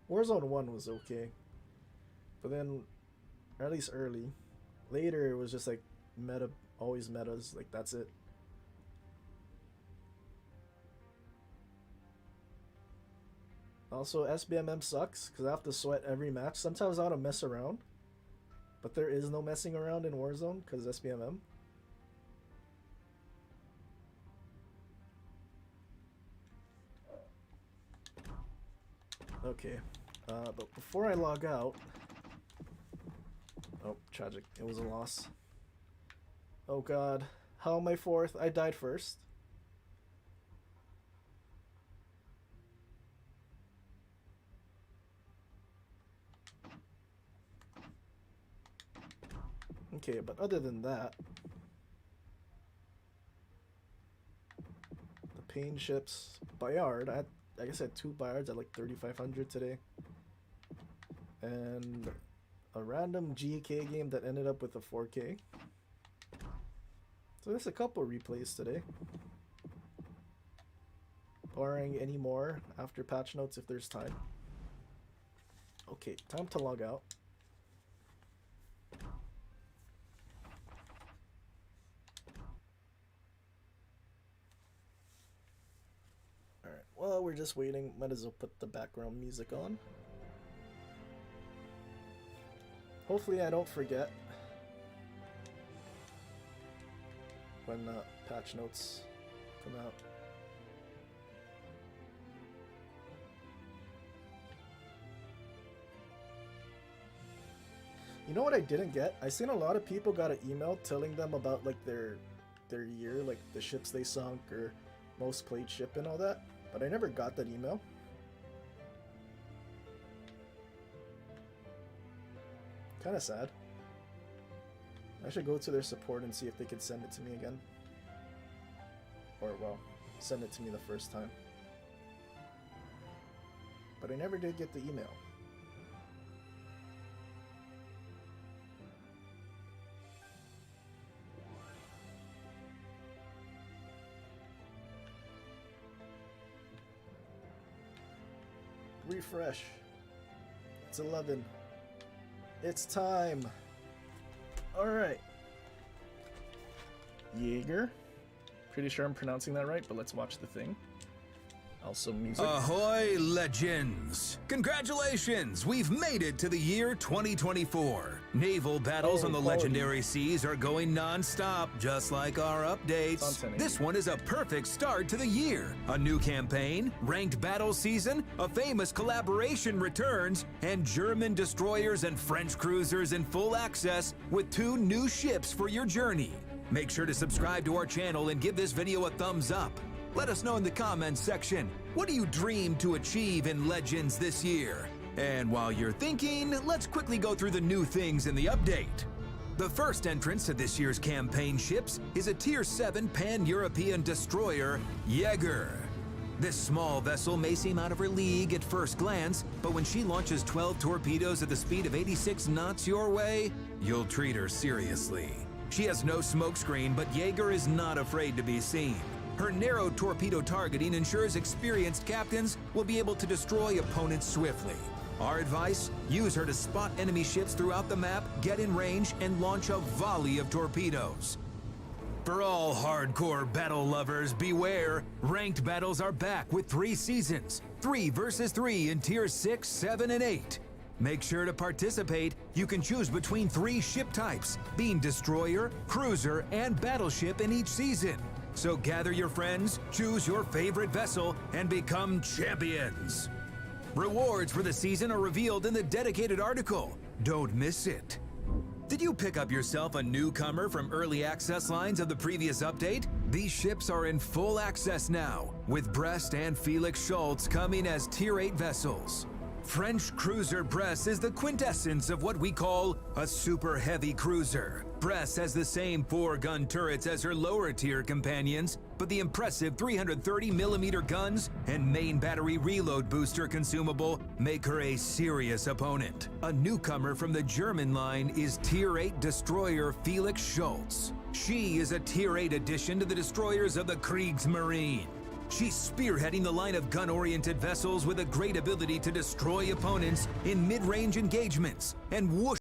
Warzone 1 was okay. But then, or at least early, later it was just like meta, always metas, like that's it. Also, SBMM sucks, because I have to sweat every match. Sometimes I want to mess around. But there is no messing around in Warzone because SBMM. Okay, but before I log out... Oh, tragic. It was a loss. Oh god. How am I fourth? I died first. Okay, but other than that, the pain ships, Bayard, I guess I had 2 Bayards at like 3,500 today, and a random GK game that ended up with a 4K. So there's a couple replays today, barring any more after patch notes if there's time. Okay, time to log out. Well, we're just waiting. Might as well put the background music on. Hopefully I don't forget when patch notes come out. You know what I didn't get? I seen a lot of people got an email telling them about like their year, like the ships they sunk or most played ship and all that. But I never got that email. Kinda sad. I should go to their support and see if they could send it to me again. Or, well, send it to me the first time. But I never did get the email. Refresh. It's 11. It's time. Alright. Jaeger. Pretty sure I'm pronouncing that right, but let's watch the thing. Also music. Ahoy, legends! Congratulations! We've made it to the year 2024. Naval battles on the quality. legendary seas are going non-stop, just like our updates. It's on 1080. This one is a perfect start to the year. A new campaign, ranked battle season, a famous collaboration returns, and German destroyers and French cruisers in full access with 2 new ships for your journey. Make sure to subscribe to our channel and give this video a thumbs up. Let us know in the comments section, what do you dream to achieve in Legends this year? And while you're thinking, let's quickly go through the new things in the update. The first entrance to this year's campaign ships is a Tier 7 Pan-European destroyer, Jaeger. This small vessel may seem out of her league at first glance, but when she launches 12 torpedoes at the speed of 86 knots your way, you'll treat her seriously. She has no smokescreen, but Jaeger is not afraid to be seen. Her narrow torpedo targeting ensures experienced captains will be able to destroy opponents swiftly. Our advice? Use her to spot enemy ships throughout the map, get in range, and launch a volley of torpedoes. For all hardcore battle lovers, beware! Ranked battles are back with 3 seasons, 3 versus 3 in Tier 6, 7, and 8. Make sure to participate. You can choose between 3 ship types, being destroyer, cruiser, and battleship in each season. So gather your friends, choose your favorite vessel, and become champions. Rewards for the season are revealed in the dedicated article. Don't miss it. Did you pick up yourself a newcomer from early access lines of the previous update? These ships are in full access now, with Brest and Felix Schultz coming as Tier 8 vessels. French cruiser Brest is the quintessence of what we call a super heavy cruiser. Brest has the same 4-gun turrets as her lower tier companions, but the impressive 330mm guns and main battery reload booster consumable make her a serious opponent. A newcomer from the German line is Tier 8 destroyer Felix Schultz. She is a Tier 8 addition to the destroyers of the Kriegsmarine. She's spearheading the line of gun-oriented vessels with a great ability to destroy opponents in mid-range engagements and whoosh.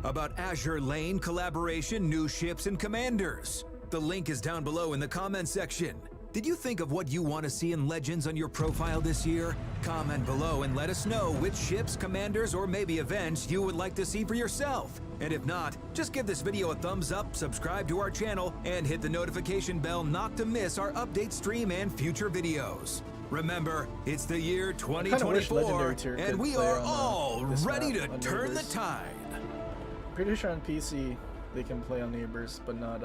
About Azure Lane collaboration, new ships, and commanders. The link is down below in the comments section. Did you think of what you want to see in Legends on your profile this year? Comment below and let us know which ships, commanders, or maybe events you would like to see for yourself. And if not, just give this video a thumbs up, subscribe to our channel, and hit the notification bell not to miss our update stream and future videos. Remember, it's the year 2024, and we are all ready to turn the tide. Pretty sure on PC they can play on Neighbors, but not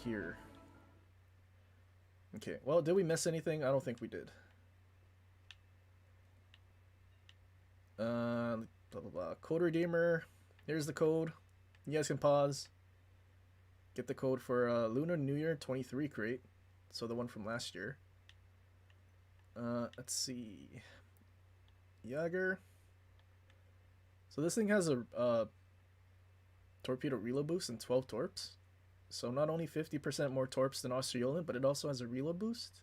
here. Okay, well, did we miss anything? I don't think we did. Blah blah blah. Code Redeemer. Here's the code. You guys can pause. Get the code for Lunar New Year 23 crate. So the one from last year. Let's see. Jaeger. So this thing has a torpedo reload boost and 12 torps. So not only 50% more torps than Australian, but it also has a reload boost.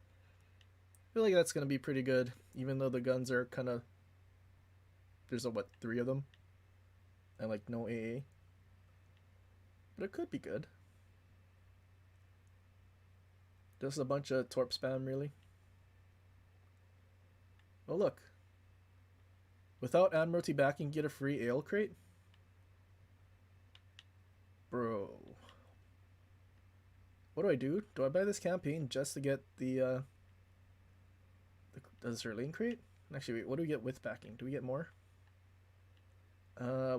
I feel like that's going to be pretty good, even though the guns are kind of... There's what, 3 of them? And like no AA. But it could be good. Just a bunch of torp spam, really. Oh look. Without Admiralty backing, get a free ale crate? Bro. What do? Do I buy this campaign just to get the does Zerlane crate? Actually, wait, what do we get with backing? Do we get more?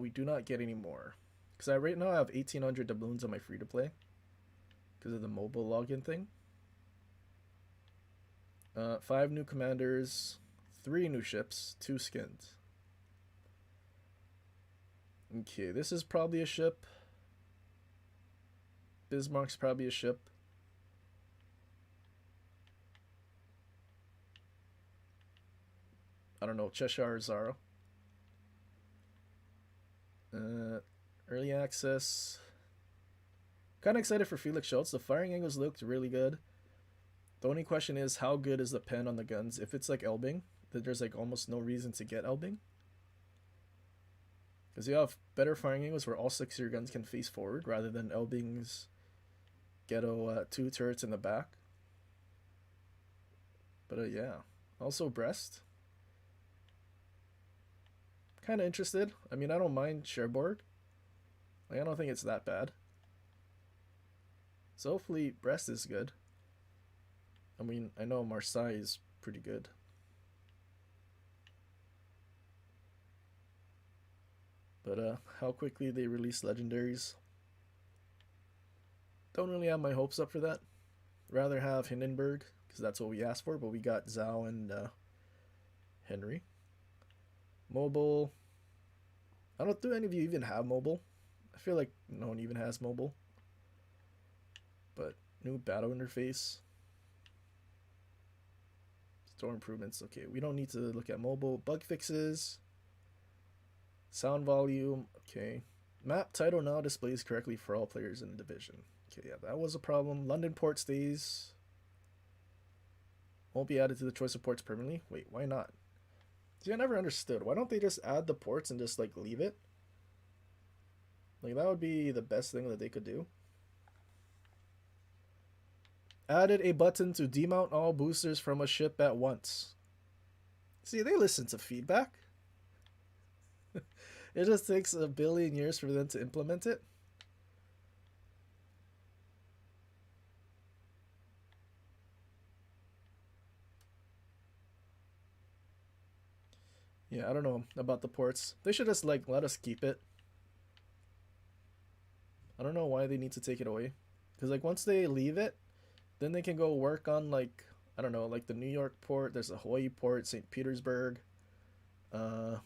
We do not get any more. Because right now I have 1,800 doubloons on my free-to-play. Because of the mobile login thing. 5 new commanders, 3 new ships, 2 skins. Okay, this is probably a ship. Bismarck's probably a ship. I don't know, Cheshire Zara. Early access. Kind of excited for Felix Schultz. The firing angles looked really good. The only question is, how good is the pen on the guns? If it's like Elbing, then there's like almost no reason to get Elbing. Because you have better firing angles where all 6 of your guns can face forward rather than Elbing's ghetto 2 turrets in the back. But yeah. Also Brest. Kind of interested. I mean, I don't mind Cherbourg. Like, I don't think it's that bad. So hopefully Brest is good. I mean, I know Marseille is pretty good. But how quickly they release legendaries. Don't really have my hopes up for that. Rather have Hindenburg, because that's what we asked for, but we got Zhao and Henry. Mobile. I don't think any of you even have mobile. I feel like no one even has mobile. But new battle interface. Store improvements. Okay, we don't need to look at mobile. Bug fixes. Sound volume. Okay. Map title now displays correctly for all players in the division. Okay, yeah, that was a problem. London port stays. Won't be added to the choice of ports permanently. Wait, why not? See, I never understood. Why don't they just add the ports and just like leave it? Like, that would be the best thing that they could do. Added a button to demount all boosters from a ship at once. See, they listen to feedback. It just takes a billion years for them to implement it. Yeah, I don't know about the ports. They should just like let us keep it. I don't know why they need to take it away. Because like once they leave it, then they can go work on like, I don't know, like the New York port, there's a Hawaii port, St. Petersburg, a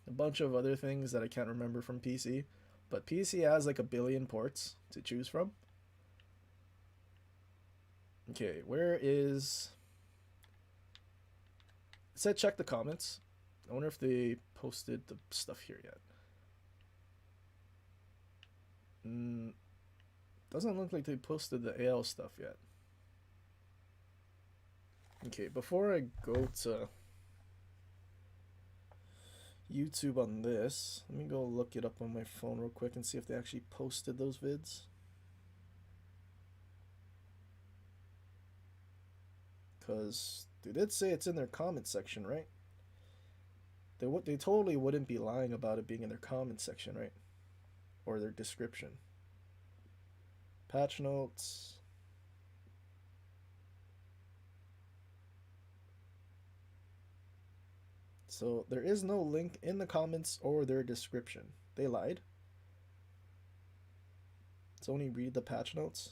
bunch of other things that I can't remember from PC. But PC has like a billion ports to choose from. Okay, where is... It said check the comments. I wonder if they posted the stuff here yet. Doesn't look like they posted the AL stuff yet. Okay, before I go to YouTube on this, let me go look it up on my phone real quick and see if they actually posted those vids. Because they did say it's in their comment section, right? They totally wouldn't be lying about it being in their comment section, right? Or their description. Patch notes. So there is no link in the comments or their description. They lied. Let's only read the patch notes.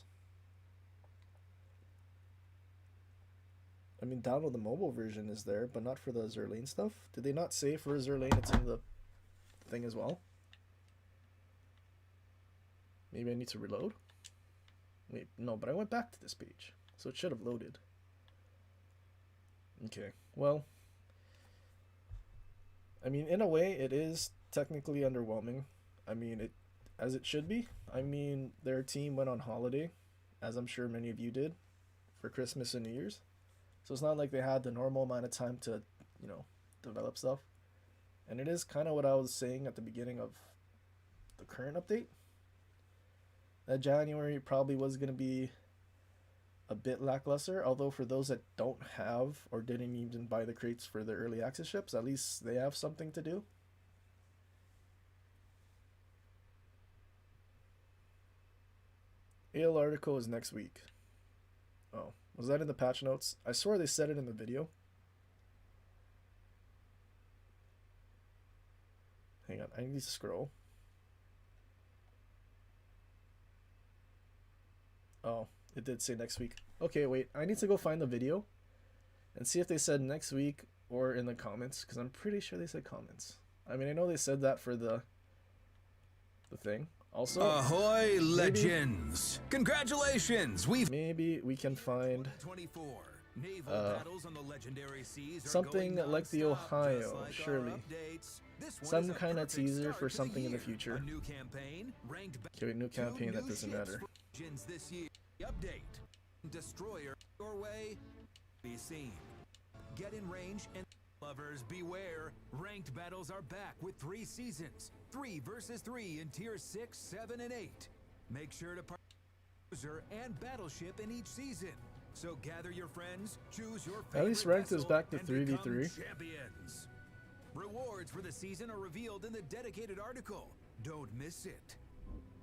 I mean, download the mobile version is there, but not for the Zerlane stuff. Did they not say for Zerlane it's in the thing as well? Maybe I need to reload? Wait, no, but I went back to this page, so it should have loaded. Okay, well, I mean, in a way, it is technically underwhelming. I mean, as it should be. I mean, their team went on holiday, as I'm sure many of you did, for Christmas and New Year's. So it's not like they had the normal amount of time to, you know, develop stuff. And it is kind of what I was saying at the beginning of the current update. That January probably was going to be a bit lackluster. Although for those that don't have or didn't even buy the crates for the early access ships, at least they have something to do. AL article is next week. Oh. Was that in the patch notes? I swear they said it in the video. on, I need to scroll. Oh, it did say next week. Okay, wait, I need to go find the video and see if they said next week or in the comments, because I'm pretty sure they said comments. I mean, I know they said that for the thing. Also, Ahoy, legends! Congratulations! Maybe we can find 24. Naval battles on the legendary seas are something going like the non-stop, Ohio, just like our surely. updates. This one Some is a kind of perfect teaser start for to something in the year. future. A new campaign, ranked Okay, wait, new two campaign, that new doesn't ships matter. for Legends this year. Update. Destroyer your way be seen. Get in range and lovers beware. Ranked battles are back with 3 seasons. 3 versus 3 in tier 6, 7, and 8. Make sure to cruiser and battleship in each season. So gather your friends, choose your favorite At least ranked is vessel, back to and 3v3. become champions. Rewards for the season are revealed in the dedicated article. Don't miss it.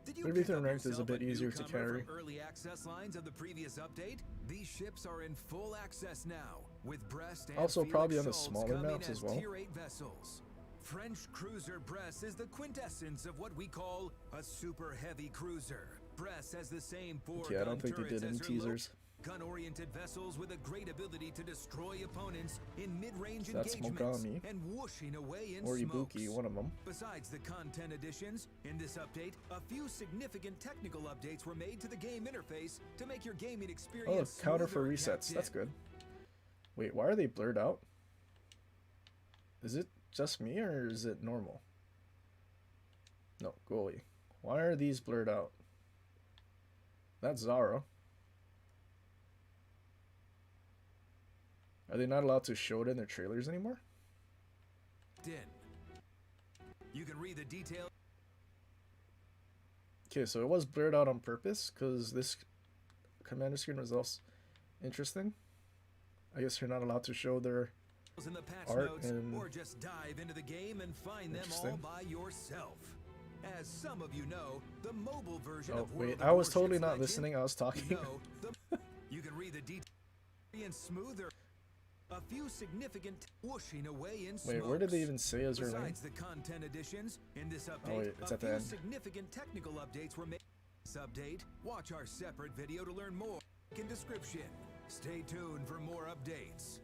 Did you 3v3 pick up ranked is a yourself bit easier to newcomer carry. from early access lines of the previous update? These ships are in full access now, with Brest and Also Felix probably on the Schultz smaller coming maps as well. Tier 8 vessels. French cruiser Brest is the quintessence of what we call a super heavy cruiser. Brest has the same 4 Okay, I don't think they did any teasers. Gun-oriented vessels with a great ability to destroy opponents in mid-range That's engagements Mogami. and whooshing away in Or smokes. Ibuki, one of them. Besides the content additions, in this update, a few significant technical updates were made to the game interface to make your gaming Oh, experience counter for smoother, resets. That's Captain. good. Wait, why are they blurred out? Is it just me or is it normal? No, goalie. Why are these blurred out? That's Zara. Are they not allowed to show it in their trailers anymore? You can read the details. Okay, so it was blurred out on purpose because this commander screen was also interesting. I guess you're not allowed to show their In the patch art notes, and or just dive into the game and find them all Interesting. by yourself. As some of you know, the mobile version Oh of World wait, of I was totally Warships not Legend, listening. I was talking. you know, you can read the details and smoother. A few significant whooshing away in Wait, where did they smokes. even say Azure Lane? Besides the content additions, in this update, Oh, wait, it's a at the few end. significant technical updates were made. This update, watch our separate video to learn more. In description. Stay tuned for more updates.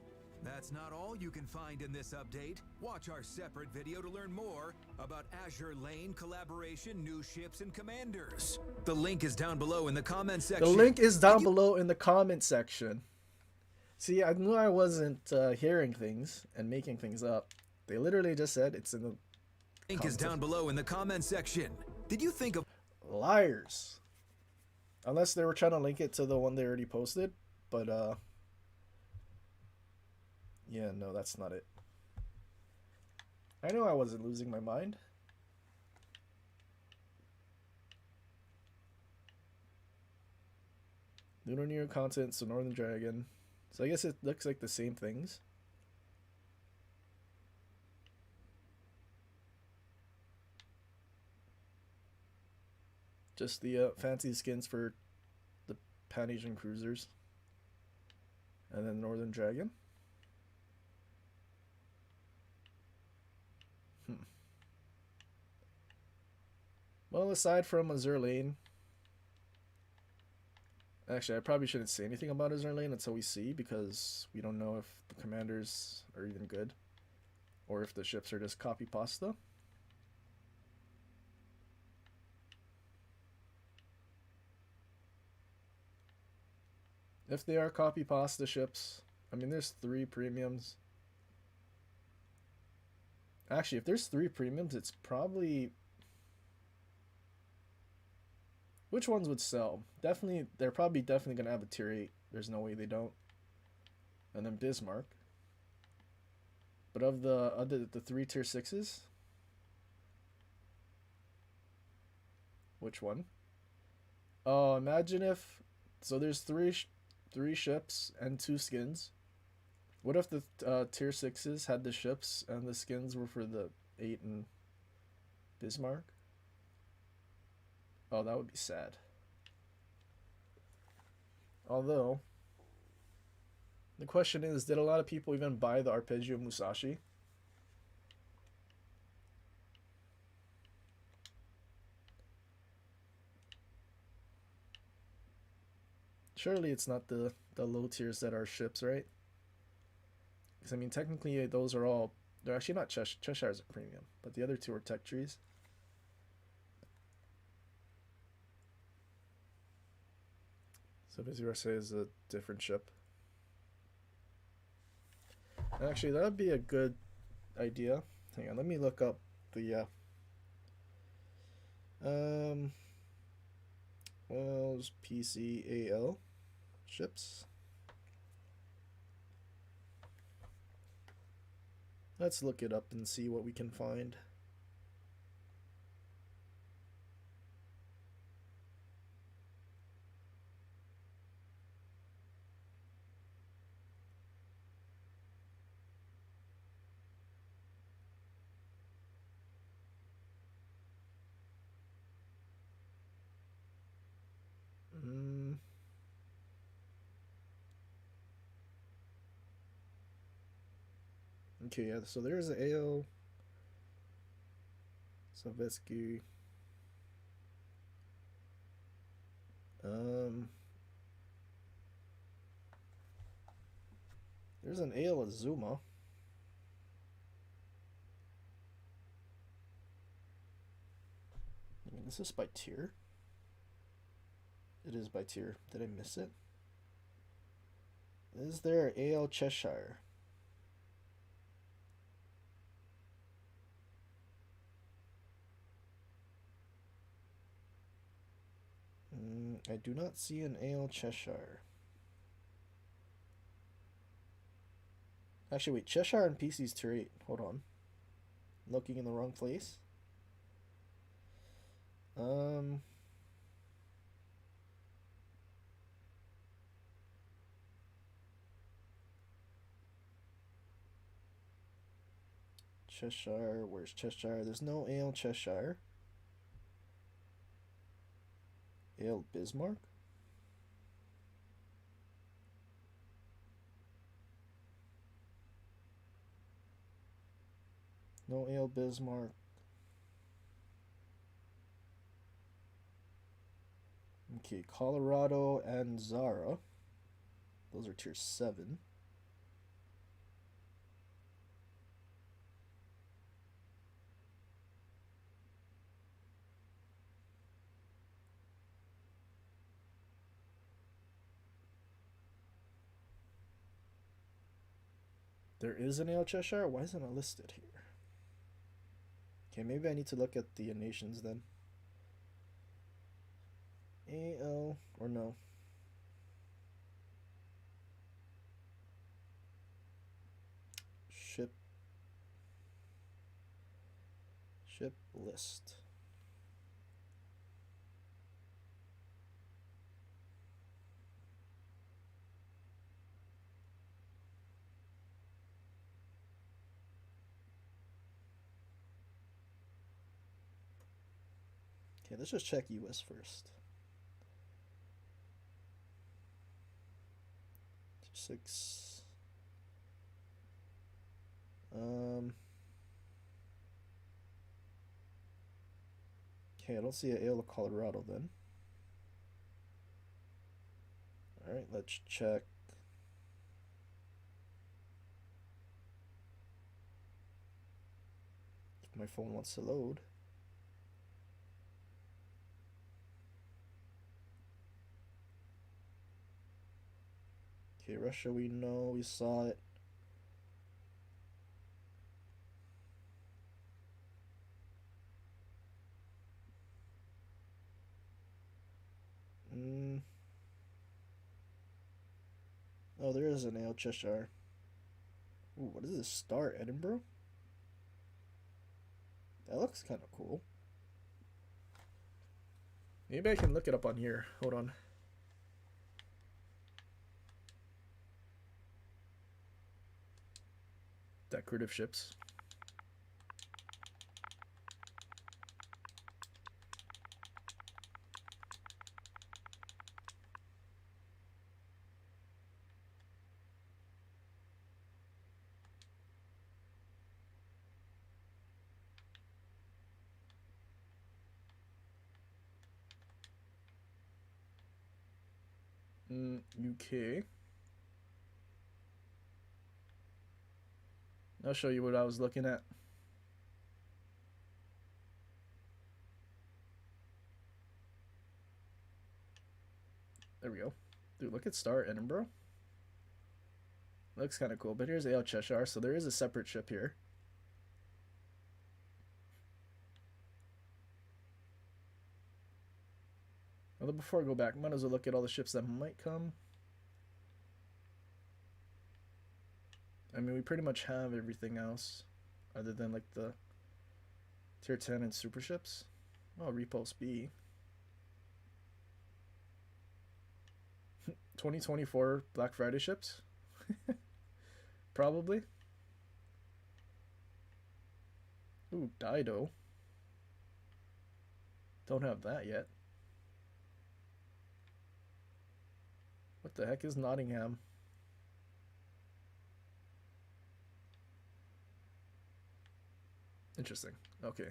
That's not all you can find in this update. Watch our separate video to learn more about Azure Lane collaboration, new ships, and commanders. The link is down below in the comment The section. link is down below in the comment section. See, I knew I wasn't hearing things and making things up. They literally just said it's in the Link is down below in the comment section. Did you think of liars. Unless they were trying to link it to the one they already posted, but yeah, no, that's not it. I know I wasn't losing my mind. Lunar New content, so Northern Dragon. So I guess it looks like the same things. Just the fancy skins for the Pan-Asian cruisers. And then Northern Dragon. Well, aside from Azure Lane, actually, I probably shouldn't say anything about Azure Lane until we see, because we don't know if the commanders are even good, or if the ships are just copy pasta. If they are copy pasta ships, I mean, there's 3 premiums. Actually, if there's 3 premiums, it's probably... Which ones would sell? Definitely, they're probably definitely going to have a tier 8. There's no way they don't. And then Bismarck. But of the 3 tier 6s, which one? Oh, imagine if... So there's 3 ships and 2 skins. What if the tier 6s had the ships and the skins were for the 8 and Bismarck? Oh, that would be sad. Although, the question is, did a lot of people even buy the Arpeggio Musashi? Surely it's not the low tiers that are ships, right? Because I mean, technically those are all. They're actually not Cheshire's a premium, but the other two are tech trees. So Vizurase is a different ship. Actually, that would be a good idea. Hang on, let me look up the Wells PCAL ships. Let's look it up and see what we can find. Okay, yeah, so there's the AO Savetsky. There's an AO Azuma. I mean, this is by tier. It is by tier. Did I miss it? Is there AL Cheshire? I do not see an AL Cheshire. Actually, wait, Cheshire and PC's tier 8. Hold on. Looking in the wrong place. Cheshire, where's Cheshire? There's no AL Cheshire. AL Bismarck? No AL Bismarck. Okay, Colorado and Zara. Those are tier 7. There is an AL Cheshire? Why isn't it listed here? Okay, maybe I need to look at the nations then. AL or no? Ship list. Okay, let's just check US first. 6. Okay, I don't see an AL of Colorado then. Alright, let's check. If my phone wants to load. Okay, Russia, we know, we saw it. Oh, there is an AL Cheshire. Ooh, what is this? Star Edinburgh? That looks kind of cool. Maybe I can look it up on here. Hold on. Decorative ships. UK. I'll show you what I was looking at. There we go. Dude, look at Star Edinburgh. Looks kind of cool, but here's AL Cheshire, so there is a separate ship here. Although before I go back, might as well look at all the ships that might come. I mean, we pretty much have everything else, other than like the Tier 10 and super ships. Oh, Repulse B. 2024 Black Friday ships? Probably. Ooh, Dido. Don't have that yet. What the heck is Nottingham? Interesting. Okay.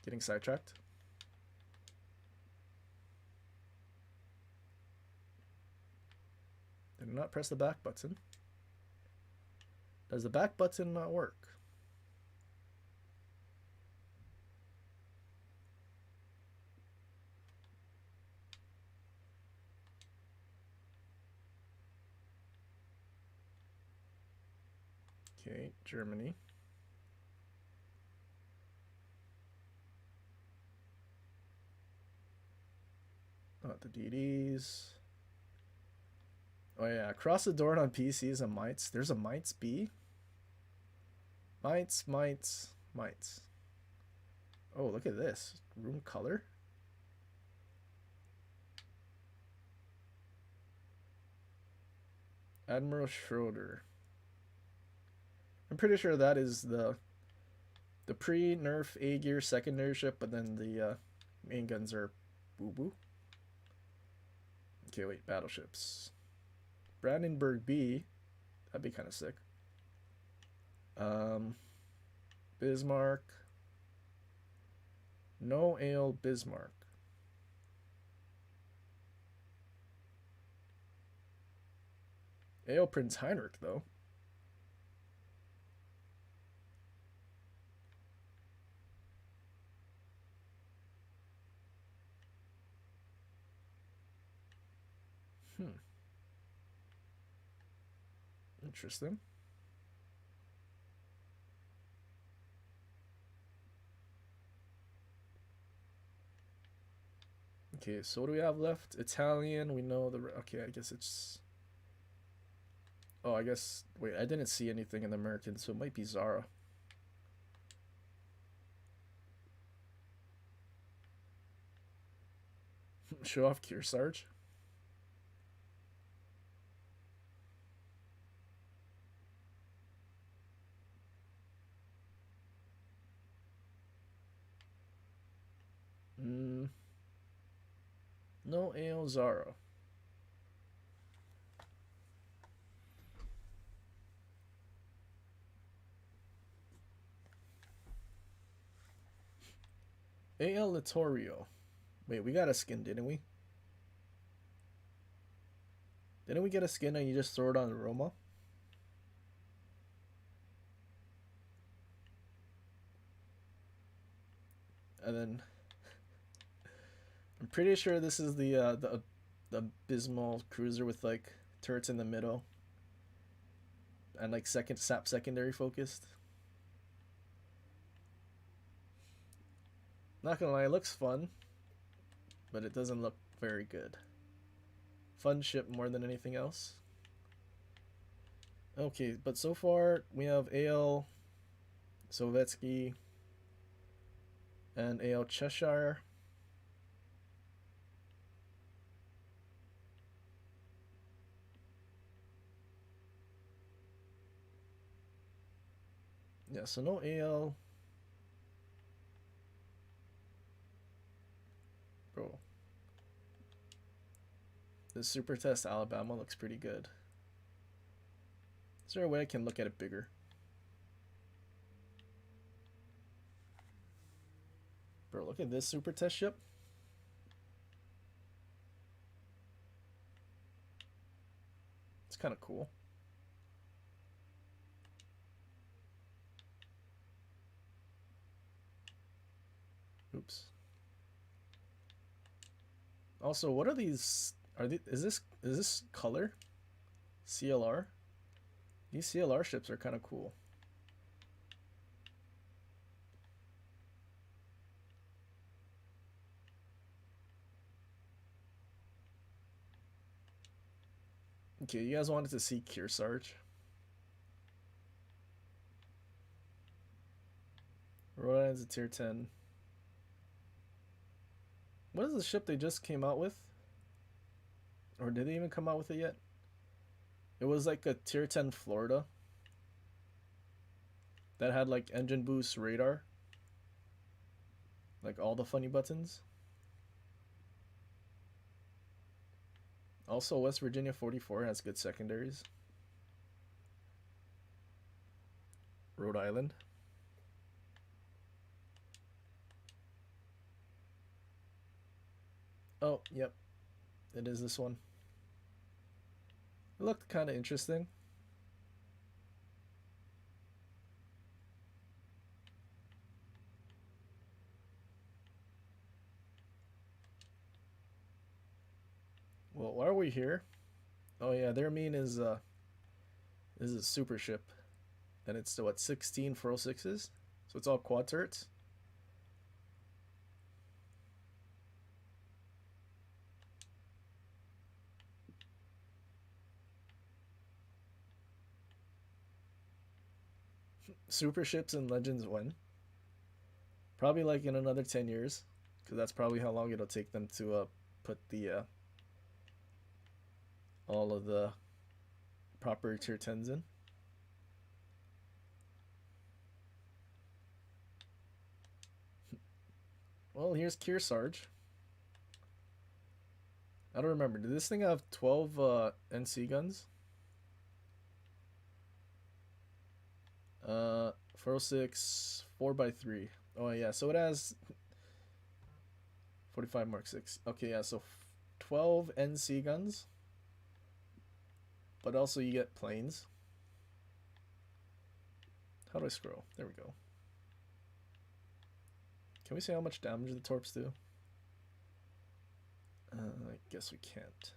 Getting sidetracked. Did not press the back button. Does the back button not work? Okay, Germany. Oh, the DDs. Oh yeah, Across the Door on PC is a Mites. There's a Mites B. Mites. Oh, look at this. Room color. Admiral Schroeder. I'm pretty sure that is the pre-nerf A-gear secondary ship, but then the main guns are boo-boo. Okay, wait, battleships. Brandenburg B. That'd be kind of sick. Bismarck. No Ale Bismarck. Ale Prince Heinrich, though. Interesting. Okay, so what do we have left? Italian, we know the... Okay, I guess it's... Oh, I guess... Wait, I didn't see anything in the American, so it might be Zara. Show off Kearsarge. No Ale Zara. AL Littorio. Wait, we got a skin, didn't we? Didn't we get a skin and you just throw it on the Roma? And then I'm pretty sure this is the abysmal cruiser with like turrets in the middle and like secondary focused. Not gonna lie, it looks fun, but it doesn't look very good. Fun ship more than anything else. Okay, but so far we have AL Sovietsky and AL Cheshire. Yeah, so no AL. Bro. The Super Test Alabama looks pretty good. Is there a way I can look at it bigger? Bro, look at this Super Test ship. It's kind of cool. Oops. Also, what are these? Is this color? CLR? These CLR ships are kind of cool. Okay, you guys wanted to see Kearsarge. Rhode Island's a tier 10. What is the ship they just came out with? Or did they even come out with it yet? It was like a tier 10 Florida that had like engine boost, radar, like all the funny buttons. Also, West Virginia 44 has good secondaries. Rhode Island. Oh, yep. It is this one. It looked kind of interesting. Well, why are we here? Oh yeah, their mean is a super ship, and it's what 16 406s, so it's all quad turrets. Super ships and Legends when? Probably like in another 10 years, because that's probably how long it'll take them to put the all of the proper tier 10s in. Well, here's Kearsarge. I don't remember. Did this thing have 12 NC guns? 406 4x3. Oh yeah, so it has 45 Mark 6. Okay, yeah, so 12 NC guns. But also you get planes. How do I scroll? There we go. Can we see how much damage the torps do? I guess we can't.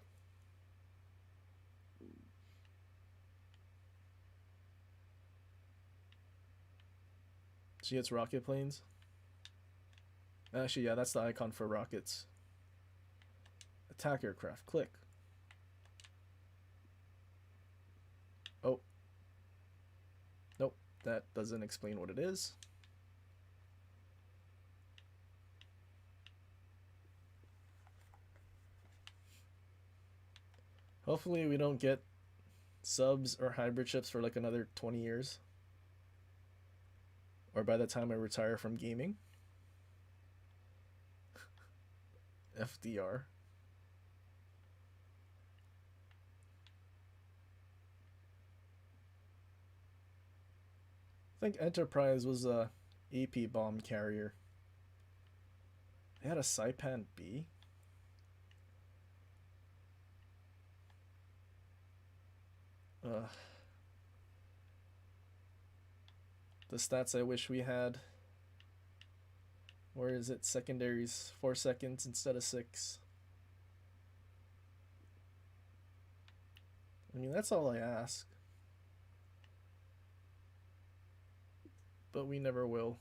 She gets rocket planes. Actually, yeah, that's the icon for rockets. Attack aircraft. Click. Oh. Nope, that doesn't explain what it is. Hopefully we don't get subs or hybrid ships for like another 20 years. Or by the time I retire from gaming. FDR. I think Enterprise was a AP bomb carrier. They had a Saipan B. The stats I wish we had. Where is it? Secondaries, 4 seconds instead of 6. I mean, that's all I ask. But we never will.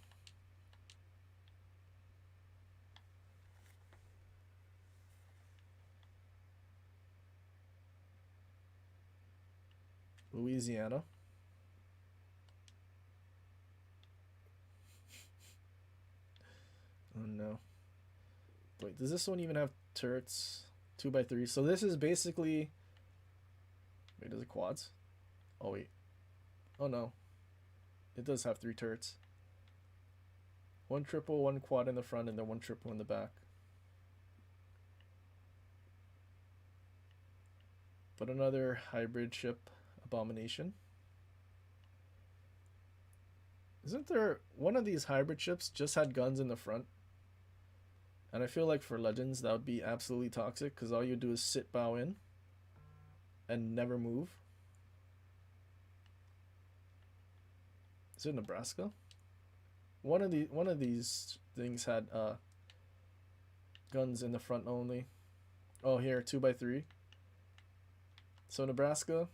Louisiana. Oh no. Wait, does this one even have turrets? 2x3. So this is basically... Wait, does it quads? Oh wait. Oh no. It does have 3 turrets. 1 triple, 1 quad in the front, and then 1 triple in the back. But another hybrid ship, Abomination. Isn't there... One of these hybrid ships just had guns in the front. And I feel like for Legends that would be absolutely toxic, because all you do is sit bow in and never move. Is it Nebraska? One of these things had guns in the front only. Oh, here, 2x3. So Nebraska,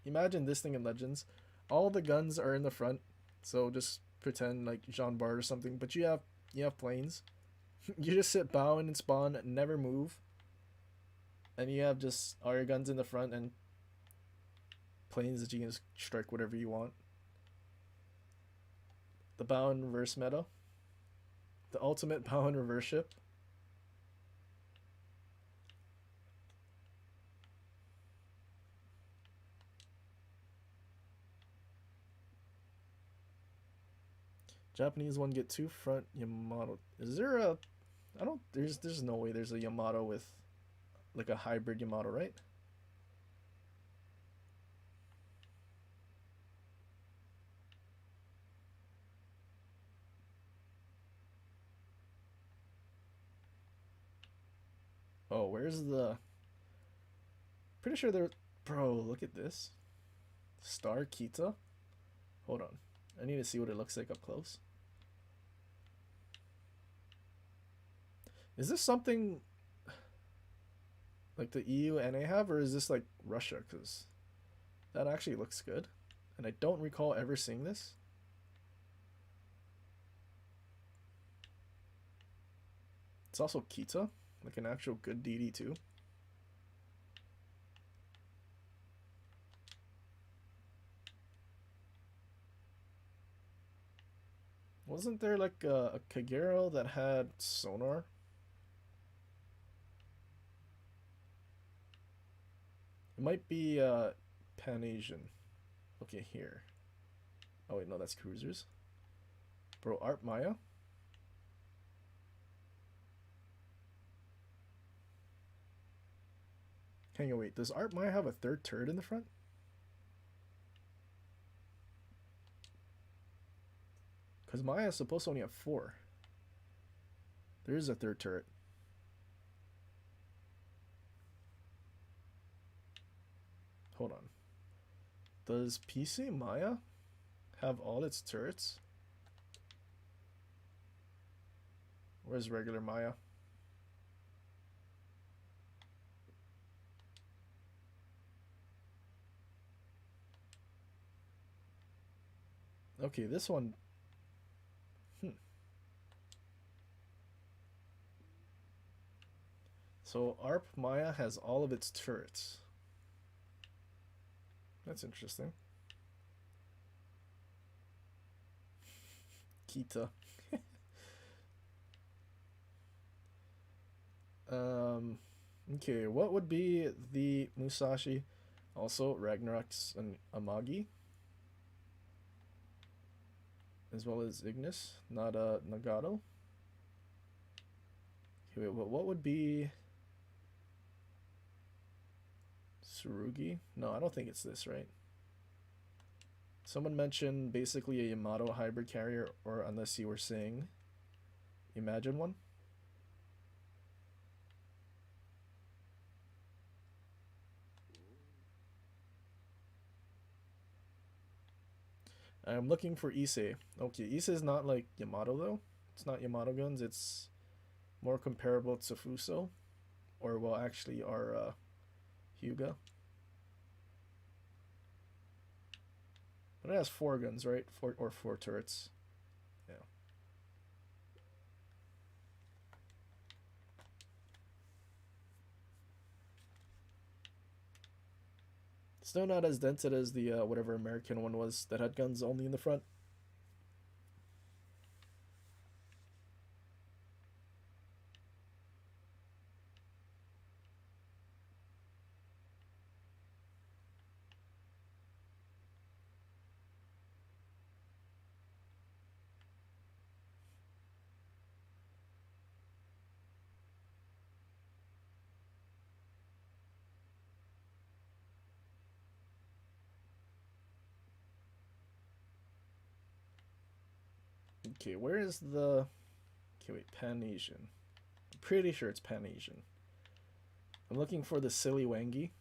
imagine this thing in Legends. All the guns are in the front, so just pretend like Jean Bart or something. But you have planes. You just sit bow and spawn, never move, and you have just all your guns in the front and planes that you can just strike whatever you want. The bow and reverse meta, the ultimate bow and reverse ship. Japanese one get 2 front Yamato. Is there a... I don't... There's no way there's a Yamato with... like a hybrid Yamato, right? Oh, where's the... Pretty sure there... Bro, look at this. Star Kita? Hold on. I need to see what it looks like up close. Is this something like the EU NA have, or is this like Russia? Because that actually looks good. And I don't recall ever seeing this. It's also Kita, like an actual good DD too. Wasn't there like a Kagero that had sonar? It might be Pan-Asian. Okay, here. Oh wait, no, that's cruisers. Bro, Art Maya? Hang on, wait, does Art Maya have a 3rd turret in the front? Because Maya is supposed to only have 4. There is a 3rd turret. Hold on. Does PC Maya have all its turrets? Where's regular Maya? Okay, this one... So ARP Maya has all of its turrets. That's interesting. Kita. Okay, what would be the Musashi? Also Ragnarok's and Amagi. As well as Ignis, not Nagato. Okay, wait, what would be Tsurugi? No, I don't think it's this, right? Someone mentioned basically a Yamato hybrid carrier, or unless you were saying Imagine one. I'm looking for Issei. Okay, Issei is not like Yamato though. It's not Yamato guns. It's more comparable to Fuso, or well, actually, our Hyuga. But it has 4 guns, right? 4 turrets. Yeah. Still not as dented as the whatever American one was that had guns only in the front. Okay, where is the... Okay, wait, Pan-Asian. I'm pretty sure it's Pan-Asian. I'm looking for the silly Wangi.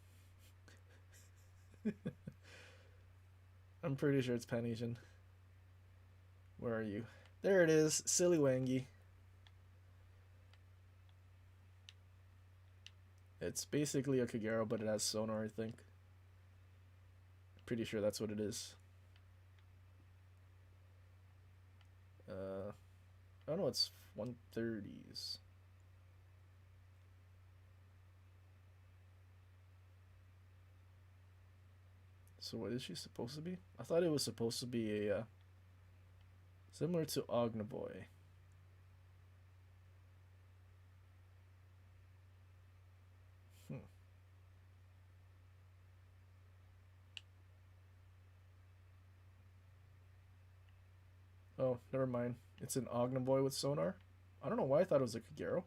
I'm pretty sure it's Pan-Asian. Where are you? There it is, Silly Wangy. It's basically a Kagero, but it has sonar, I think. Pretty sure that's what it is. Oh no, it's 130s. So what is she supposed to be? I thought it was supposed to be a similar to Ognaboy. Oh, never mind. It's an Ognaboy with sonar. I don't know why I thought it was a Kagero.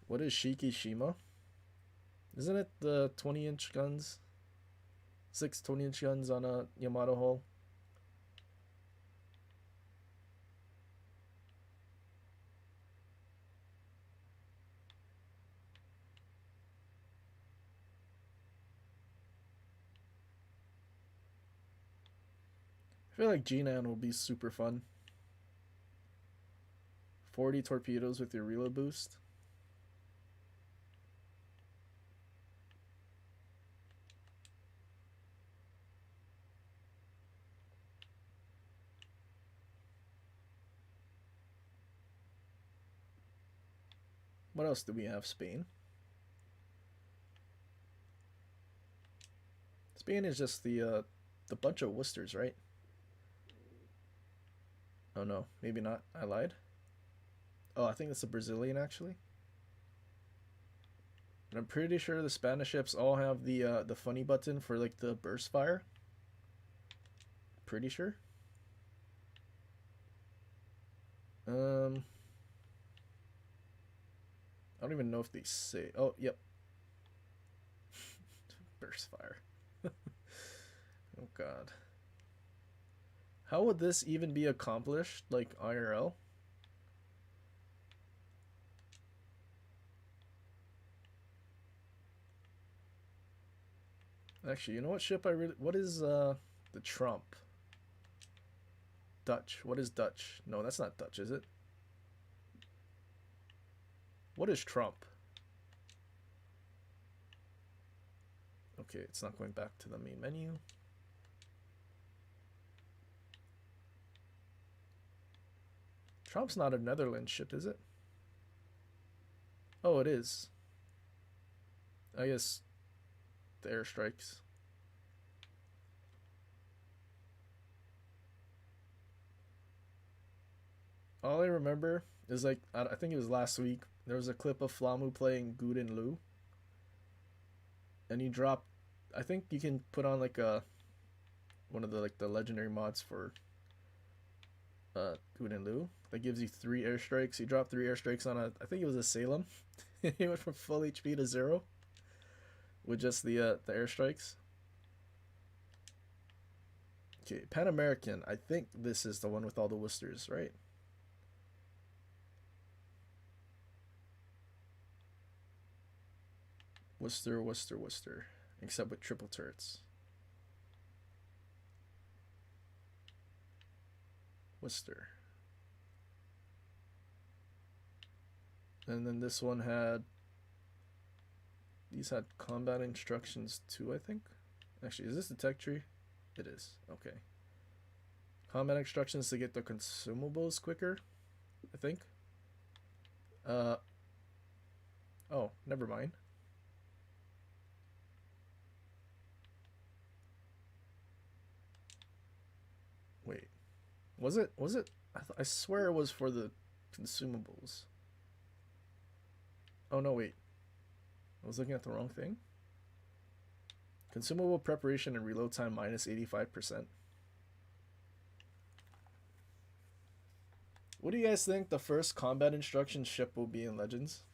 What is Shikishima? Isn't it the 20-inch guns? 6 20-inch guns on a Yamato hull? I feel like Jinan will be super fun. 40 torpedoes with your reload boost. What else do we have? Spain. Spain is just the bunch of Worcesters, right? Oh no, maybe not. I lied. Oh, I think it's a Brazilian actually. And I'm pretty sure the Spanish ships all have the funny button for like the burst fire. Pretty sure. I don't even know if they say. Oh, yep. Burst fire. Oh god. How would this even be accomplished, like IRL? Actually, you know what ship I really... What is the Trump? Dutch. What is Dutch? No, that's not Dutch, is it? What is Trump? Okay, it's not going back to the main menu. Trump's not a Netherlands ship, is it? Oh, it is. I guess the airstrikes. All I remember is like, I think it was last week, there was a clip of Flamu playing Guden Lu. And he dropped, I think you can put on like one of the like the legendary mods for Guden Lu. That gives you 3 airstrikes. He dropped 3 airstrikes on I think it was a Salem. He went from full HP to 0 with just the airstrikes. Okay, Pan American. I think this is the one with all the Worcesters, right? Worcester, Worcester, Worcester. Except with triple turrets. Worcester. And then this one had... These had combat instructions too, I think. Actually, is this the tech tree? It is. Okay. Combat instructions to get the consumables quicker, I think. Oh, never mind. Wait. Was it? I swear it was for the consumables. Oh, no, wait. I was looking at the wrong thing. Consumable preparation and reload time minus 85%. What do you guys think the first combat instruction ship will be in Legends?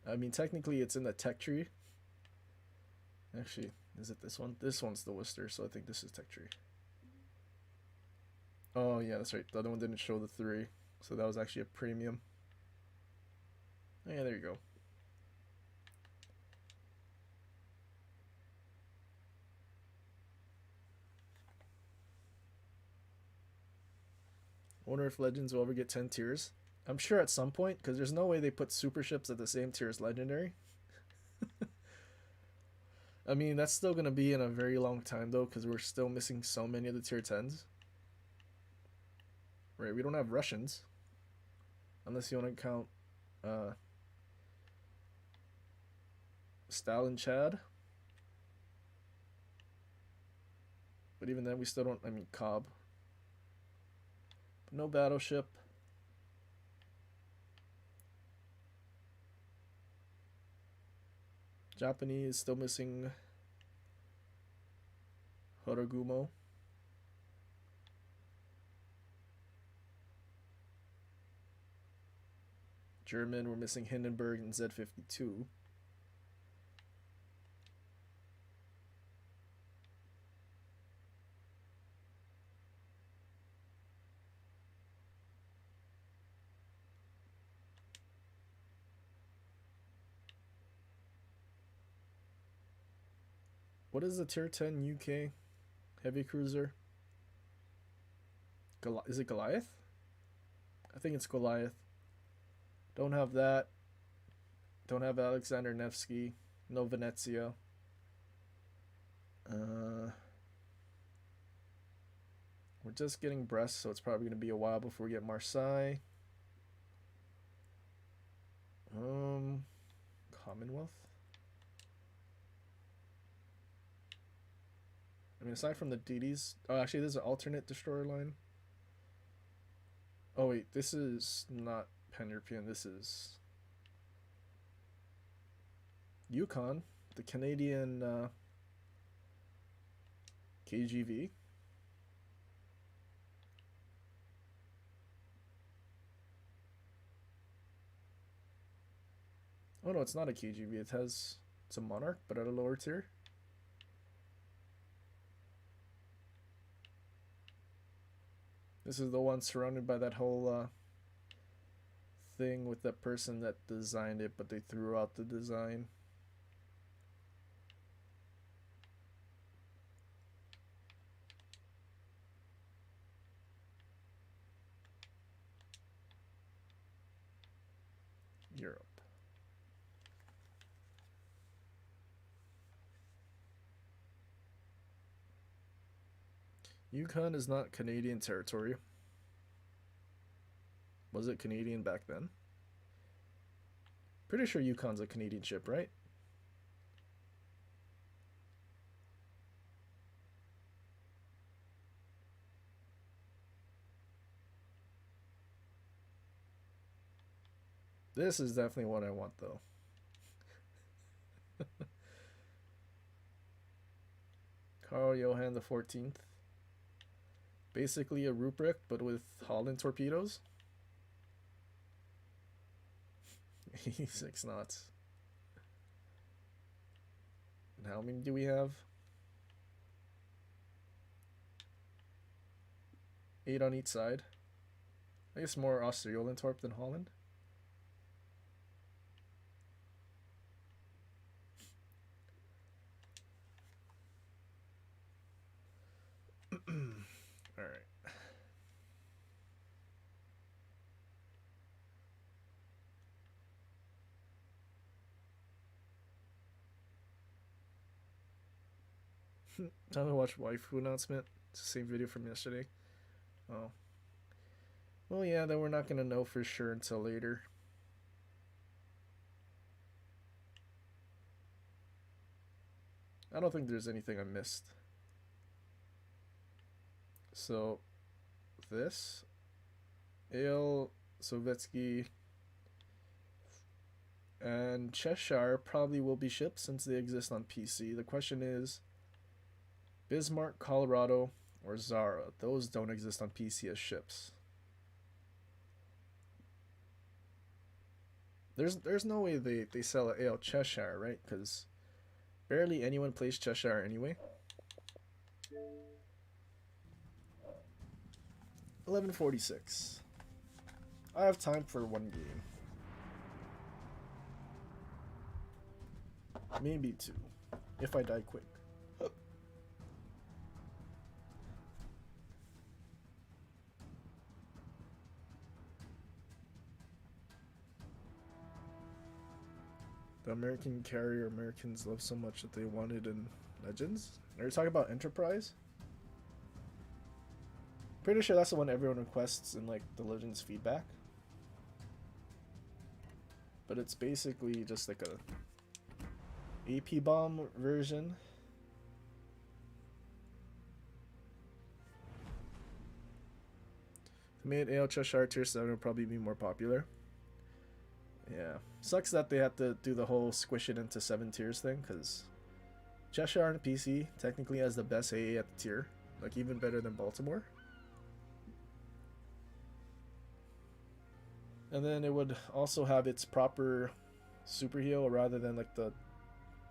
I mean, technically it's in the tech tree. Actually, is it this one? This one's the Worcester, so I think this is tech tree. Oh yeah, that's right. The other one didn't show the 3, so that was actually a premium. Oh, yeah, there you go. I wonder if Legends will ever get 10 tiers. I'm sure at some point, because there's no way they put super ships at the same tier as Legendary. I mean, that's still going to be in a very long time, though, because we're still missing so many of the tier 10s. Right, we don't have Russians. Unless you want to count Stalin Chad. But even then, we still don't, I mean, Cobb. But no battleship. Japanese still missing Horogumo. German, we're missing Hindenburg and Z52. What is the tier 10 UK heavy cruiser? Is it Goliath? I think it's Goliath. Don't have that. Don't have Alexander Nevsky. No Venezia. We're just getting Brest, so it's probably going to be a while before we get Marseille. Commonwealth? I mean, aside from the DDs... Oh, actually, there's an alternate destroyer line. Oh, wait. This is not Pan-European. This is... Yukon. The Canadian KGV. Oh, no, it's not a KGV. It's a Monarch, but at a lower tier. This is the one surrounded by that whole thing with that person that designed it, but they threw out the design. Europe. Yukon is not Canadian territory. Was it Canadian back then? Pretty sure Yukon's a Canadian ship, right? This is definitely what I want, though. Karl Johan the 14th. Basically a Ruprecht, but with Holland torpedoes. 86 knots. And how many do we have? 8 on each side. I guess more Oosterjollentorp than Holland. Alright. Time to watch waifu announcement. It's the same video from yesterday. Oh. Well, yeah, then we're not going to know for sure until later. I don't think there's anything I missed. So, this. Ale, Sovietsky, and Cheshire probably will be shipped since they exist on PC. The question is, Bismarck, Colorado, or Zara. Those don't exist on PC as ships. There's no way they sell an Ale Cheshire, right? Because barely anyone plays Cheshire anyway. 11:46. I have time for one game. Maybe two, if I die quick. The American carrier Americans love so much that they wanted in Legends? Are you talking about Enterprise? Pretty sure that's the one everyone requests in like the Legends feedback. But it's basically just like a AP bomb version. If they made AL Cheshire tier 7 would probably be more popular. Yeah. Sucks that they had to do the whole squish it into 7 tiers thing, because Cheshire on PC technically has the best AA at the tier. Like even better than Baltimore. And then it would also have its proper super heal rather than like the,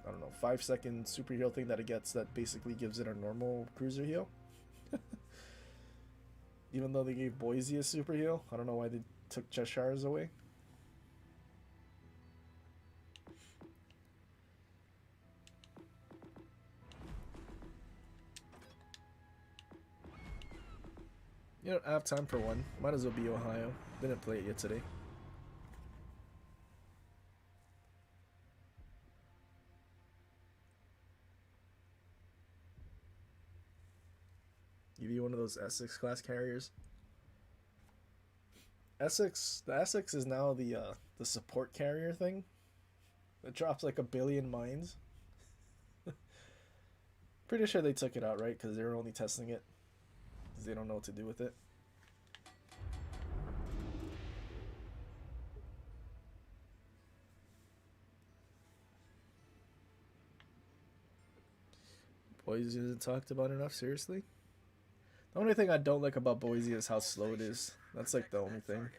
I don't know, 5-second super heal thing that it gets that basically gives it a normal cruiser heal. Even though they gave Boise a super heal. I don't know why they took Cheshire's away. You know, I have time for one. Might as well be Ohio. Didn't play it yet today. Give you one of those Essex class carriers. Essex, the Essex is now the support carrier thing. It drops like 1 billion mines. Pretty sure they took it out, right? Because they were only testing it. Because they don't know what to do with it. Boise isn't talked about enough, seriously? The only thing I don't like about Boise is how slow it is. That's like the only thing.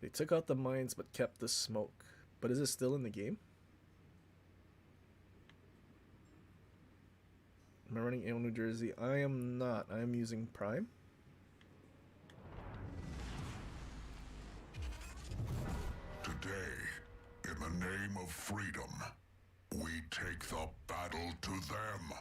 They took out the mines but kept the smoke. But is it still in the game? Am I running AO New Jersey? I am not. I am using Prime. Today, in the name of freedom, we take the battle to them.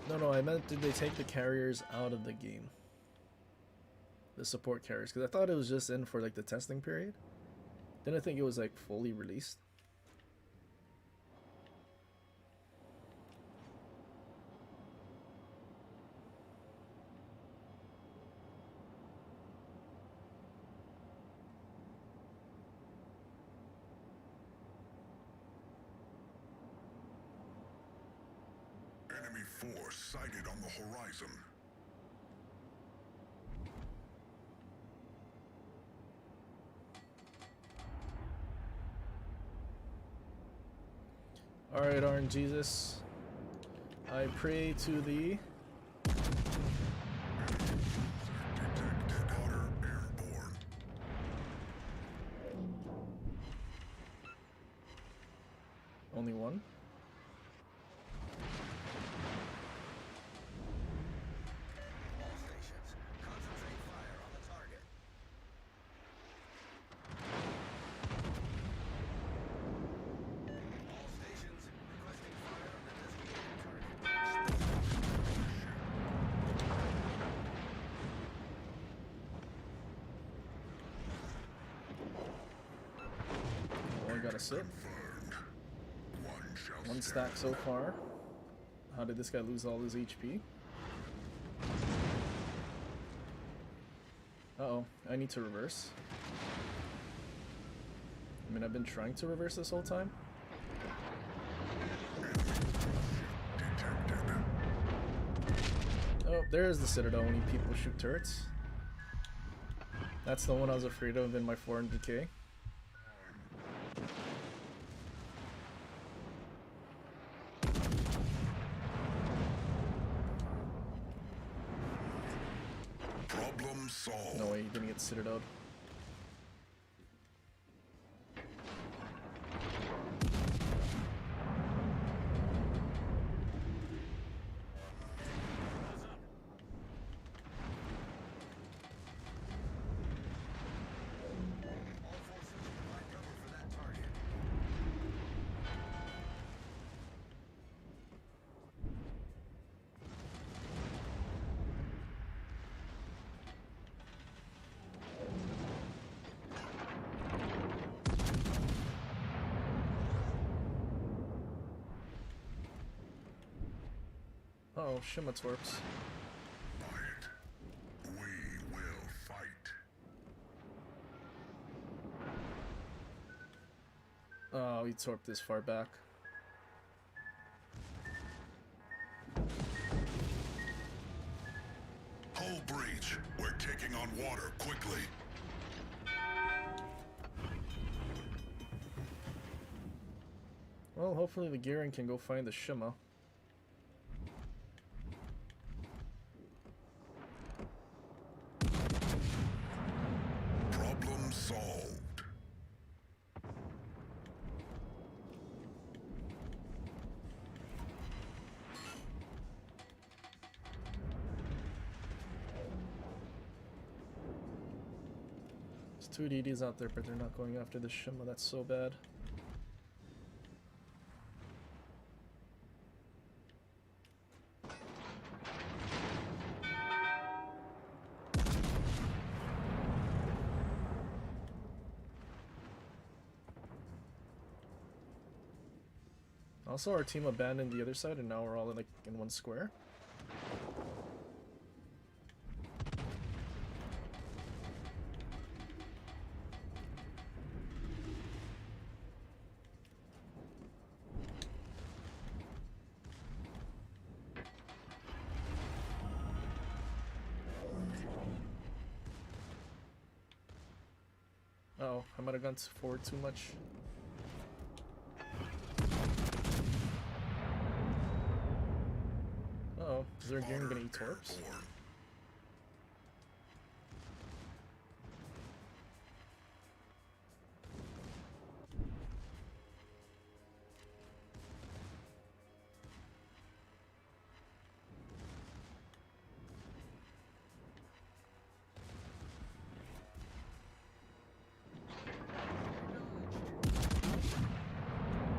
No, I meant did they take the carriers out of the game? The support carriers, because I thought it was just in for like the testing period. Didn't think it was like fully released. Enemy force sighted on the horizon. Alright, RNGesus. I pray to thee. Detected order airborne. Only one? All stations, concentrate fire on the target. All stations, requesting fire on the designated Oh, I got a sit. Confirmed. One shall One stand. stack so far. How did this guy lose all his HP? Uh-oh, I need to reverse. I mean, I've been trying to reverse this whole time. Detected. Oh, there's the Citadel when people shoot turrets. That's the one I was afraid of in my 400k. solved. No way, he didn't get citadel. All forces provide cover for that target. Uh-oh, Shima torps. Quiet. We will fight. Oh, he torped this far back. Hull breach. We're taking on water quickly. Well, hopefully the Garen can go find the Shima. Problem solved. There's two DDs out there, but they're not going after the Shima. That's so bad. Also, our team abandoned the other side, and now we're all like in one square. Oh, I might have gone forward too much. Uh-oh, is there a Garen gonna eat torps? Airborne.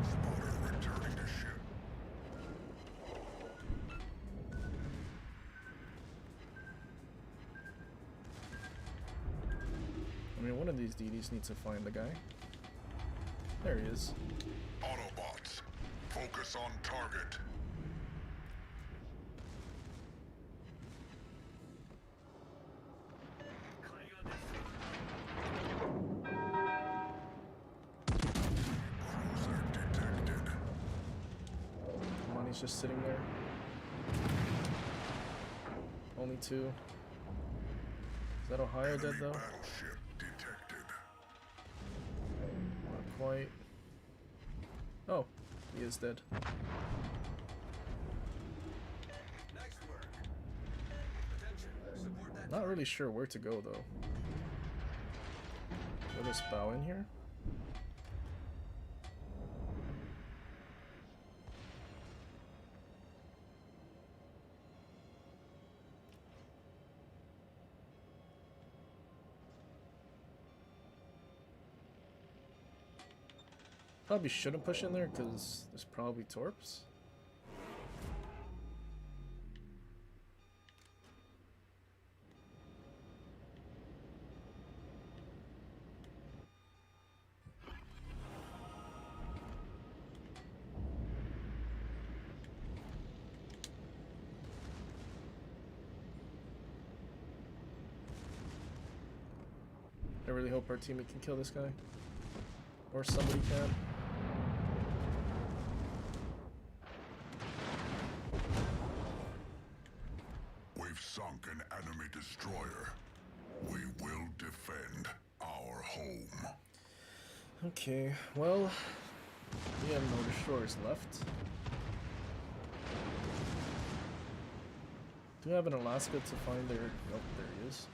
Spotter returning to ship. I mean, one of these DDs needs to find the guy. There he is. Autobots. Focus on target. Cruiser detected. Come on, he's just sitting there. Only two. Is that Ohio dead Enemy though? battleship detected. Not quite. Oh, he is dead. Nice work. Attention, support that. Not really sure where to go though. We'll just bow in here. Probably shouldn't push in there because there's probably torps. I really hope our teammate can kill this guy. Or somebody can. We've sunk an enemy destroyer. We will defend our home. Okay, well, we have no destroyers left. Do we have an Alaska to find their... Oh, there he is.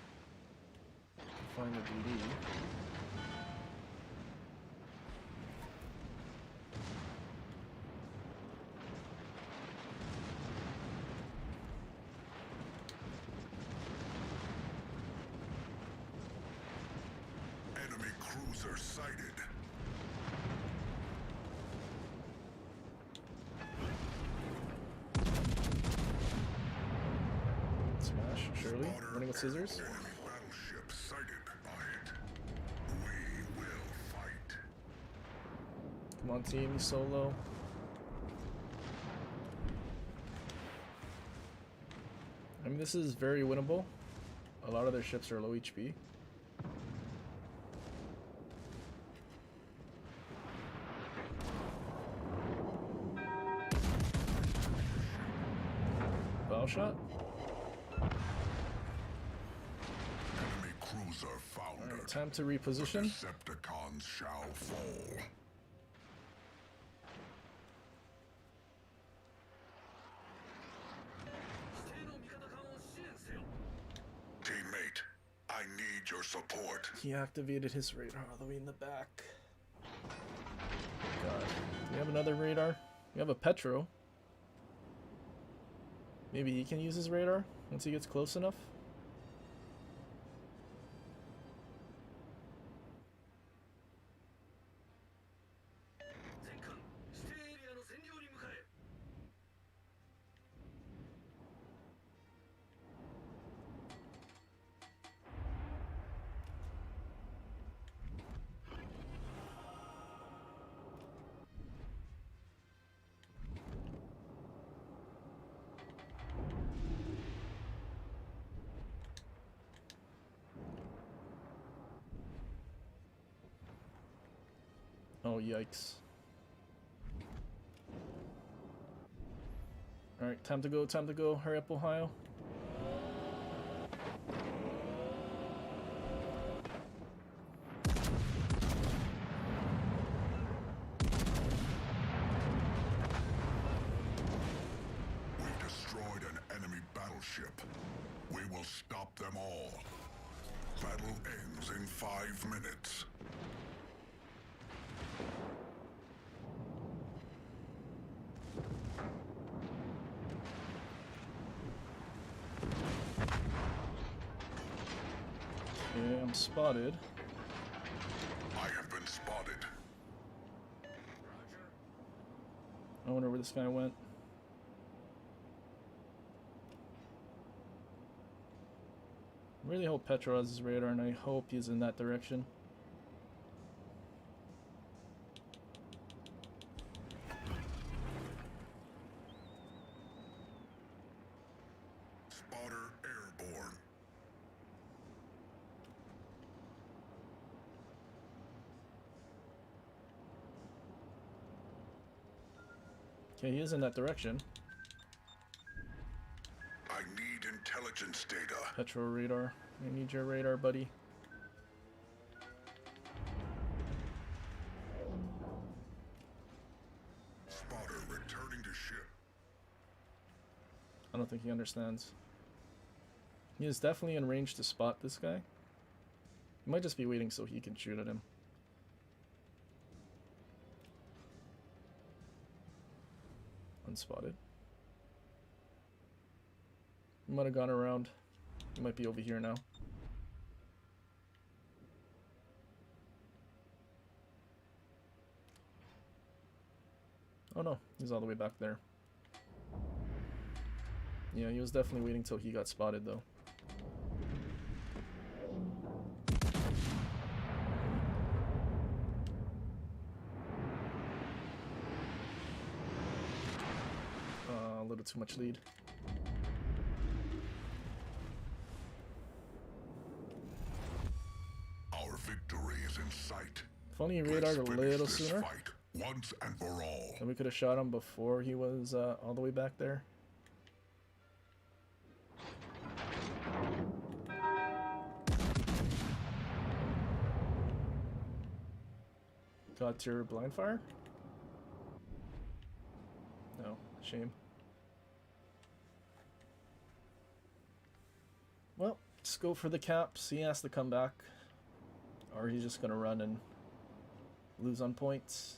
find the DD. Enemy cruiser sighted. Smash, surely. Running with scissors. Enemy battleship sighted by it. We will fight. Come on, team, you solo. I mean, this is very winnable. A lot of their ships are low HP. Bow shot. Enemy cruiser foundered. Alright, time to reposition. Decepticons shall fall. Teammate, I need your support. He activated his radar all the way in the back. God. Do we have another radar? We have a Petro. Maybe he can use his radar once he gets close enough. Oh, yikes. Alright, time to go, time to go. Hurry up, Ohio. We've destroyed an enemy battleship. We will stop them all. Battle ends in 5 minutes. Okay, I'm spotted. I have been spotted. I wonder where this guy went. I really hope Petro has his radar, and I hope he's in that direction. Spotter airborne. Okay, he is in that direction. I need intelligence data. Petro radar. I need your radar, buddy. Spotter returning to ship. I don't think he understands. He is definitely in range to spot this guy. He might just be waiting so he can shoot at him. Unspotted. He might have gone around. He might be over here now. Oh no, he's all the way back there. Yeah, he was definitely waiting till he got spotted though. A little too much lead. Our victory is in sight. If only he Let's radared a finish little this sooner, fight once and for all. then we could have shot him before he was all the way back there. Got your blind fire? No, shame. Well, just go for the caps. He has to come back. Or he's just gonna run and lose on points.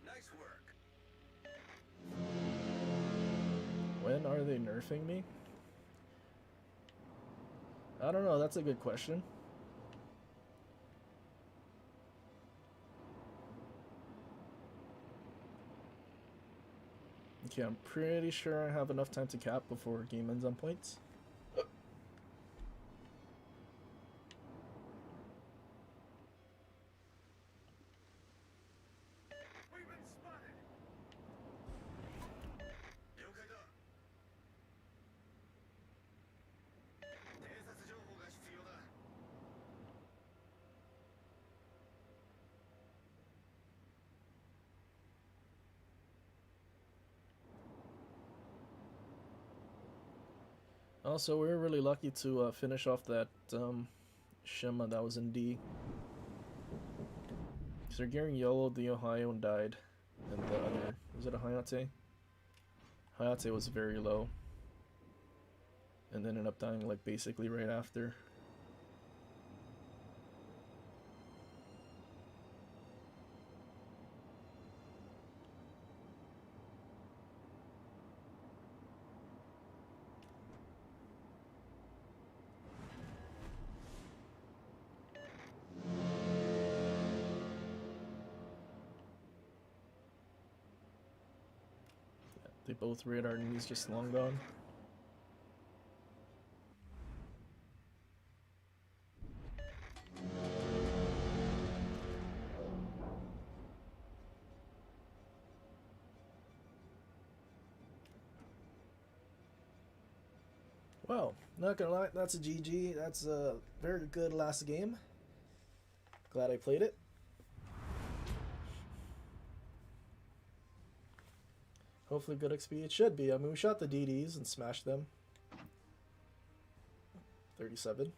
Nice work. When are they nerfing me? I don't know, that's a good question. Okay, I'm pretty sure I have enough time to cap before game ends on points. We've been spotted. 了解だ。偵察情報が必要だ。Also, we were really lucky to finish off that Shima that was in D. So Garen YOLO'd the Ohio and died. And the other, was it a Hayate? Hayate was very low. And ended up dying like basically right after. They both radar and he's just long gone. Well, not gonna lie, that's a GG. That's a very good last game. Glad I played it. Hopefully good XP. It should be. I mean, we shot the DDs and smashed them. 37.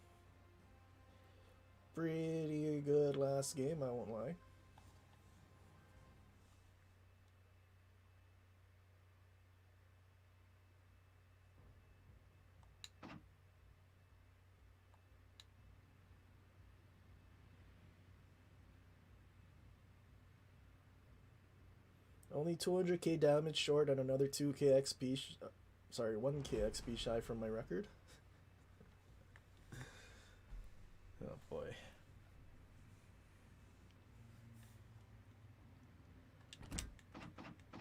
Pretty good last game, I won't lie. Only 200k damage short and another 2k XP. Sorry, 1k XP shy from my record. Oh boy.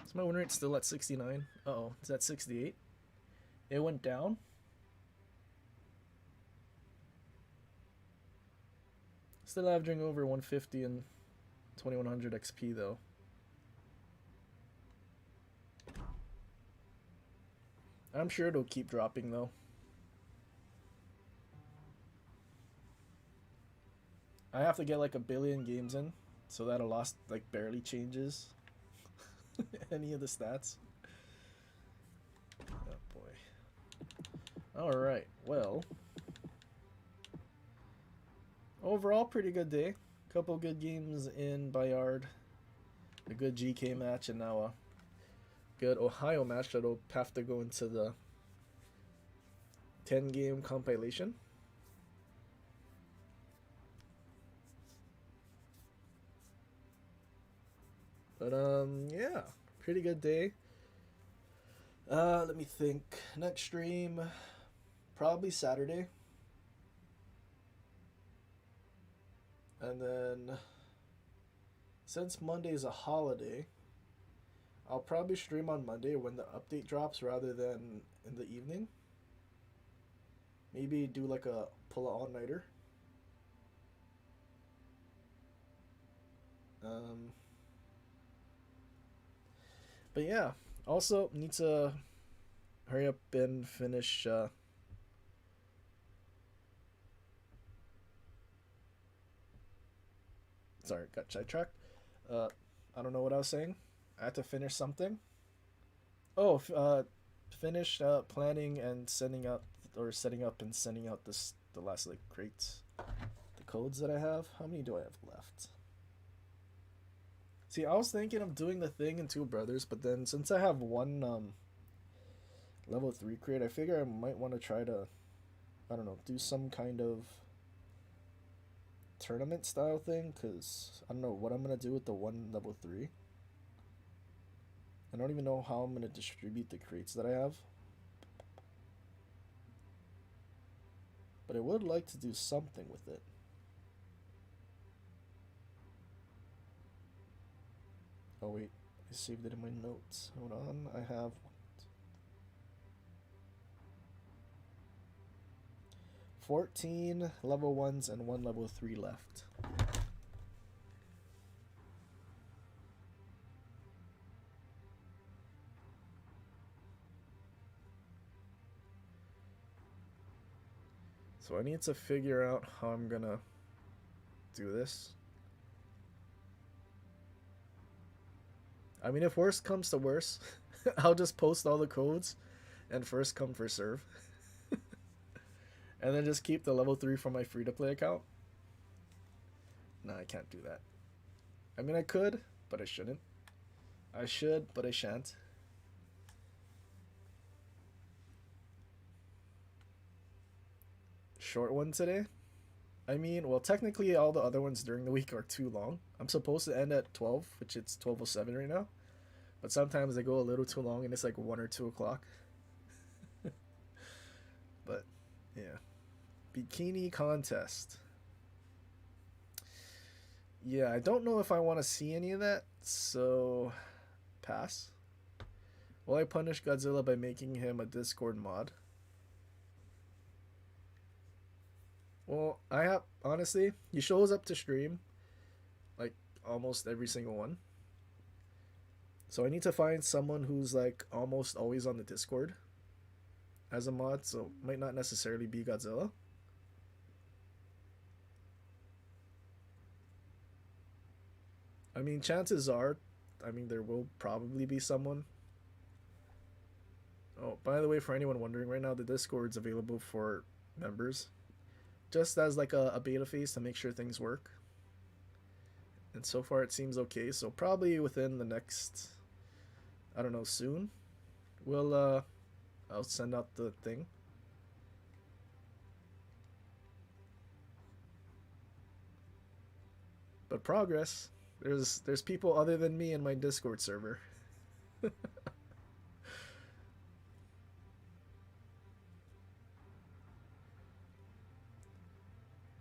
Is my win rate still at 69? Uh-oh, it's at 68. It went down. Still averaging over 150 and 2100 XP though. I'm sure it'll keep dropping though. I have to get like 1 billion games in, so that a loss like barely changes any of the stats. Oh boy. Alright, well. Overall, pretty good day. Couple good games in Bayard. A good GK match, and now a good Ohio match that'll have to go into the 10-game compilation. But yeah, pretty good day. Let me think. Next stream, probably Saturday. And then, since Monday is a holiday, I'll probably stream on Monday when the update drops rather than in the evening. Maybe do like a pull all-nighter. But yeah, also need to hurry up and finish sorry, got sidetracked. I don't know what I was saying. I had to finish something. Oh, finish planning and sending out, or setting up and sending out the last like crates, the codes that I have. How many do I have left? See, I was thinking of doing the thing in Two Brothers, but then since I have one level 3 crate, I figure I might want to try to, I don't know, do some kind of tournament style thing, because I don't know what I'm going to do with the one level 3. I don't even know how I'm going to distribute the crates that I have. But I would like to do something with it. Oh wait, I saved it in my notes. Hold on, I have 14 level 1s and 1 level 3 left. So I need to figure out how I'm gonna do this. I mean, if worst comes to worst, I'll just post all the codes and first come, first serve. And then just keep the level 3 from my free-to-play account. Nah, I can't do that. I mean, I could, but I shouldn't. I should, but I shan't. Short one today? I mean, well, technically all the other ones during the week are too long. I'm supposed to end at 12, which it's 12:07 right now. But sometimes they go a little too long and it's like 1 or 2 o'clock. But, yeah. Bikini contest. Yeah, I don't know if I want to see any of that, so pass. Will I punish Godzilla by making him a Discord mod? Well, I have, honestly, he shows up to stream, like, almost every single one. So I need to find someone who's, like, almost always on the Discord as a mod, so it might not necessarily be Godzilla. I mean, chances are, I mean, there will probably be someone. Oh, by the way, for anyone wondering, right now the Discord's available for members. Just as like a beta phase to make sure things work. And so far it seems okay, so probably within the next, I don't know, soon, I'll send out the thing. But progress, there's people other than me in my Discord server.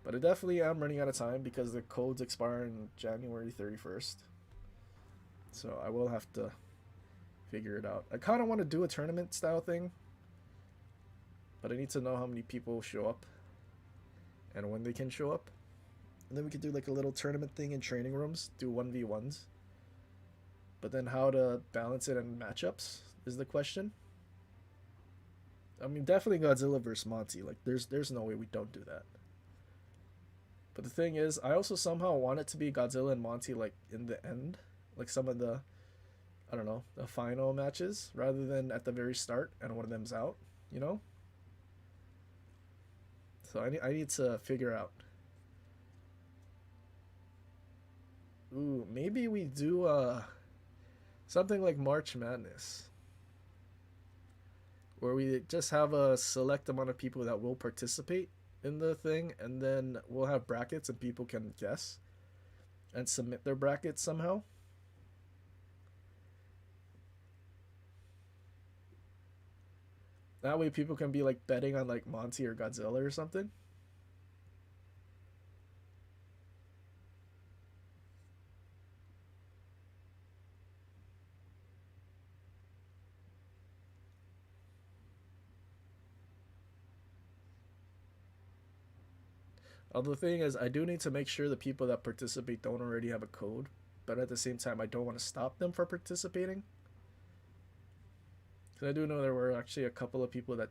But I definitely am running out of time because the codes expire on January 31st. So I will have to figure it out. I kind of want to do a tournament style thing. But I need to know how many people show up. And when they can show up. And then we could do like a little tournament thing in training rooms. Do 1v1s. But then how to balance it in matchups is the question. I mean, definitely Godzilla versus Monty. Like, there's no way we don't do that. But the thing is, I also somehow want it to be Godzilla and Monty, like, in the end. Like, some of the, I don't know, the final matches. Rather than at the very start and one of them's out, you know? So I need to figure out. Ooh, maybe we do, something like March Madness. Where we just have a select amount of people that will participate in the thing, and then we'll have brackets and people can guess and submit their brackets somehow. That way people can be like betting on like Monty or Godzilla or something. The thing is, I do need to make sure the people that participate don't already have a code, but at the same time, I don't want to stop them from participating. Because I do know there were actually a couple of people that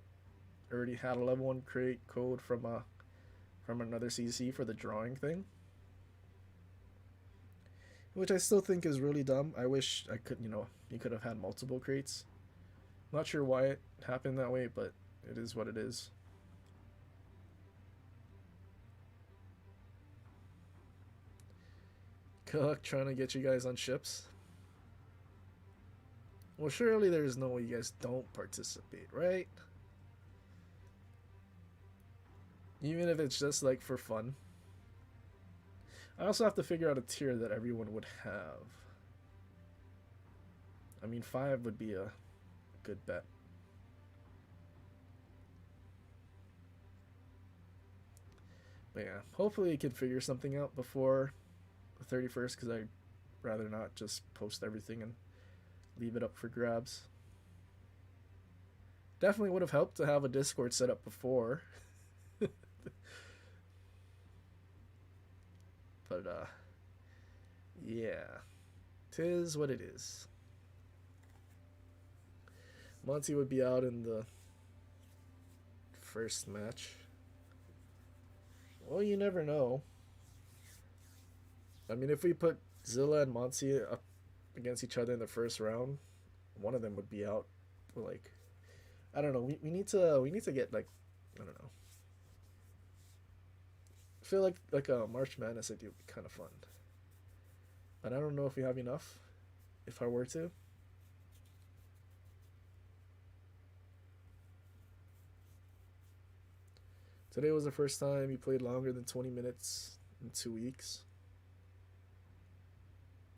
already had a level 1 crate code from another CC for the drawing thing. Which I still think is really dumb. I wish I could, you could have had multiple crates. Not sure why it happened that way, but it is what it is. Good luck trying to get you guys on ships. Well, surely there's no way you guys don't participate, right? Even if it's just like for fun. I also have to figure out a tier that everyone would have. I mean, 5 would be a good bet. But yeah, hopefully you can figure something out before the 31st, because I'd rather not just post everything and leave it up for grabs. Definitely would have helped to have a Discord set up before. But, yeah. 'Tis what it is. Monty would be out in the first match. Well, you never know. I mean, if we put Zilla and Monty up against each other in the first round, one of them would be out. But like, I don't know. We need to get like, I don't know. I feel like a March Madness idea would be kind of fun. But I don't know if we have enough. If I were to. Today was the first time you played longer than 20 minutes in 2 weeks.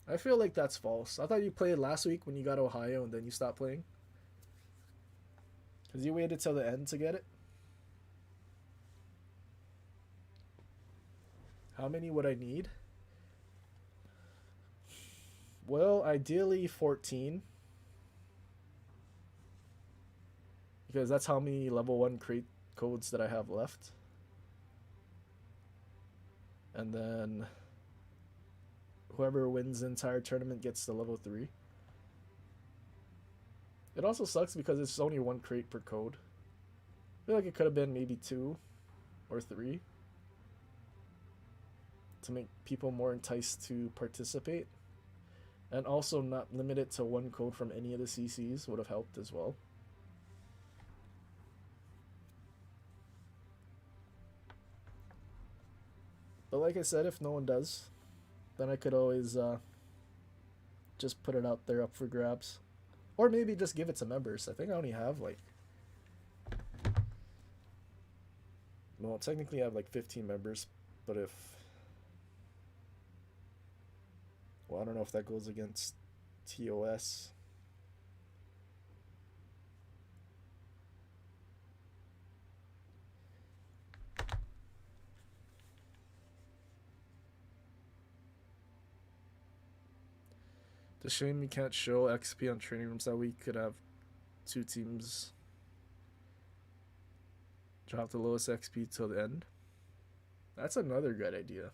I feel like that's false. I thought you played last week when you got Ohio and then you stopped playing. Because you waited till the end to get it. How many would I need? Well, ideally 14. Because that's how many level 1 crate codes that I have left. And then whoever wins the entire tournament gets the level 3. It also sucks because it's only 1 crate per code. I feel like it could have been maybe 2 or 3 to make people more enticed to participate. And also not limit it to 1 code from any of the CCs would have helped as well. But like I said, if no one does, then I could always just put it out there up for grabs. Or maybe just give it to members. I think I only have like... Well, technically I have like 15 members, but if... Well, I don't know if that goes against TOS. It's a shame you can't show XP on training rooms that week. Could have 2 teams drop the lowest XP till the end. That's another good idea.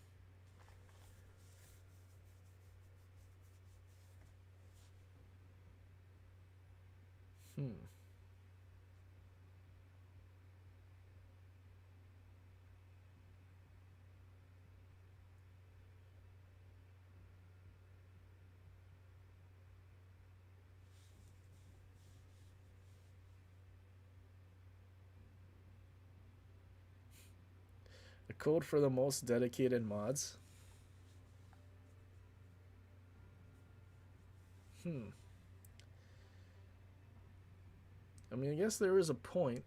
A code for the most dedicated mods. I mean, I guess there is a point.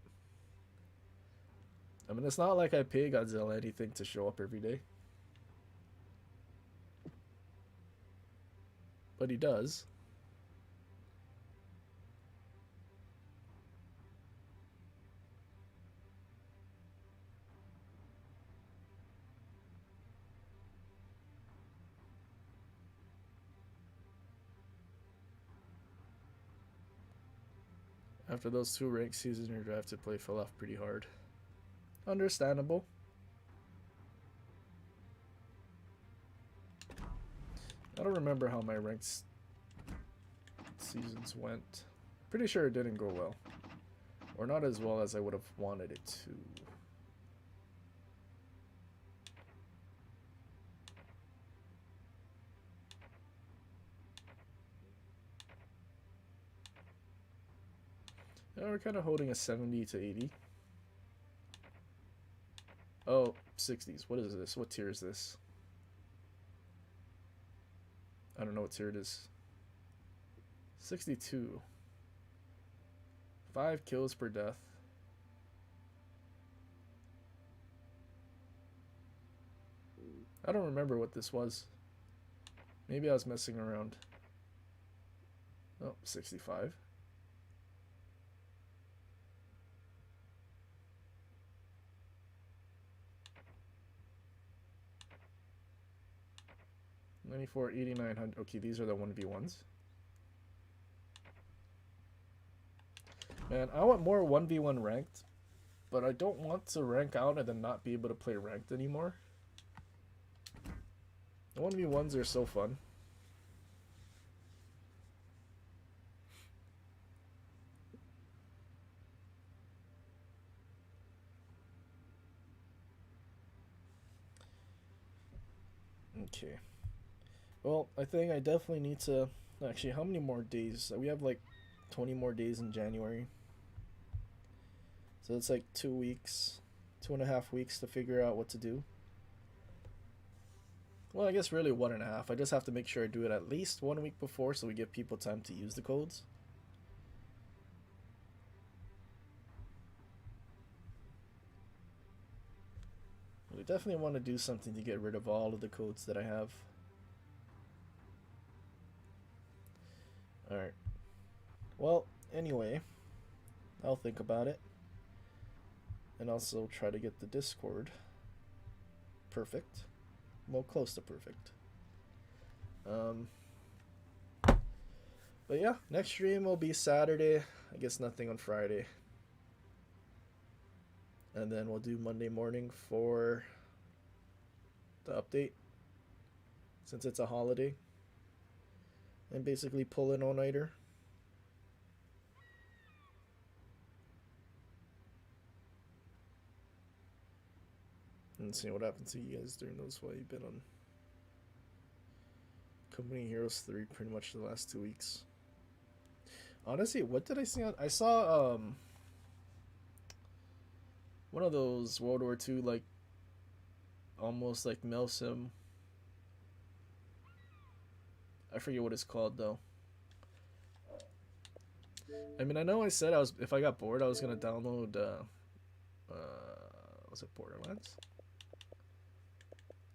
I mean, it's not like I pay Godzilla anything to show up every day. But he does. After those 2 ranked seasons, your drive to play fell off pretty hard. Understandable. I don't remember how my ranked seasons went. Pretty sure it didn't go well. Or not as well as I would have wanted it to. Yeah, we're kind of holding a 70 to 80. Oh, 60s. What is this? What tier is this? don't know what tier it is. 62. 5 kills per death. I don't remember what this was. Maybe I was messing around. Oh, 65. $94, $8,900. Okay, these are the 1v1s. Man, I want more 1v1 ranked, but I don't want to rank out and then not be able to play ranked anymore. The 1v1s are so fun. Okay. Well, I think I definitely need to... Actually, how many more days? We have like 20 more days in January. So it's like 2 weeks, 2.5 weeks to figure out what to do. Well, I guess really 1.5. I just have to make sure I do it at least 1 week before so we give people time to use the codes. We definitely want to do something to get rid of all of the codes that I have. Alright. Well, anyway, I'll think about it. And also try to get the Discord perfect. Well, close to perfect. But yeah, next stream will be Saturday. I guess nothing on Friday. And then we'll do Monday morning for the update, since it's a holiday. And basically pull an all-nighter. And see what happens to you guys during those while you've been on Company Heroes 3 pretty much the last 2 weeks. Honestly, what did I see on... I saw one of those World War II, like, almost like Milsim. I forget what it's called though. I mean, I know I said if I got bored I was gonna download was it Borderlands?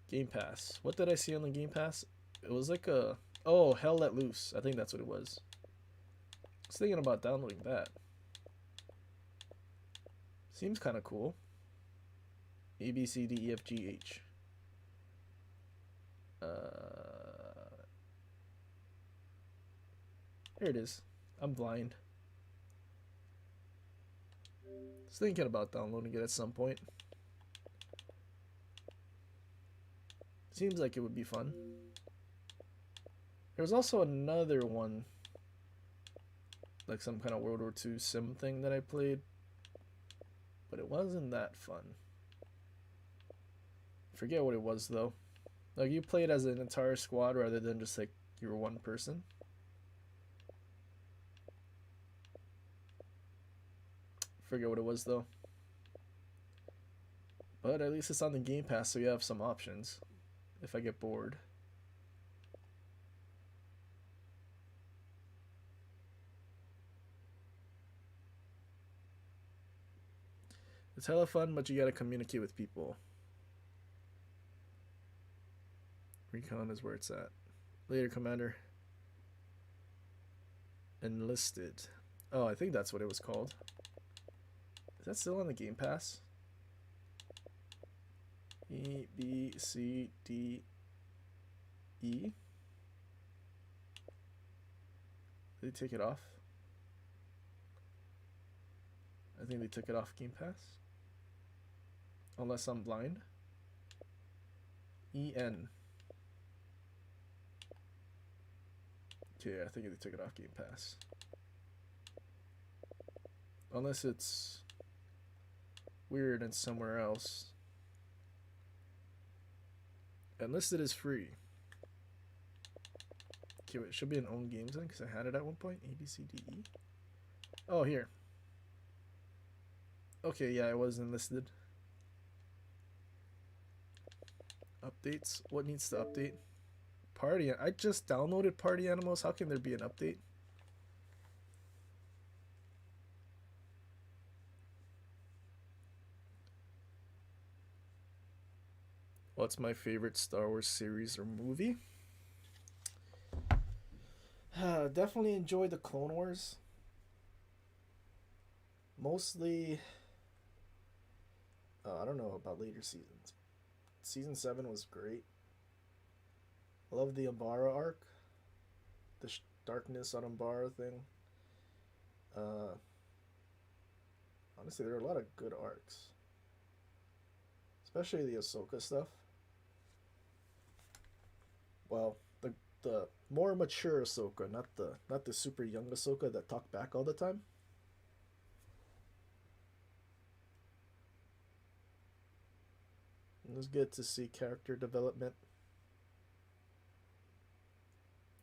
Game Pass. What did I see on the Game Pass? It was like a... Oh, Hell Let Loose. I think that's what it was. I was thinking about downloading that. Seems kind of cool. A, B, C, D, E, F, G, H. Here it is. I'm blind. Was thinking about downloading it at some point. Seems like it would be fun. There was also another one, like some kind of World War II sim thing that I played, but it wasn't that fun. Forget what it was though. Like you played as an entire squad rather than just like you were one person. Forget what it was though. But at least it's on the Game Pass, so you have some options if I get bored. It's hella fun, but you gotta communicate with people. Recon is where it's at. Later, Commander. Enlisted. Oh, I think that's what it was called. Is that still on the Game Pass? E, B, C, D, E? Did they take it off? I think they took it off Game Pass. Unless I'm blind. EN. Okay, I think they took it off Game Pass. Unless it's weird and somewhere else. Enlisted is free. Okay, wait, it should be an own games then, because I had it at one point. A, B, C, D, E. Oh, here. Okay, yeah, it was enlisted. Updates. What needs to update? Party. I just downloaded Party Animals. How can there be an update? What's my favorite Star Wars series or movie? Definitely enjoyed the Clone Wars. Mostly, I don't know about later seasons. Season 7 was great. I love the Umbara arc. The darkness on Umbara thing. Honestly, there are a lot of good arcs. Especially the Ahsoka stuff. Well, the more mature Ahsoka, not the super young Ahsoka that talked back all the time. It was good to see character development.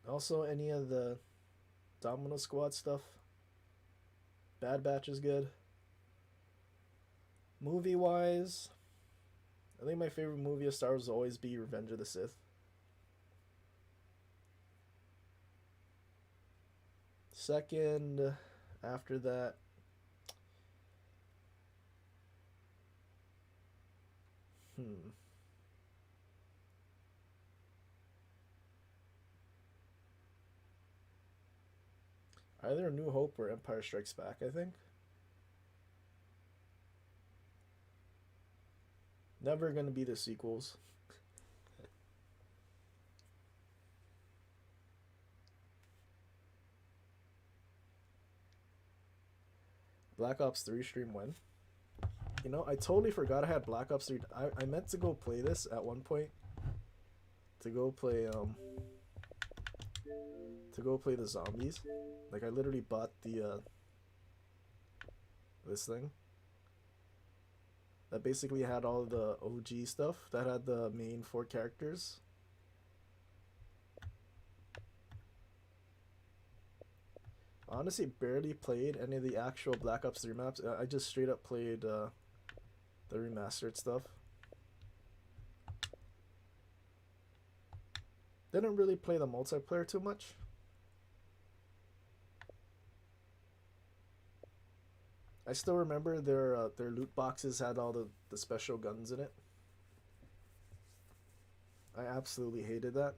Also, any of the Domino Squad stuff. Bad Batch is good. Movie-wise, I think my favorite movie of Star Wars will always be Revenge of the Sith. Second, after that, either New Hope or Empire Strikes Back, I think. Never gonna be the sequels. Black Ops 3 stream when? You know, I totally forgot I had Black Ops 3. I meant to go play this at one point. To go play the zombies. Like, I literally bought the this thing that basically had all the OG stuff, that had the main 4 characters. Honestly, barely played any of the actual Black Ops 3 maps. I just straight up played the remastered stuff. Didn't really play the multiplayer too much. I still remember their loot boxes had all the special guns in it. I absolutely hated that.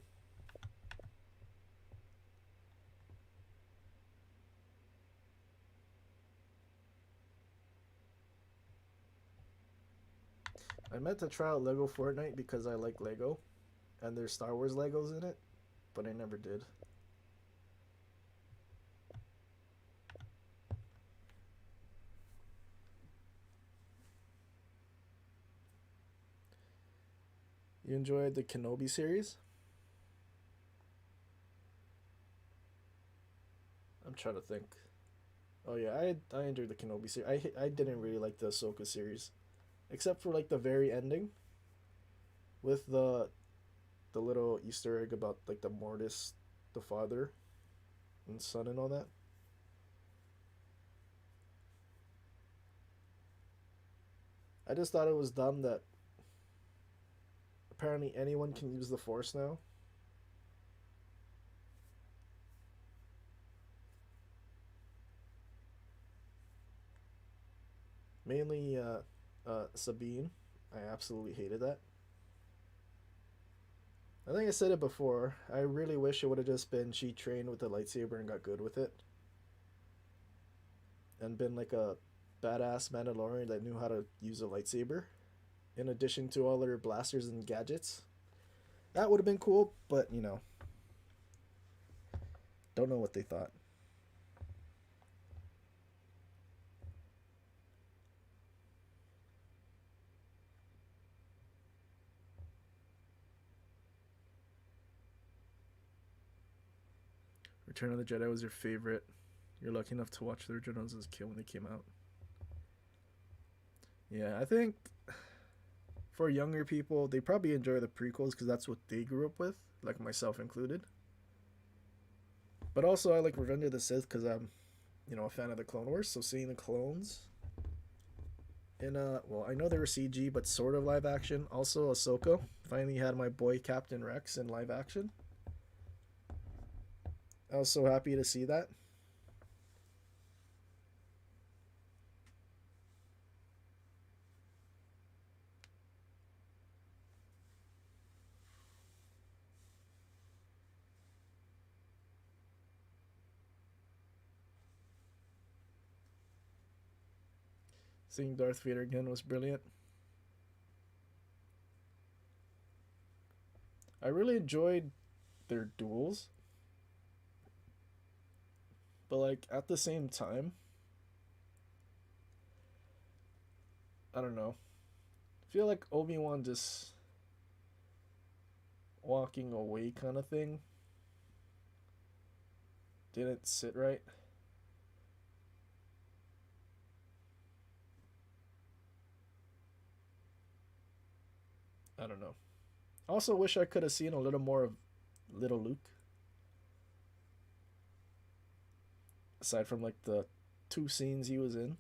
I meant to try out Lego Fortnite because I like Lego, and there's Star Wars Legos in it, but I never did. You enjoyed the Kenobi series? I'm trying to think. Oh yeah, I enjoyed the Kenobi series. I didn't really like the Ahsoka series, except for like the very ending, with the little Easter egg about like the Mortis, the father, and son, and all that. I just thought it was dumb that apparently anyone can use the Force now. Mainly Sabine. I absolutely hated that. I think I said it before. I really wish it would have just been she trained with the lightsaber and got good with it. And been like a badass Mandalorian that knew how to use a lightsaber, in addition to all her blasters and gadgets. That would have been cool, but you know, don't know what they thought. Return of the Jedi was your favorite. You're lucky enough to watch the originals as a kid when they came out. Yeah, I think for younger people, they probably enjoy the prequels because that's what they grew up with, like myself included. But also, I like Revenge of the Sith because I'm, you know, a fan of the Clone Wars. So seeing the clones in well, I know they were CG, but sort of live action. Also, Ahsoka finally had my boy Captain Rex in live action. I was so happy to see that. Seeing Darth Vader again was brilliant. I really enjoyed their duels. But like at the same time, I don't know. I feel like Obi-Wan just walking away kind of thing didn't sit right. I don't know. I also wish I could have seen a little more of little Luke. Aside from like the 2 scenes he was in.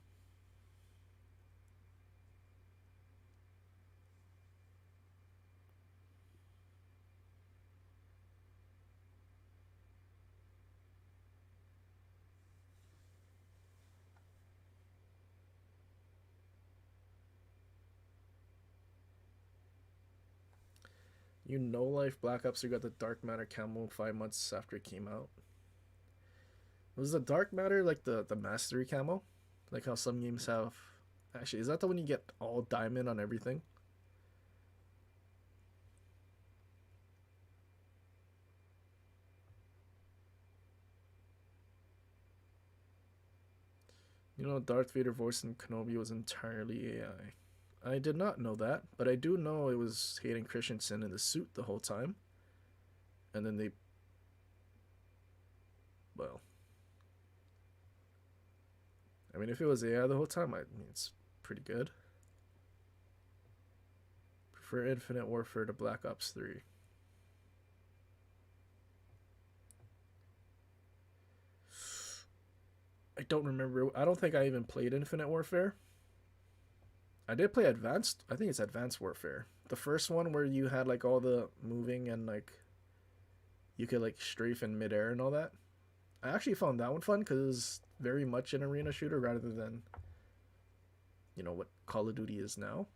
You know, Life Black Ops 3 got the Dark Matter camo 5 months after it came out. Was the Dark Matter like the Mastery camo? Like how some games have. Actually, is that the one you get all diamond on everything? You know, Darth Vader voice in Kenobi was entirely AI. I did not know that, but I do know it was Hayden Christensen in the suit the whole time. And then they... Well... I mean, if it was AI the whole time, I mean, it's pretty good. Prefer Infinite Warfare to Black Ops 3. I don't remember. I don't think I even played Infinite Warfare. I did play Advanced. I think it's Advanced Warfare. The first one where you had like all the moving and like you could like strafe in midair and all that. I actually found that one fun because it was very much an arena shooter rather than, you know, what Call of Duty is now.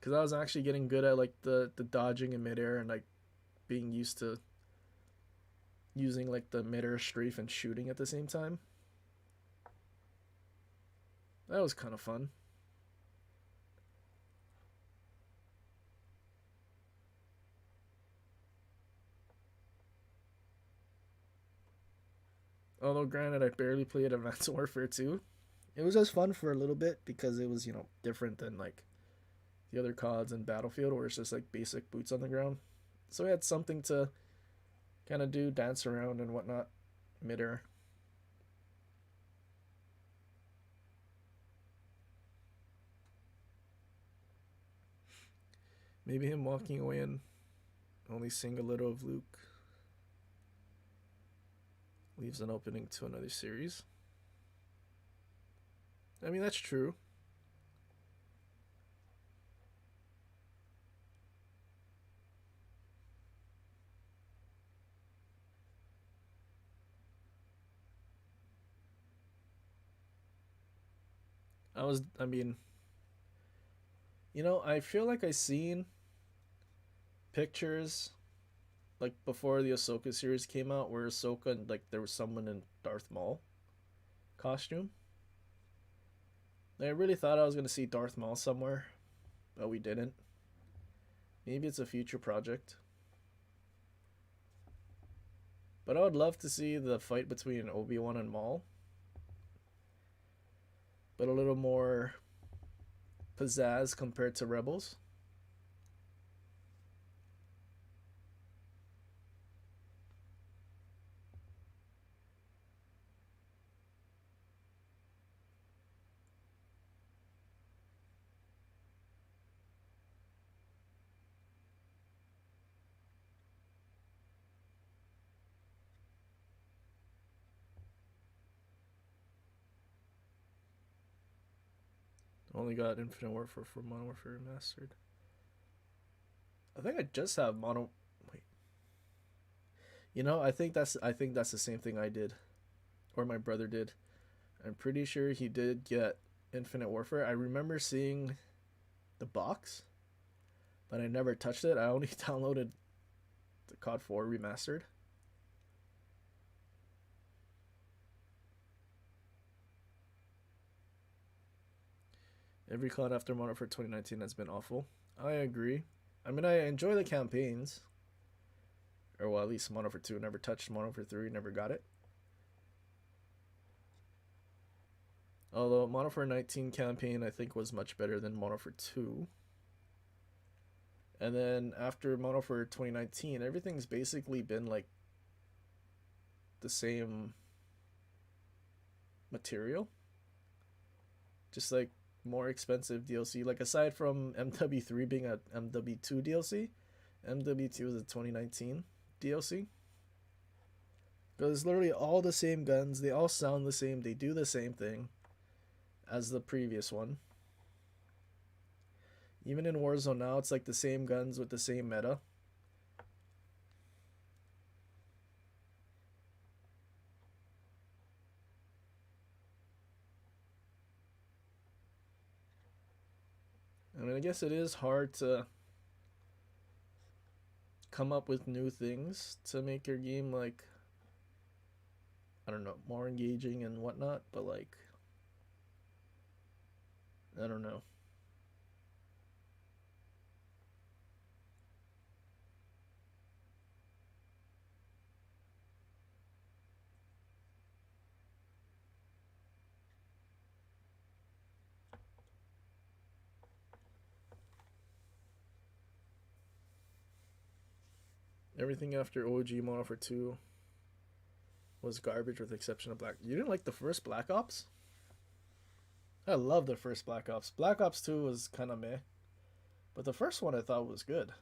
Because I was actually getting good at like the dodging in midair and like being used to using like the midair strafe and shooting at the same time. That was kind of fun. Although granted, I barely played Advanced Warfare 2. It was just fun for a little bit because it was, you know, different than like the other CODs and Battlefield where it's just like basic boots on the ground. So we had something to kind of do, dance around and whatnot midair. Maybe him walking away and only seeing a little of Luke leaves an opening to another series. I mean, that's true. I mean, you know, I feel like I seen pictures like before the Ahsoka series came out where Ahsoka and like there was someone in Darth Maul costume. I really thought I was going to see Darth Maul somewhere, but we didn't. Maybe it's a future project. But I would love to see the fight between Obi-Wan and Maul, but a little more pizzazz compared to Rebels. Only got Infinite Warfare for Modern Warfare Remastered. I think I just have Wait. You know, I think that's the same thing I did, or my brother did. I'm pretty sure he did get Infinite Warfare. I remember seeing the box, but I never touched it. I only downloaded the COD 4 remastered. Every COD after Modern Warfare 2019 has been awful. I agree. I mean, I enjoy the campaigns. Or, well, at least Modern Warfare 2. Never touched Modern Warfare 3. Never got it. Although Modern Warfare 19 campaign, I think, was much better than Modern Warfare 2. And then after Modern Warfare 2019, everything's basically been, like, the same material. Just, like, more expensive DLC. Like, aside from MW3 being a MW2 DLC, MW2 is a 2019 DLC. Because it's literally all the same guns. They all sound the same. They do the same thing as the previous one. Even in Warzone now, it's like the same guns with the same meta. I mean, I guess it is hard to come up with new things to make your game, like, I don't know, more engaging and whatnot, but, like, I don't know. Everything after OG Modern Warfare 2 was garbage with the exception of Black. You didn't like the first Black Ops? I love the first Black Ops. Black Ops 2 was kind of meh. But the first one I thought was good.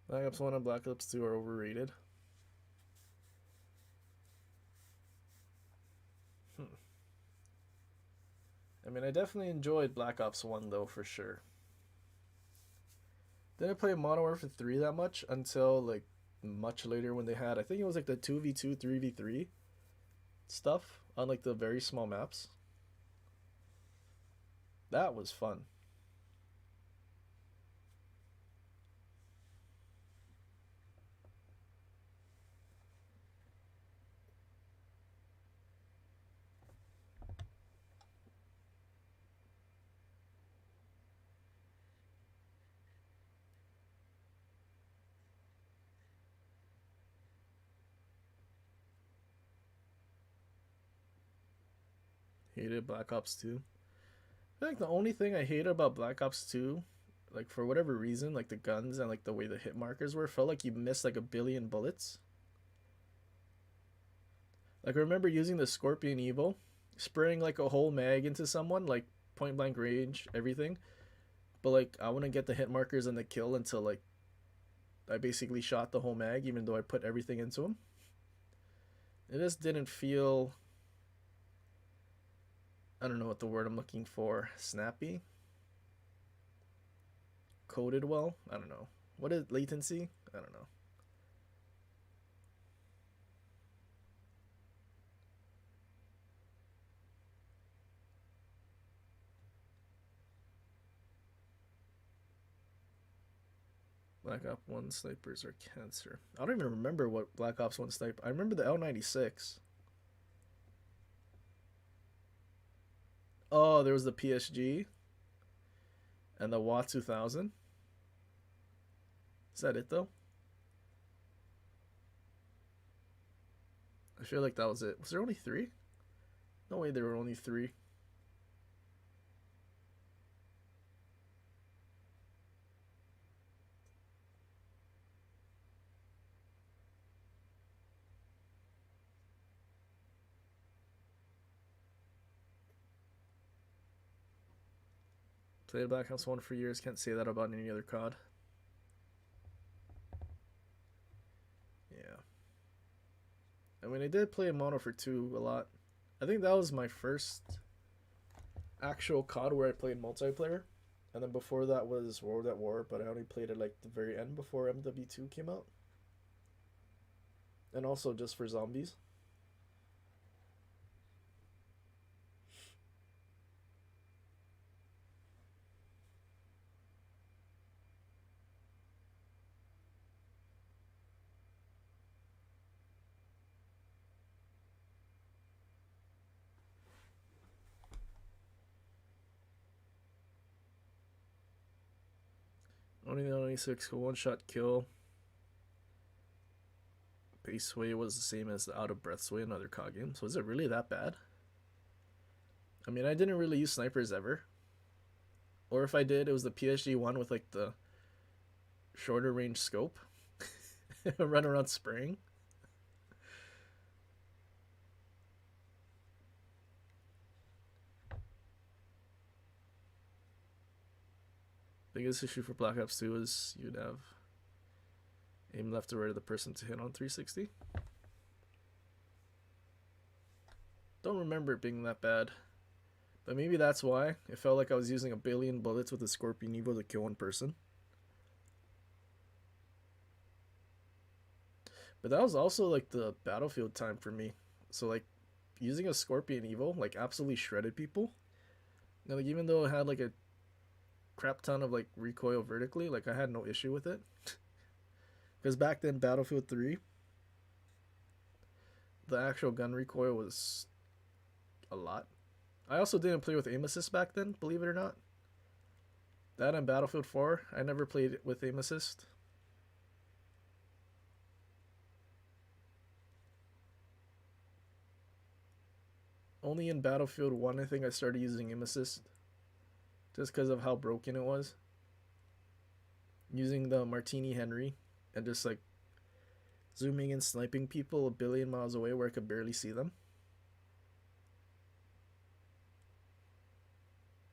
Black Ops 1 and Black Ops 2 are overrated. I mean, I definitely enjoyed Black Ops 1 though, for sure. Didn't play Modern Warfare 3 that much until, like, much later when they had, I think it was like the 2v2, 3v3 stuff on, like, the very small maps. That was fun. Hated Black Ops 2. I think the only thing I hated about Black Ops 2, like, for whatever reason, like the guns and like the way the hit markers were, felt like you missed like a billion bullets. Like, I remember using the Scorpion Evo, spraying like a whole mag into someone, like point blank range, everything. But like, I wouldn't get the hit markers and the kill until like I basically shot the whole mag, even though I put everything into him. It just didn't feel, I don't know what the word I'm looking for. Snappy? Coded well? I don't know. What is latency? I don't know. Black Ops 1 snipers are cancer. I don't even remember what Black Ops 1 sniper. I remember the L96. Oh, there was the PSG and the WA 2000. Is that it though? I feel like that was it. Was there only 3? No way there were only 3. Played Black Ops 1 for years, can't say that about any other COD. Yeah. I mean, I did play Modern Warfare 2 a lot. I think that was my first actual COD where I played multiplayer. And then before that was World at War, but I only played it like the very end before MW2 came out. And also just for zombies. Only 96 one-shot kill. Base sway was the same as the out of breath sway in other COD games. Was it really that bad? I mean, I didn't really use snipers ever. Or if I did, it was the PSG one with like the shorter range scope. Run around spraying. Biggest issue for Black Ops 2 is you'd have aim left or right of the person to hit on 360. Don't remember it being that bad. But maybe that's why. It felt like I was using a billion bullets with a Scorpion Evo to kill one person. But that was also like the Battlefield time for me. So like using a Scorpion Evo like absolutely shredded people. And like even though it had like a crap ton of like recoil vertically, like I had no issue with it. Because back then Battlefield 3, the actual gun recoil was a lot. I also didn't play with aim assist back then, believe it or not. That and Battlefield 4, I never played with aim assist. Only in Battlefield 1 I think I started using aim assist. Just because of how broken it was. Using the Martini Henry and just like zooming and sniping people a billion miles away where I could barely see them.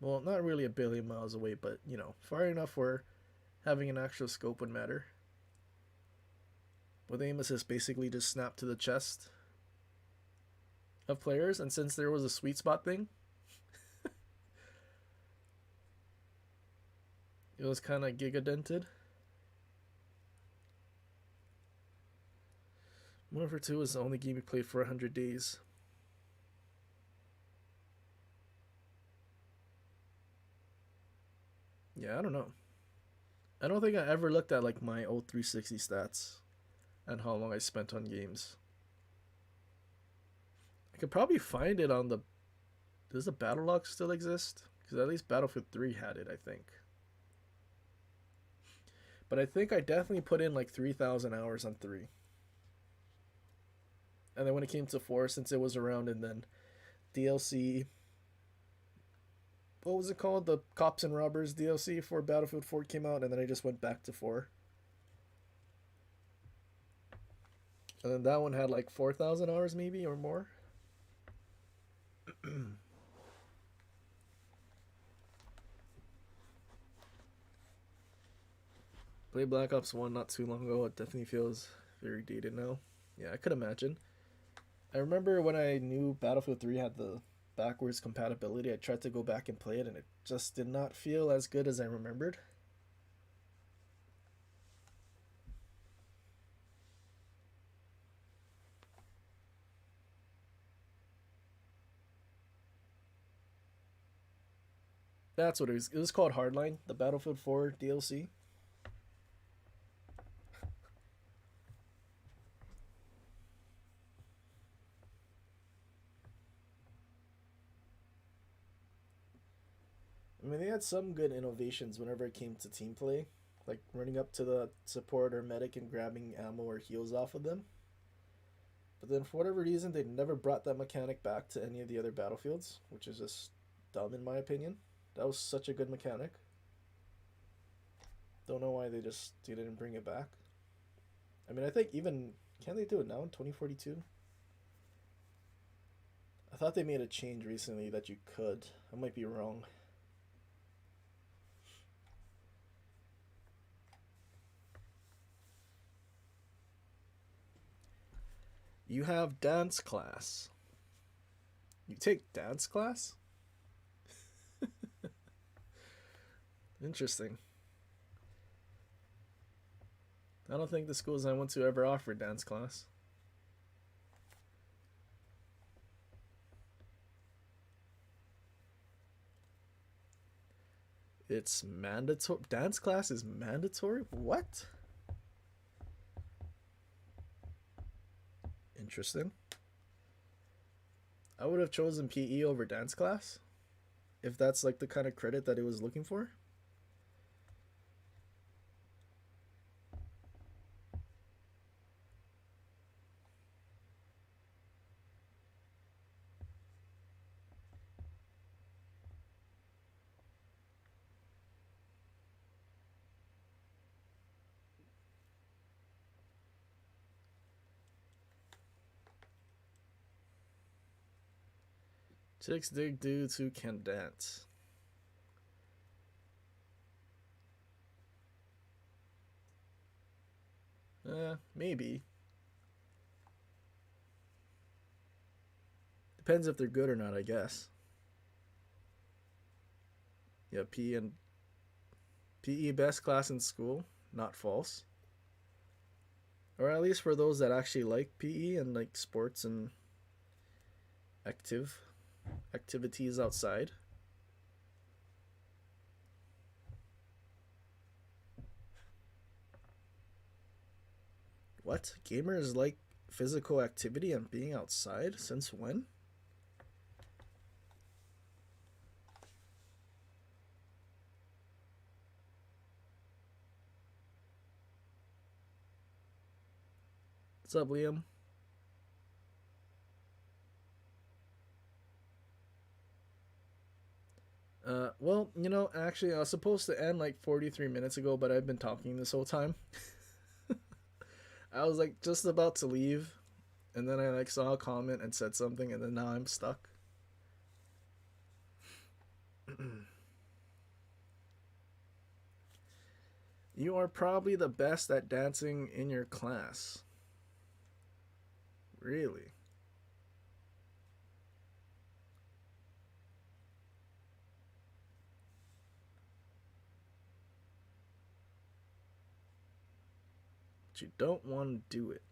Well, not really a billion miles away, but you know, far enough where having an actual scope would matter. With aim assist, basically just snap to the chest of players, and since there was a sweet spot thing, it was kind of giga-dented. Modern Warfare 2 is the only game we played for 100 days. Yeah, I don't know. I don't think I ever looked at like my old 360 stats and how long I spent on games. I could probably find it on the... Does the battle log still exist? Because at least Battlefield 3 had it, I think. But I think I definitely put in like 3,000 hours on 3. And then when it came to 4, since it was around, and then DLC... What was it called? The Cops and Robbers DLC for Battlefield 4 came out, and then I just went back to 4. And then that one had like 4,000 hours maybe, or more. Played Black Ops 1 not too long ago. It definitely feels very dated now. Yeah, I could imagine. I remember when I knew Battlefield 3 had the backwards compatibility, I tried to go back and play it, and it just did not feel as good as I remembered. That's what it was. It was called Hardline, the Battlefield 4 DLC. I mean, they had some good innovations whenever it came to team play, like running up to the support or medic and grabbing ammo or heals off of them. But then for whatever reason, they never brought that mechanic back to any of the other Battlefields, which is just dumb in my opinion. That was such a good mechanic. Don't know why they didn't bring it back. I mean, I think even... Can they do it now in 2042? I thought they made a change recently that you could. I might be wrong. You have dance class. You take dance class? Interesting. I don't think the schools I went to ever offered dance class. It's mandatory. Dance class is mandatory? What? Interesting. I would have chosen PE over dance class if that's like the kind of credit that it was looking for. Chicks dig dudes who can dance. Maybe. Depends if they're good or not, I guess. Yeah, PE best class in school, not false. Or at least for those that actually like PE and like sports and activities outside. What? Gamers like physical activity and being outside? Since when? What's up, Liam? Well, you know, actually, I was supposed to end like 43 minutes ago, but I've been talking this whole time. I was like just about to leave, and then I like saw a comment and said something, and then now I'm stuck. You are probably the best at dancing in your class. Really? But you don't want to do it.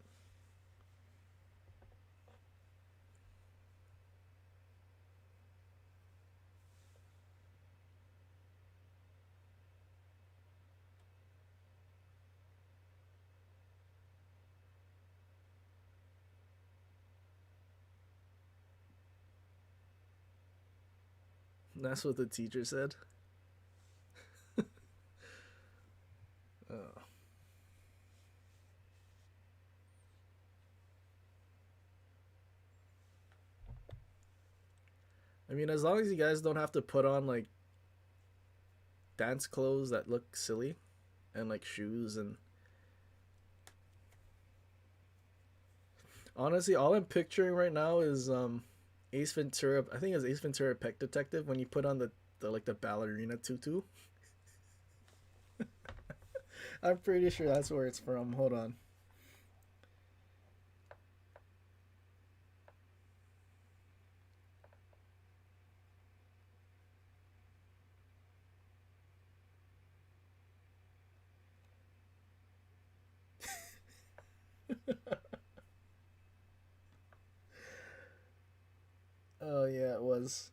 That's what the teacher said. Oh. I mean, as long as you guys don't have to put on like dance clothes that look silly and like shoes and honestly, all I'm picturing right now is Ace Ventura. I think it's Ace Ventura: Pet Detective when you put on the like the ballerina tutu. I'm pretty sure that's where it's from. Hold on. Oh yeah, it was.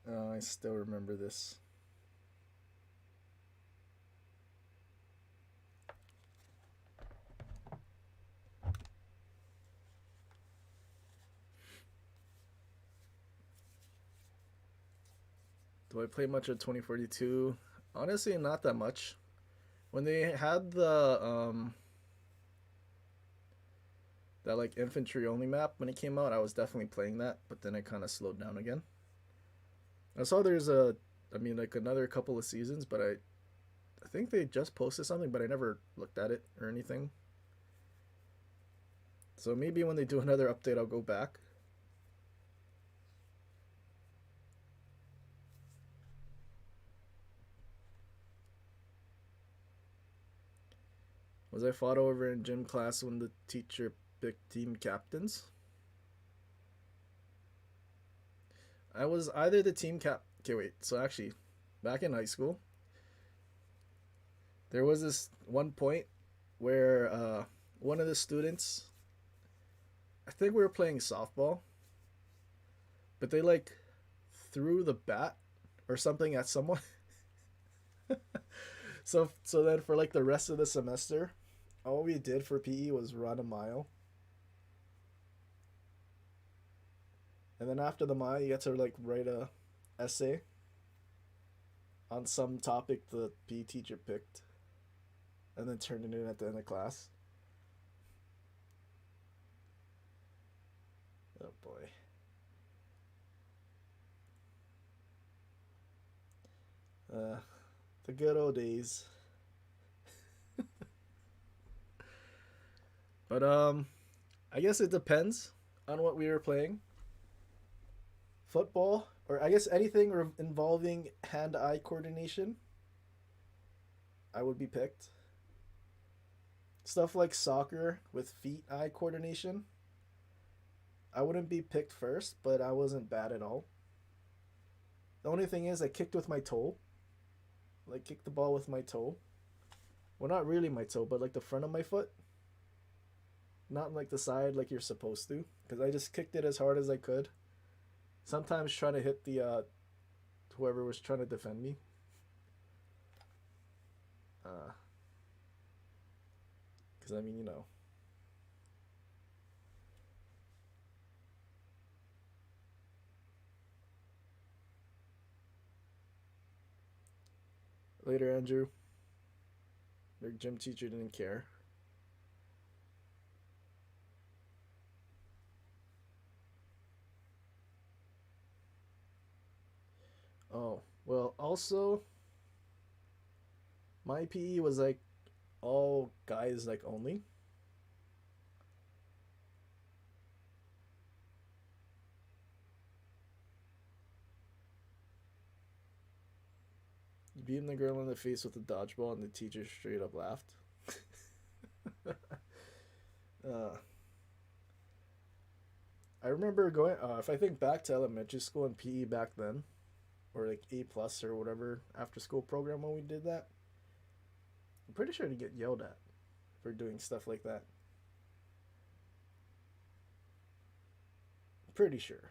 Oh, I still remember this. Do I play much of 2042? Honestly, not that much. When they had the that like infantry only map when it came out, I was definitely playing that, but then it kind of slowed down again. I saw there's like another couple of seasons, but I think they just posted something, but I never looked at it or anything. So maybe when they do another update, I'll go back. Was I fought over in gym class when the teacher picked team captains? I was either the team cap. Okay, wait. So actually, back in high school, there was this one point where one of the students, I think we were playing softball, but they like threw the bat or something at someone. So then for like the rest of the semester, all we did for PE was run a mile. And then after the mile, you get to like write a essay on some topic the PE teacher picked, and then turn it in at the end of class. Oh boy. The good old days. But I guess it depends on what we were playing. Football, or I guess anything involving hand-eye coordination, I would be picked. Stuff like soccer with feet-eye coordination, I wouldn't be picked first, but I wasn't bad at all. The only thing is I kicked with my toe. Like, kicked the ball with my toe. Well, not really my toe, but like the front of my foot. Not like the side like you're supposed to. Because I just kicked it as hard as I could. Sometimes trying to hit the whoever was trying to defend me. Because I mean, you know. Later, Andrew. Their gym teacher didn't care. Oh, well, also, my PE was like all guys, like only. You beating the girl in the face with a dodgeball and the teacher straight up laughed. I remember going, if I think back to elementary school and PE back then, or like A plus or whatever after school program when we did that, I'm pretty sure to get yelled at for doing stuff like that. Pretty sure.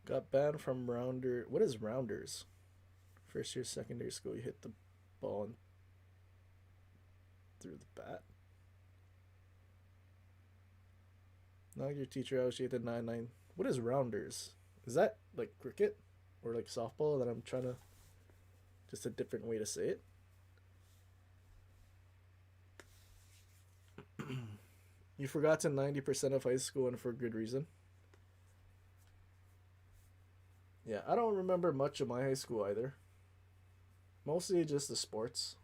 Got banned from rounder. What is rounders? First year secondary school, you hit the ball and threw the bat. Knocked your teacher out. She hit the 9-9. What is rounders? Is that like cricket or like softball that I'm trying to? Just a different way to say it. You forgot to 90% of high school and for good reason. Yeah, I don't remember much of my high school either. Mostly just the sports.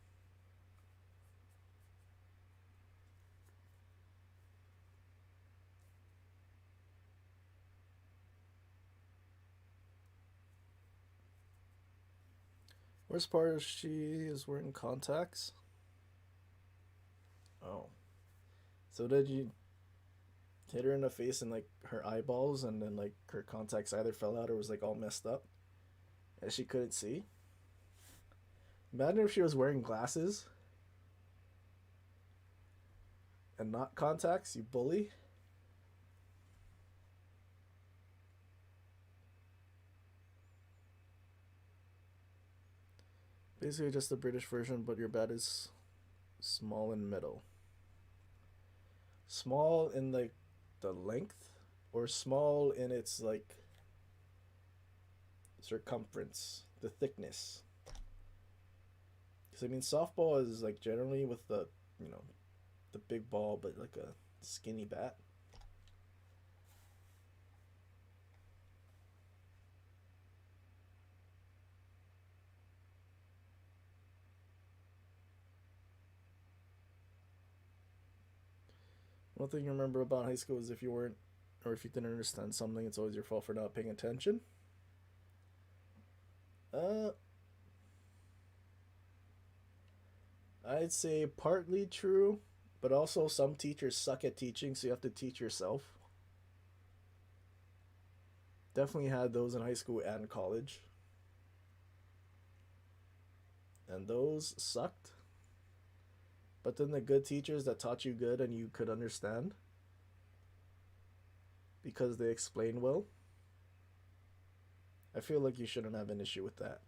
Worst part is she is wearing contacts. Oh. So did you hit her in the face and like her eyeballs, and then like her contacts either fell out or was like all messed up and she couldn't see? Imagine if she was wearing glasses and not contacts, you bully. Basically just the British version, but your bat is small in middle. Small in like the length, or small in its like circumference, the thickness. Because I mean, softball is like generally with the, you know, the big ball, but like a Skinny bat. One thing you remember about high school is if you weren't, or if you didn't understand something, it's always your fault for not paying attention. I'd say partly true, but also some teachers suck at teaching, so you have to teach yourself. Definitely had those in high school and college. And those sucked. But then the good teachers that taught you good and you could understand because they explain well, I feel like you shouldn't have an issue with that.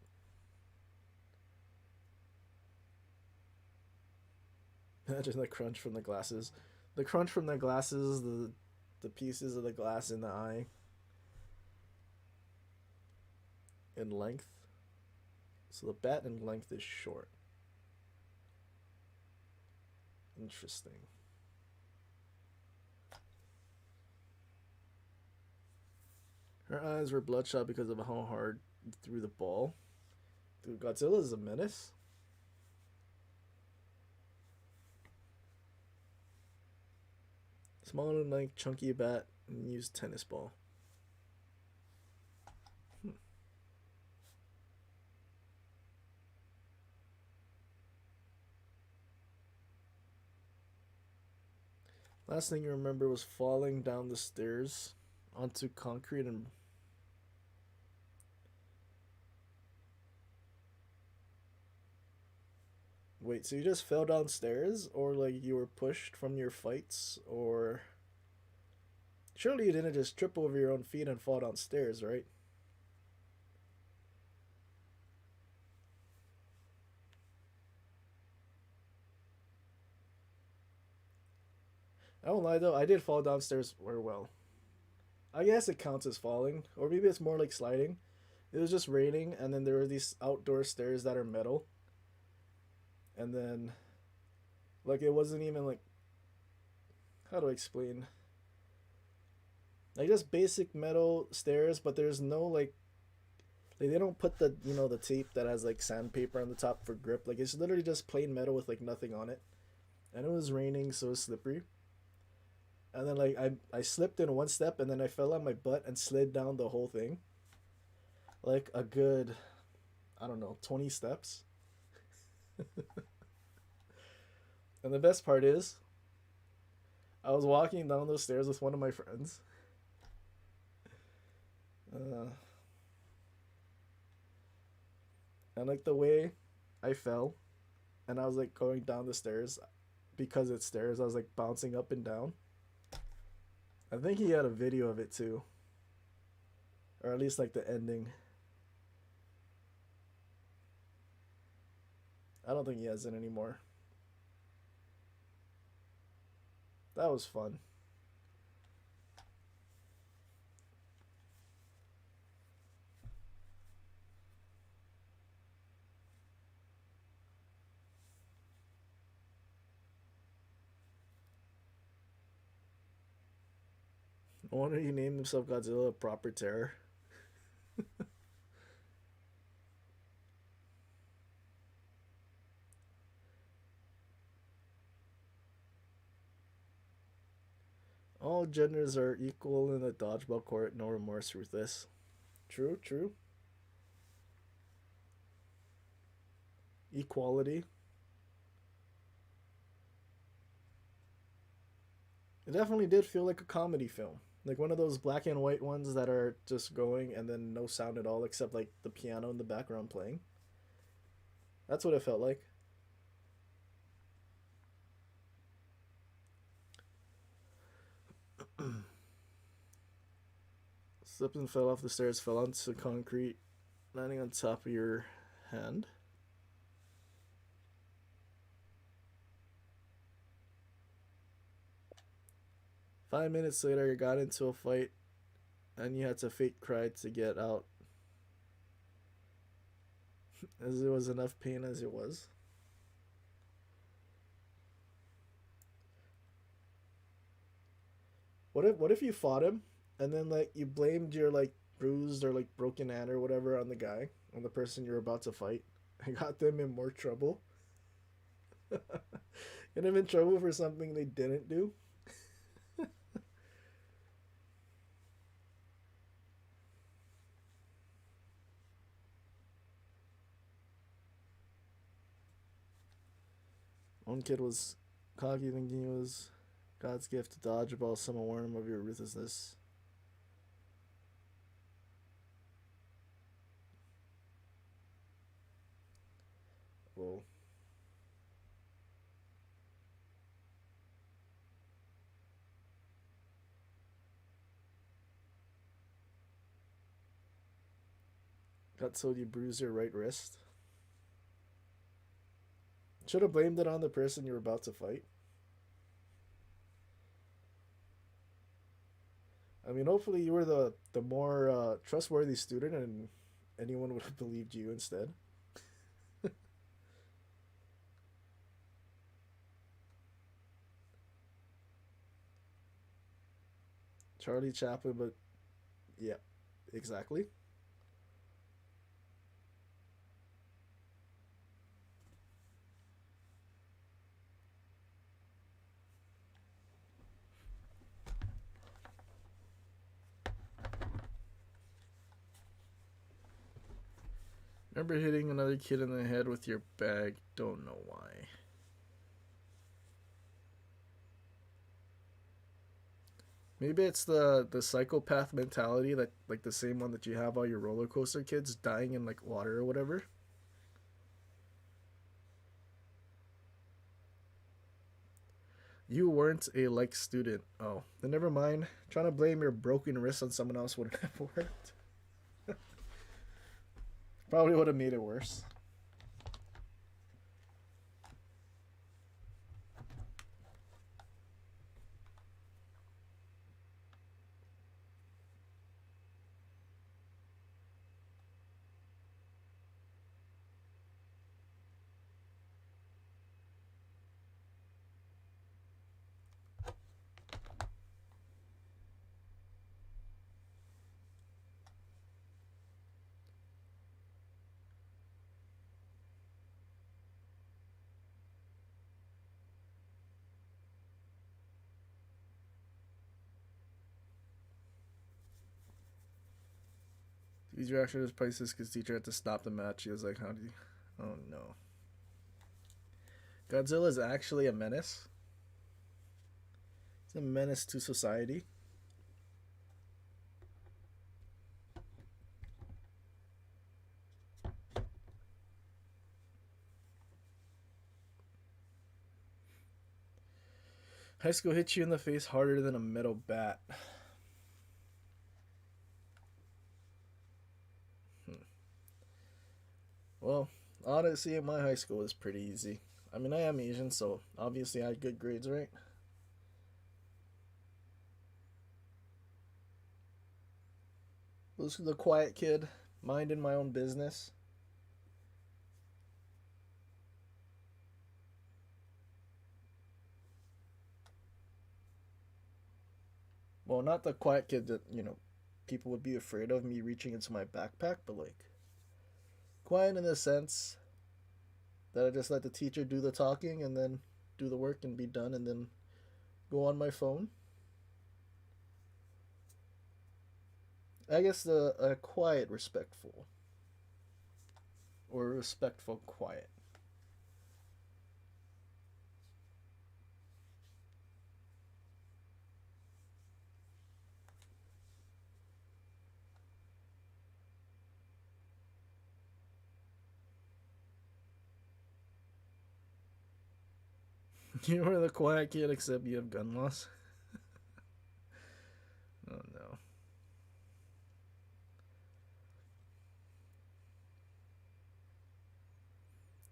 Imagine the crunch from the glasses. The crunch from the glasses, the pieces of the glass in the eye. In length. So the bat in length is short. Interesting. Her eyes were bloodshot because of how hard he threw the ball. Dude, Godzilla is a menace. Small and like chunky bat and use tennis ball. Last thing you remember was falling down the stairs onto concrete and wait, so you just fell downstairs or like you were pushed from your fights or surely you didn't just trip over your own feet and fall downstairs, right? I don't lie though, I did fall downstairs very well. I guess it counts as falling, or maybe it's more like sliding. It was just raining, and then there were these outdoor stairs that are metal. And then, like, it wasn't even like, how do I explain? Like, just basic metal stairs, but there's no, like they don't put the, you know, the tape that has, like, sandpaper on the top for grip. Like, it's literally just plain metal with, like, nothing on it. And it was raining, so it was slippery. And then like I slipped in one step and then I fell on my butt and slid down the whole thing. Like a good, I don't know, 20 steps. And the best part is, I was walking down those stairs with one of my friends. And like the way I fell and I was like going down the stairs, because it's stairs, I was like bouncing up and down. I think he had a video of it too. Or at least like the ending. I don't think he has it anymore. That was fun. I wonder he named himself Godzilla, proper terror. All genders are equal in the dodgeball court, no remorse, ruthless. True, true. Equality. It definitely did feel like a comedy film. Like one of those black and white ones that are just going and then no sound at all except like the piano in the background playing. That's what it felt like. Slipped and fell off the stairs, fell onto concrete, landing on top of your hand. Five minutes later, you got into a fight, and you had to fake cry to get out, as it was enough pain as it was. What if you fought him and then like you blamed your like bruised or like broken hand or whatever on the guy, on the person you're about to fight, and got them in more trouble? Get them in trouble for something they didn't do. One kid was cocky thinking he was God's gift to dodgeball. Someone warned him of your ruthlessness. Whoa. Got told you bruised your right wrist. Should have blamed it on the person you were about to fight. I mean, hopefully you were the more trustworthy student and anyone would have believed you instead. Charlie Chaplin, but yeah, exactly. Remember hitting another kid in the head with your bag? Don't know why. Maybe it's the psychopath mentality, that like the same one that you have all your roller coaster kids dying in like water or whatever. You weren't a like student. Oh, then never mind. Trying to blame your broken wrist on someone else wouldn't have worked. Probably would have made it worse. These reaction to prices because teacher had to stop the match. He was like, how do you... Oh no. Godzilla is actually a menace. He's a menace to society. High school hits you in the face harder than a metal bat. Well, honestly, at my high school was pretty easy. I mean, I am Asian, so obviously I had good grades, right? Was the quiet kid, minding my own business. Well, not the quiet kid that, people would be afraid of me reaching into my backpack, but like, quiet in the sense that I just let the teacher do the talking and then do the work and be done and then go on my phone. I guess a quiet respectful. Or respectful quiet. You were the quiet kid except you have gun laws. Oh no.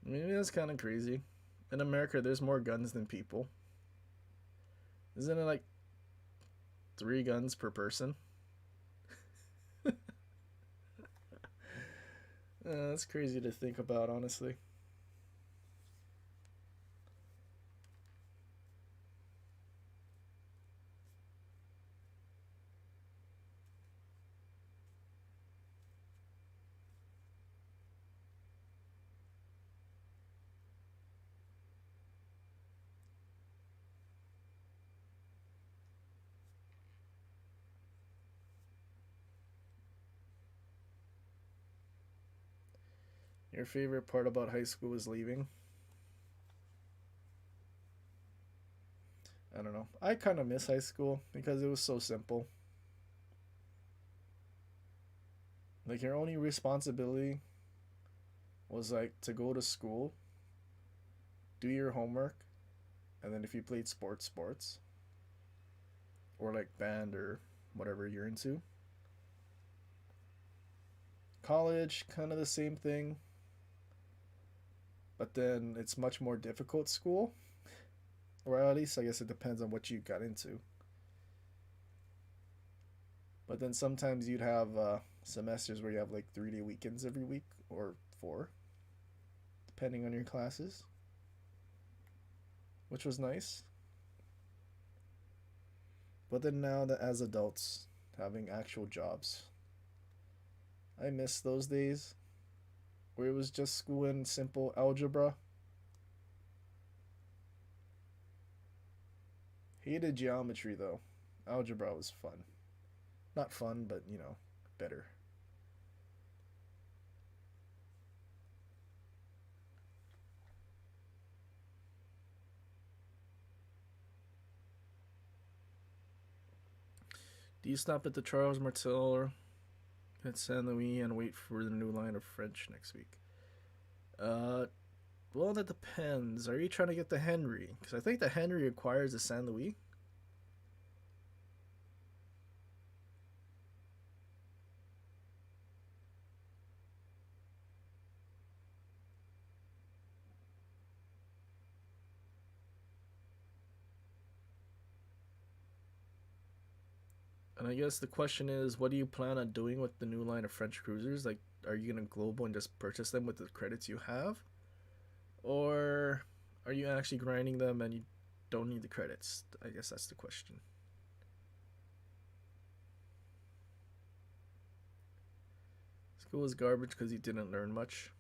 Maybe that's kind of crazy. In America, there's more guns than people. Isn't it like 3 guns per person? That's crazy to think about, honestly. Your favorite part about high school was leaving? I don't know. I kind of miss high school because it was so simple. Like, your only responsibility was like to go to school, do your homework, and then if you played sports, or like band or whatever you're into. College, kind of the same thing, but then it's much more difficult school, or at least I guess it depends on what you got into. But then sometimes you'd have semesters where you have like 3-day weekends every week, or 4, depending on your classes, which was nice. But then now that as adults, having actual jobs, I miss those days where it was just school and simple algebra. Hated geometry though. Algebra was fun. Not fun, but you know, better. Do you stop at the Charles Martel at Saint Louis and wait for the new line of French next week? Well, that depends. Are you trying to get the Henry? Because I think the Henry requires the Saint Louis. And I guess the question is, what do you plan on doing with the new line of French cruisers? Like, are you going to global and just purchase them with the credits you have? Or are you actually grinding them and you don't need the credits? I guess that's the question. School was garbage because you didn't learn much.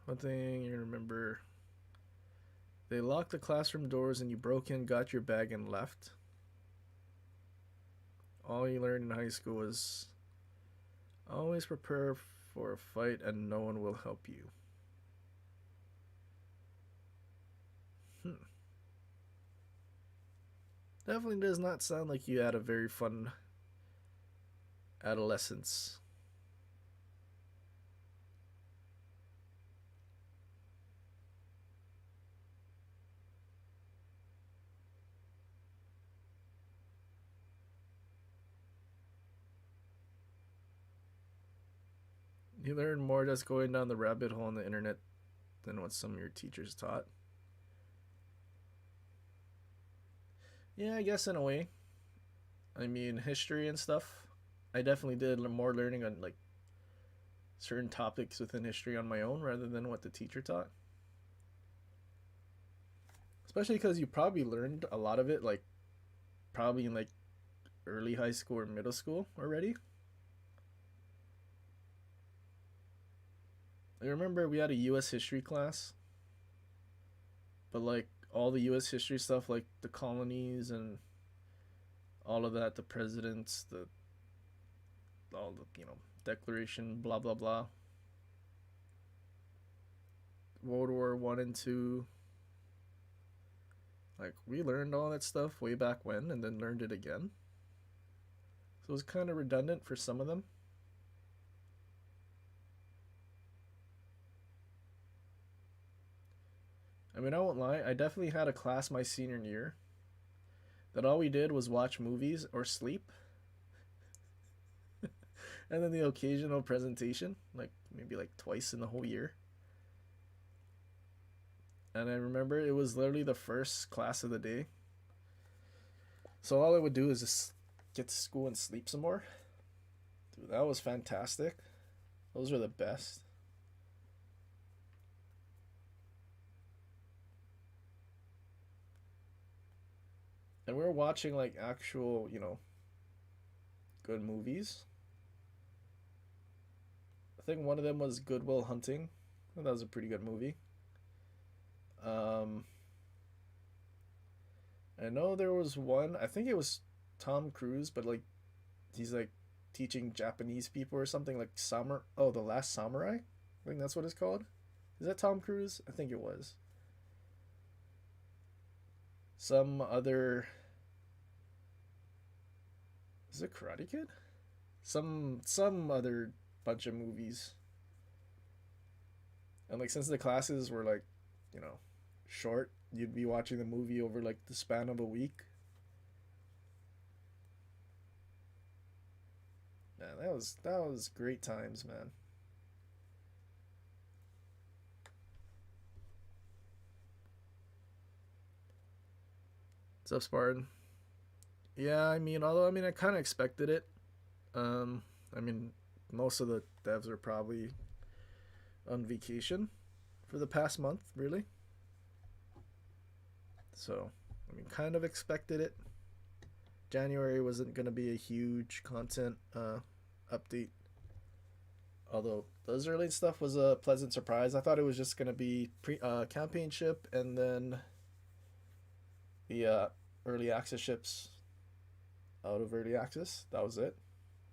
One thing you remember, they locked the classroom doors and you broke in, got your bag, and left. All you learned in high school was always prepare for a fight and no one will help you. Definitely does not sound like you had a very fun adolescence. You learn more just going down the rabbit hole on the internet than what some of your teachers taught. Yeah, I guess in a way. I mean, history and stuff. I definitely did more learning on like certain topics within history on my own rather than what the teacher taught. Especially because you probably learned a lot of it like probably in like early high school or middle school already. I remember we had a US history class, but like all the US history stuff, like the colonies and all of that, the presidents, all the, Declaration, blah blah blah, World War One and Two. Like, we learned all that stuff way back when and then learned it again. So it was kind of redundant for some of them. I mean, I won't lie, I definitely had a class my senior year that all we did was watch movies or sleep. And then the occasional presentation, like maybe like twice in the whole year. And I remember it was literally the first class of the day. So all I would do is just get to school and sleep some more. Dude, that was fantastic. Those are the best. And we were watching like actual, good movies. I think one of them was Good Will Hunting. That was a pretty good movie. Um, I know there was one. I think it was Tom Cruise, but like he's like teaching Japanese people or something like Samurai. Oh, The Last Samurai. I think that's what it's called. Is that Tom Cruise? I think it was. Some other. Is it Karate Kid? Some other bunch of movies. And like since the classes were like, you know, short, you'd be watching the movie over like the span of a week. Man, that was great times, man. What's up, Spartan? Yeah, I kind of expected it. I mean, most of the devs are probably on vacation for the past month, really. So, I mean, kind of expected it. January wasn't going to be a huge content update. Although those early stuff was a pleasant surprise. I thought it was just going to be campaign ship and then the early access ships out of early access. That was it.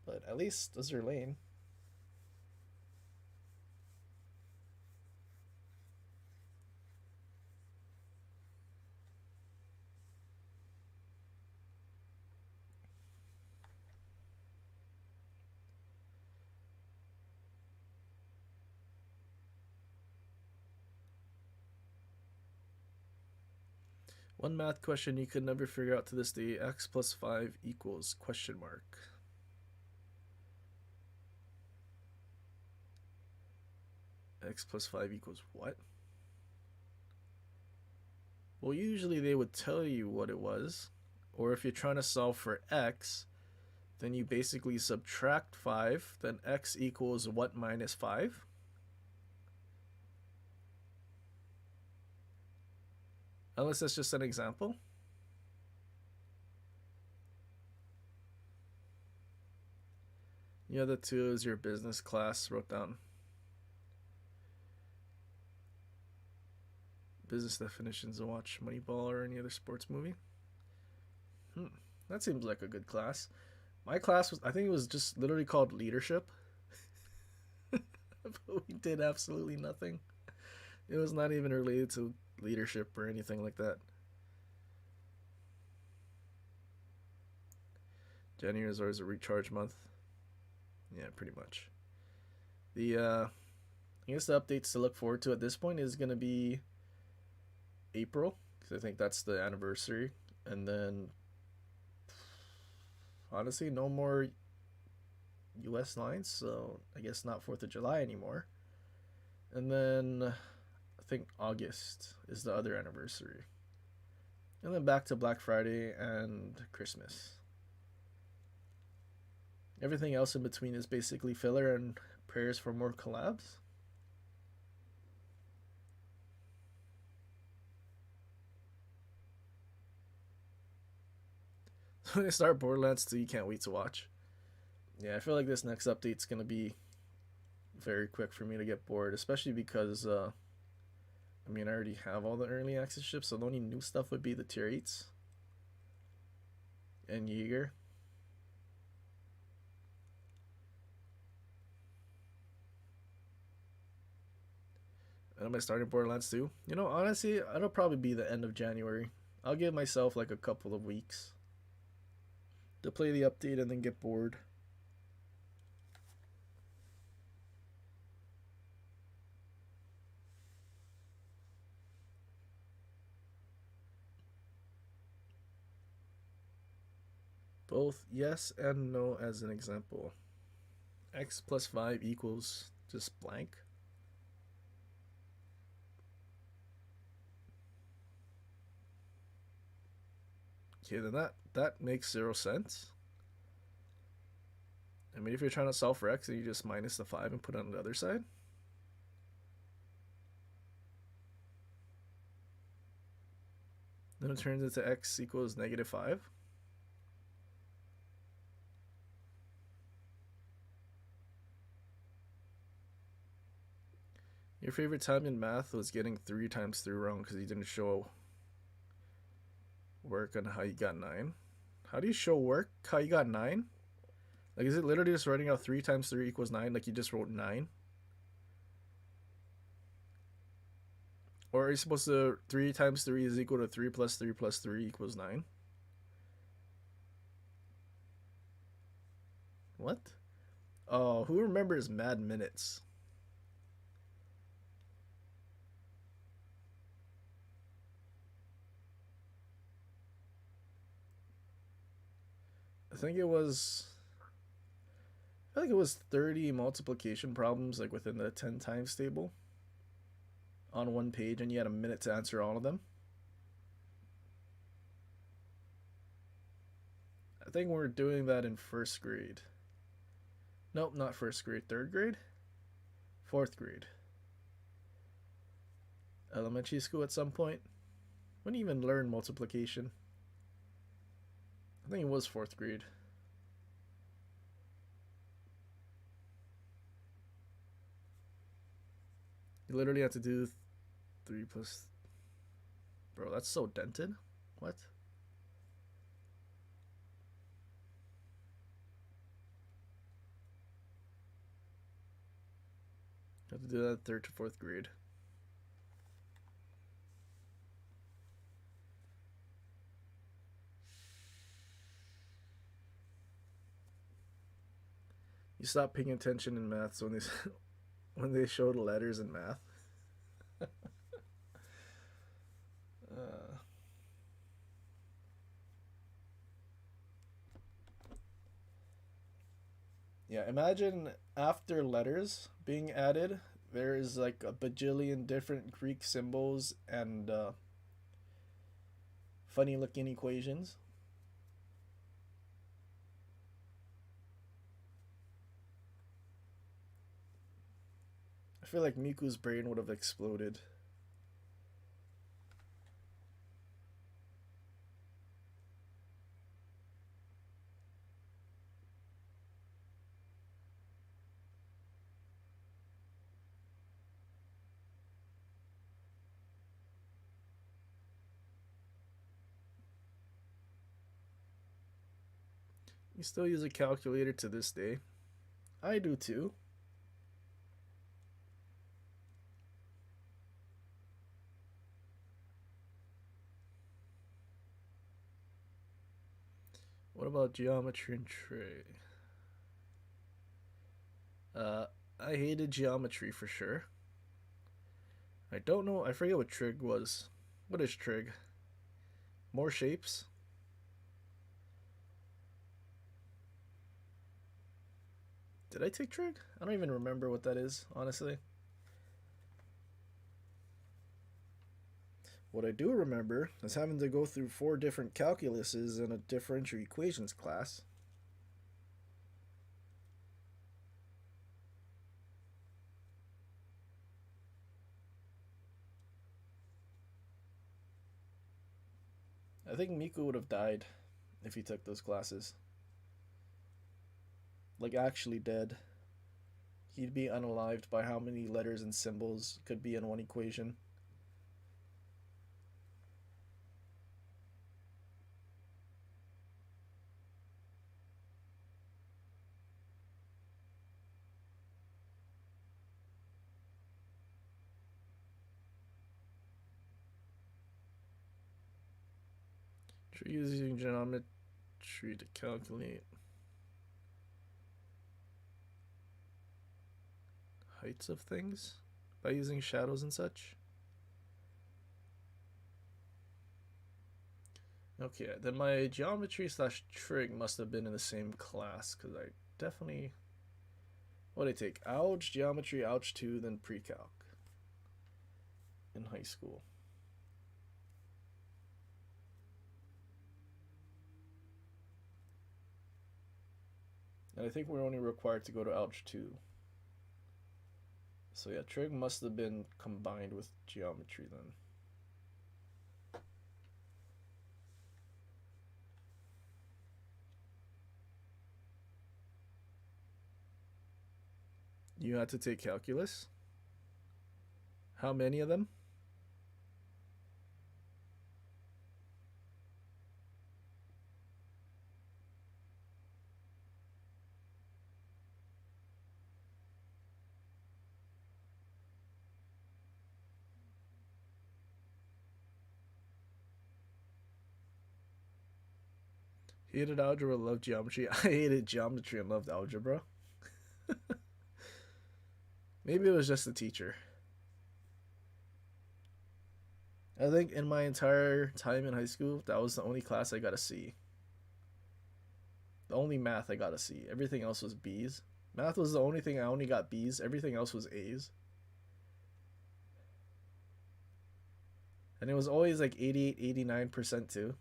But at least those are lane. One math question you could never figure out to this day. X plus 5 equals question mark. X plus 5 equals what? Well, usually they would tell you what it was. Or if you're trying to solve for X, then you basically subtract 5. Then X equals what minus 5? Unless that's just an example. The other two is your business class wrote down. Business definitions to watch Moneyball or any other sports movie. That seems like a good class. My class was, I think it was just literally called leadership. But we did absolutely nothing. It was not even related to leadership or anything like that. January is always a recharge month. Yeah, pretty much. I guess the updates to look forward to at this point is going to be April, because I think that's the anniversary. And then, honestly, no more US lines, so I guess not 4th of July anymore. And then I think August is the other anniversary. And then back to Black Friday and Christmas. Everything else in between is basically filler and prayers for more collabs. When I start Borderlands 2, you can't wait to watch. Yeah, I feel like this next update's going to be very quick for me to get bored, especially because, I already have all the early access ships, so the only new stuff would be the tier 8s and Jaeger. And am I starting Borderlands 2? Honestly, it'll probably be the end of January. I'll give myself like a couple of weeks to play the update and then get bored. Both yes and no as an example. X plus 5 equals just blank. Okay, then that makes 0 sense. I mean, if you're trying to solve for X, then you just minus the 5 and put it on the other side. Then it turns into X equals negative 5. Your favorite time in math was getting 3 times 3 wrong because you didn't show work on how you got 9. How do you show work how you got 9? Like, is it literally just writing out 3 times 3 equals 9? Like, you just wrote 9? Or are you supposed to 3 times 3 is equal to 3 plus 3 plus 3 equals 9? What? Oh, who remembers Mad Minutes? I think it was... I feel like it was 30 multiplication problems like within the 10 times table on one page, and you had a minute to answer all of them. I think we're doing that in first grade. Nope, not first grade. Third grade? Fourth grade. Elementary school at some point. When do you even learn multiplication? I think it was fourth grade. You literally have to do 3 plus... Bro, that's so dented. What? You have to do that 3rd to 4th grade. You stop paying attention in maths when when they show the letters in math. Yeah, imagine after letters being added, there's like a bajillion different Greek symbols and funny looking equations. I feel like Miku's brain would have exploded. You still use a calculator to this day. I do too. What about geometry and trig? I hated geometry for sure. I don't know, I forget what trig was. What is trig? More shapes? Did I take trig? I don't even remember what that is, honestly. What I do remember is having to go through 4 different calculuses in a differential equations class. I think Miku would have died if he took those classes. Like, actually dead. He'd be unalived by how many letters and symbols could be in one equation. Using geometry to calculate heights of things by using shadows and such. Okay, then my geometry / trig must have been in the same class, because I definitely... What did I take? Alg, geometry, Alg 2, then pre-calc in high school. And I think we're only required to go to Alg 2. So yeah, trig must have been combined with geometry then. You had to take calculus? How many of them? Hated algebra, loved geometry. I hated geometry and loved algebra. Maybe it was just the teacher. I think in my entire time in high school, that was the only class I got a C. The only math I got a C. Everything else was B's. Math was the only thing I only got B's. Everything else was A's. And it was always like 88, 89% too.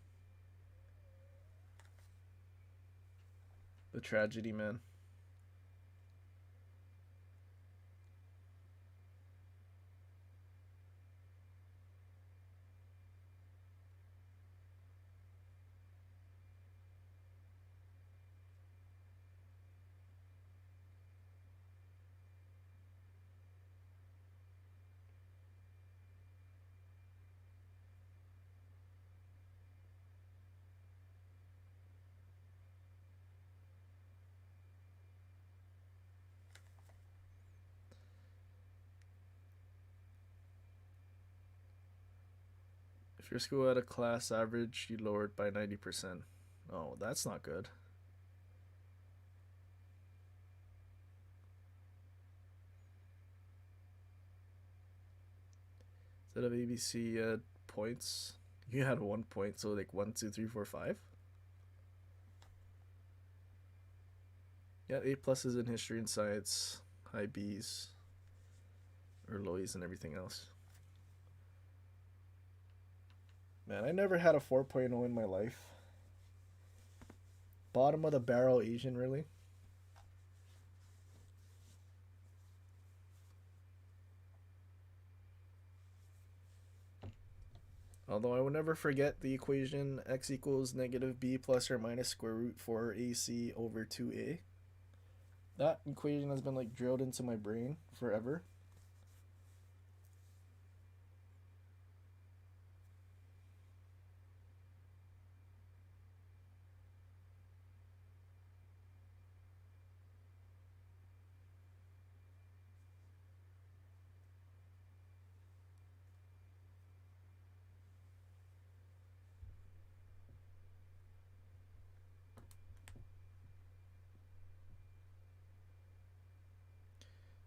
The tragedy, man. If your school had a class average, you lowered by 90%. Oh, that's not good. Instead of ABC, you had points. You had 1 point, so like 1, 2, 3, 4, 5. Yeah, A pluses in history and science, high B's, or low E's and everything else. Man, I never had a 4.0 in my life. Bottom of the barrel Asian, really? Although I will never forget the equation x equals negative b plus or minus square root 4ac over 2a. That equation has been like drilled into my brain forever.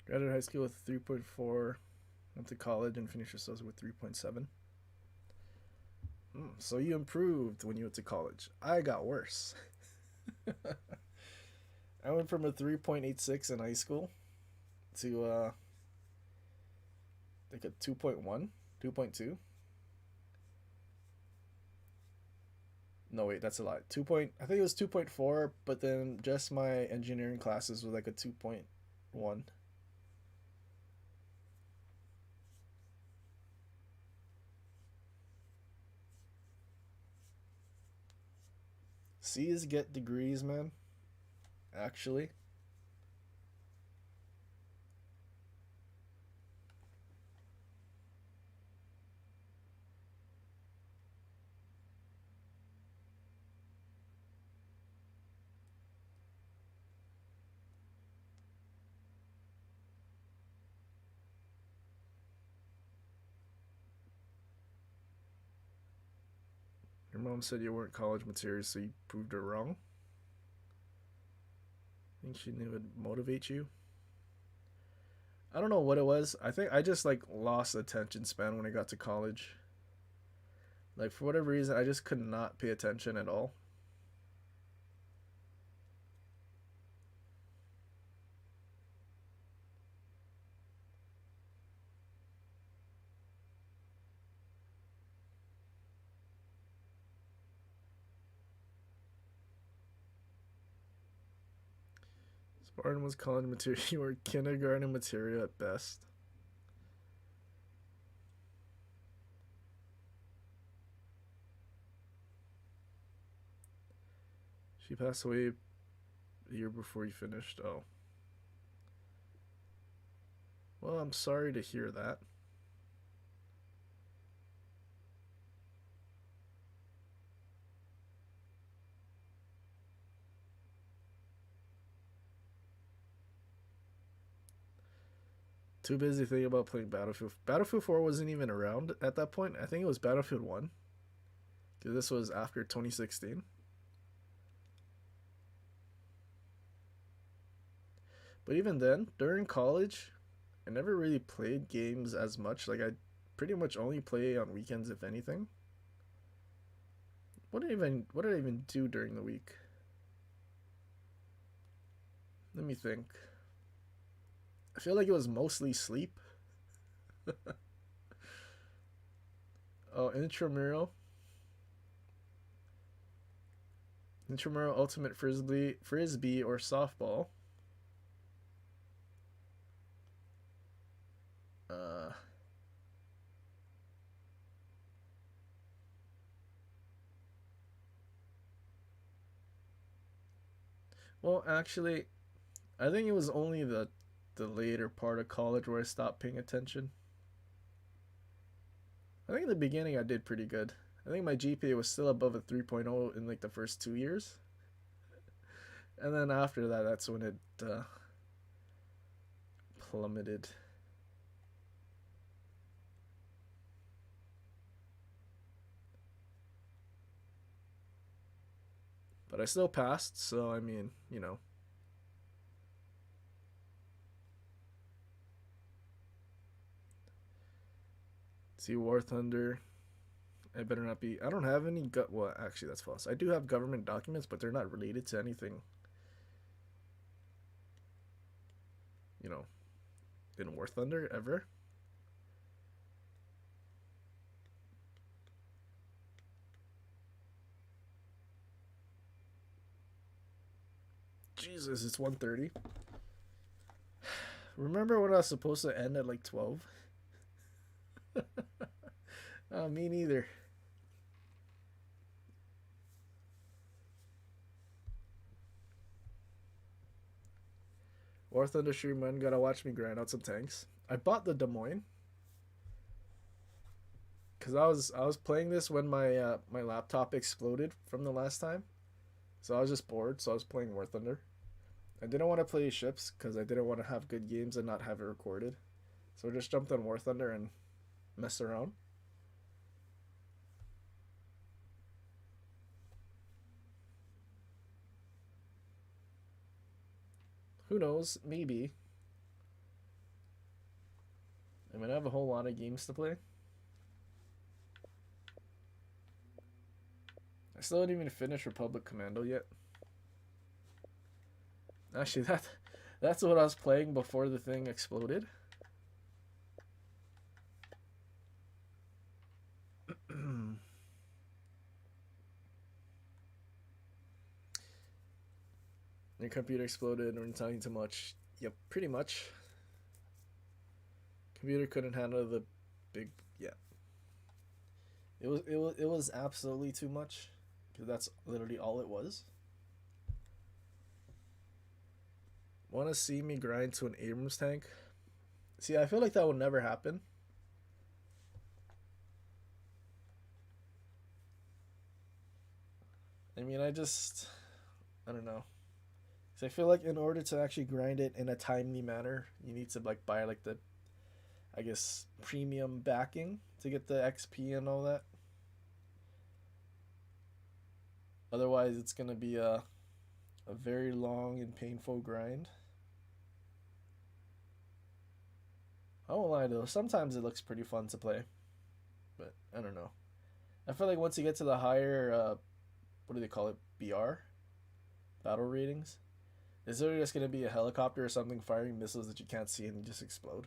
Graduated high school with 3.4, went to college and finished your studies with 3.7. So you improved when you went to college. I got worse. I went from a 3.86 in high school to like a 2.1, 2.2. No, wait, that's a lie. I think it was 2.4, but then just my engineering classes was like a 2.1. C's get degrees, man. Actually. Your mom said you weren't college materials, so you proved her wrong. Think she knew it would motivate you? I don't know what it was. I think I just like lost attention span when I got to college. Like for whatever reason, I just could not pay attention at all. Spartan was college material. You were kindergarten material at best. She passed away a year before you finished. Oh. Well, I'm sorry to hear that. Too busy thinking about playing Battlefield. Battlefield 4 wasn't even around at that point. I think it was Battlefield 1. Because this was after 2016. But even then, during college, I never really played games as much. Like, I pretty much only play on weekends, if anything. What did I even do during the week? Let me think. I feel like it was mostly sleep. Oh, intramural. Intramural ultimate frisbee or softball. Well, actually, I think it was only the later part of college where I stopped paying attention. I think in the beginning I did pretty good. I think my GPA was still above a 3.0 in like the first 2 years. And then after that, that's when it plummeted. But I still passed, so I mean, you know. See, War Thunder. I better not be. I don't have any well, actually, that's false. I do have government documents, but they're not related to anything. You know, in War Thunder ever. Jesus, it's 1:30. Remember when I was supposed to end at like 12? Me neither. War Thunder Streamman, gotta watch me grind out some tanks. I bought the Des Moines because I was playing this when my my laptop exploded from the last time, so I was just bored. So I was playing War Thunder. I didn't want to play ships because I didn't want to have good games and not have it recorded. So I just jumped on War Thunder and messed around. Who knows? Maybe. I mean, I have a whole lot of games to play. I still haven't even finished Republic Commando yet. Actually, that's what I was playing before the thing exploded. Your computer exploded or talking too much. Yep, pretty much. Computer couldn't handle the big, yeah. It was absolutely too much, because that's literally all it was. Want to see me grind to an Abrams tank? See, I feel like that will never happen. I mean, I don't know. So I feel like in order to actually grind it in a timely manner, you need to like buy like the, I guess, premium backing to get the XP and all that. Otherwise, it's gonna be a very long and painful grind. I won't lie though, sometimes it looks pretty fun to play, but I don't know. I feel like once you get to the higher, what do they call it, BR? Battle ratings? Is there just going to be a helicopter or something firing missiles that you can't see and just explode?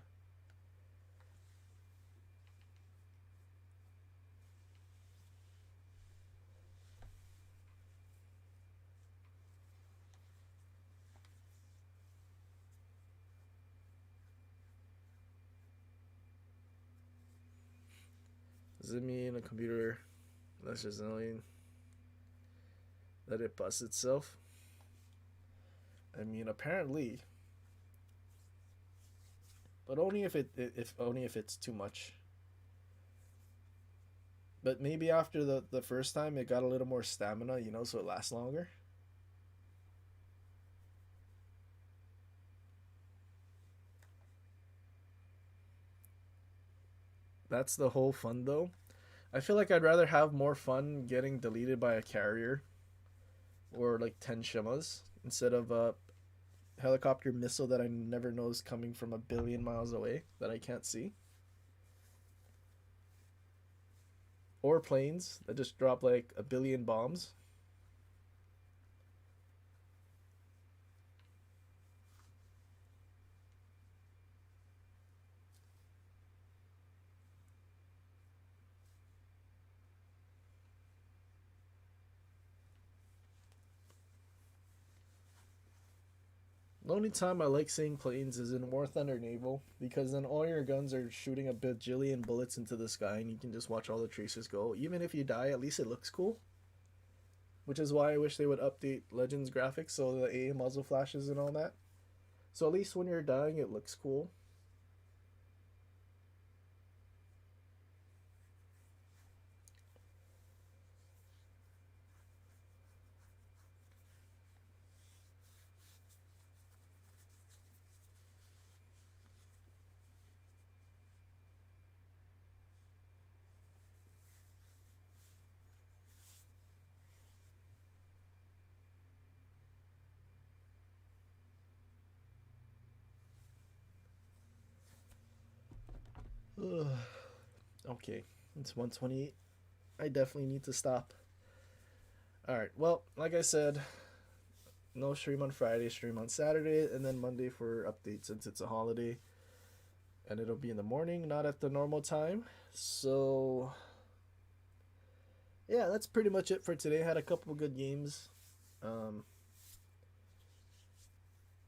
Does it mean a computer less resilient that it busts itself? I mean, apparently, but only if it's too much. But maybe after the first time, it got a little more stamina, you know, so it lasts longer. That's the whole fun, though. I feel like I'd rather have more fun getting deleted by a carrier or like 10 Shimas instead of a helicopter missile that I never know is coming from a billion miles away that I can't see. Or planes that just drop like a billion bombs. The only time I like seeing planes is in War Thunder Naval, because then all your guns are shooting a bajillion bullets into the sky and you can just watch all the tracers go. Even if you die, at least it looks cool. Which is why I wish they would update Legends graphics, so the AA muzzle flashes and all that. So at least when you're dying, it looks cool. Okay, it's 1:28. I definitely need to stop. Alright, well, like I said, no stream on Friday, stream on Saturday, and then Monday for updates since it's a holiday. And it'll be in the morning, not at the normal time. So, yeah, that's pretty much it for today. Had a couple of good games. I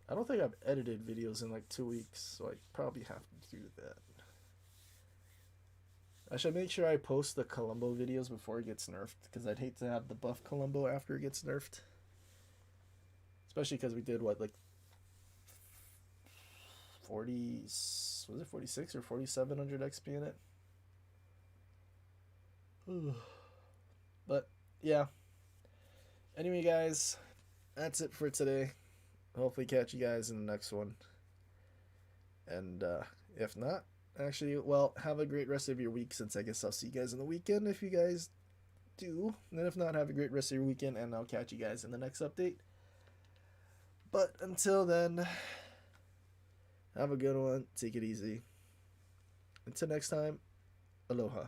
don't think I've edited videos in like 2 weeks, so I probably have to do that. I should make sure I post the Columbo videos before it gets nerfed, because I'd hate to have the buff Columbo after it gets nerfed. Especially because we did, what, like 40, was it 46 or 4700 XP in it? But, yeah. Anyway, guys, that's it for today. Hopefully catch you guys in the next one. And, if not, actually, well, have a great rest of your week, since I guess I'll see you guys on the weekend if you guys do. And then if not, have a great rest of your weekend, and I'll catch you guys in the next update. But until then, have a good one. Take it easy. Until next time, aloha.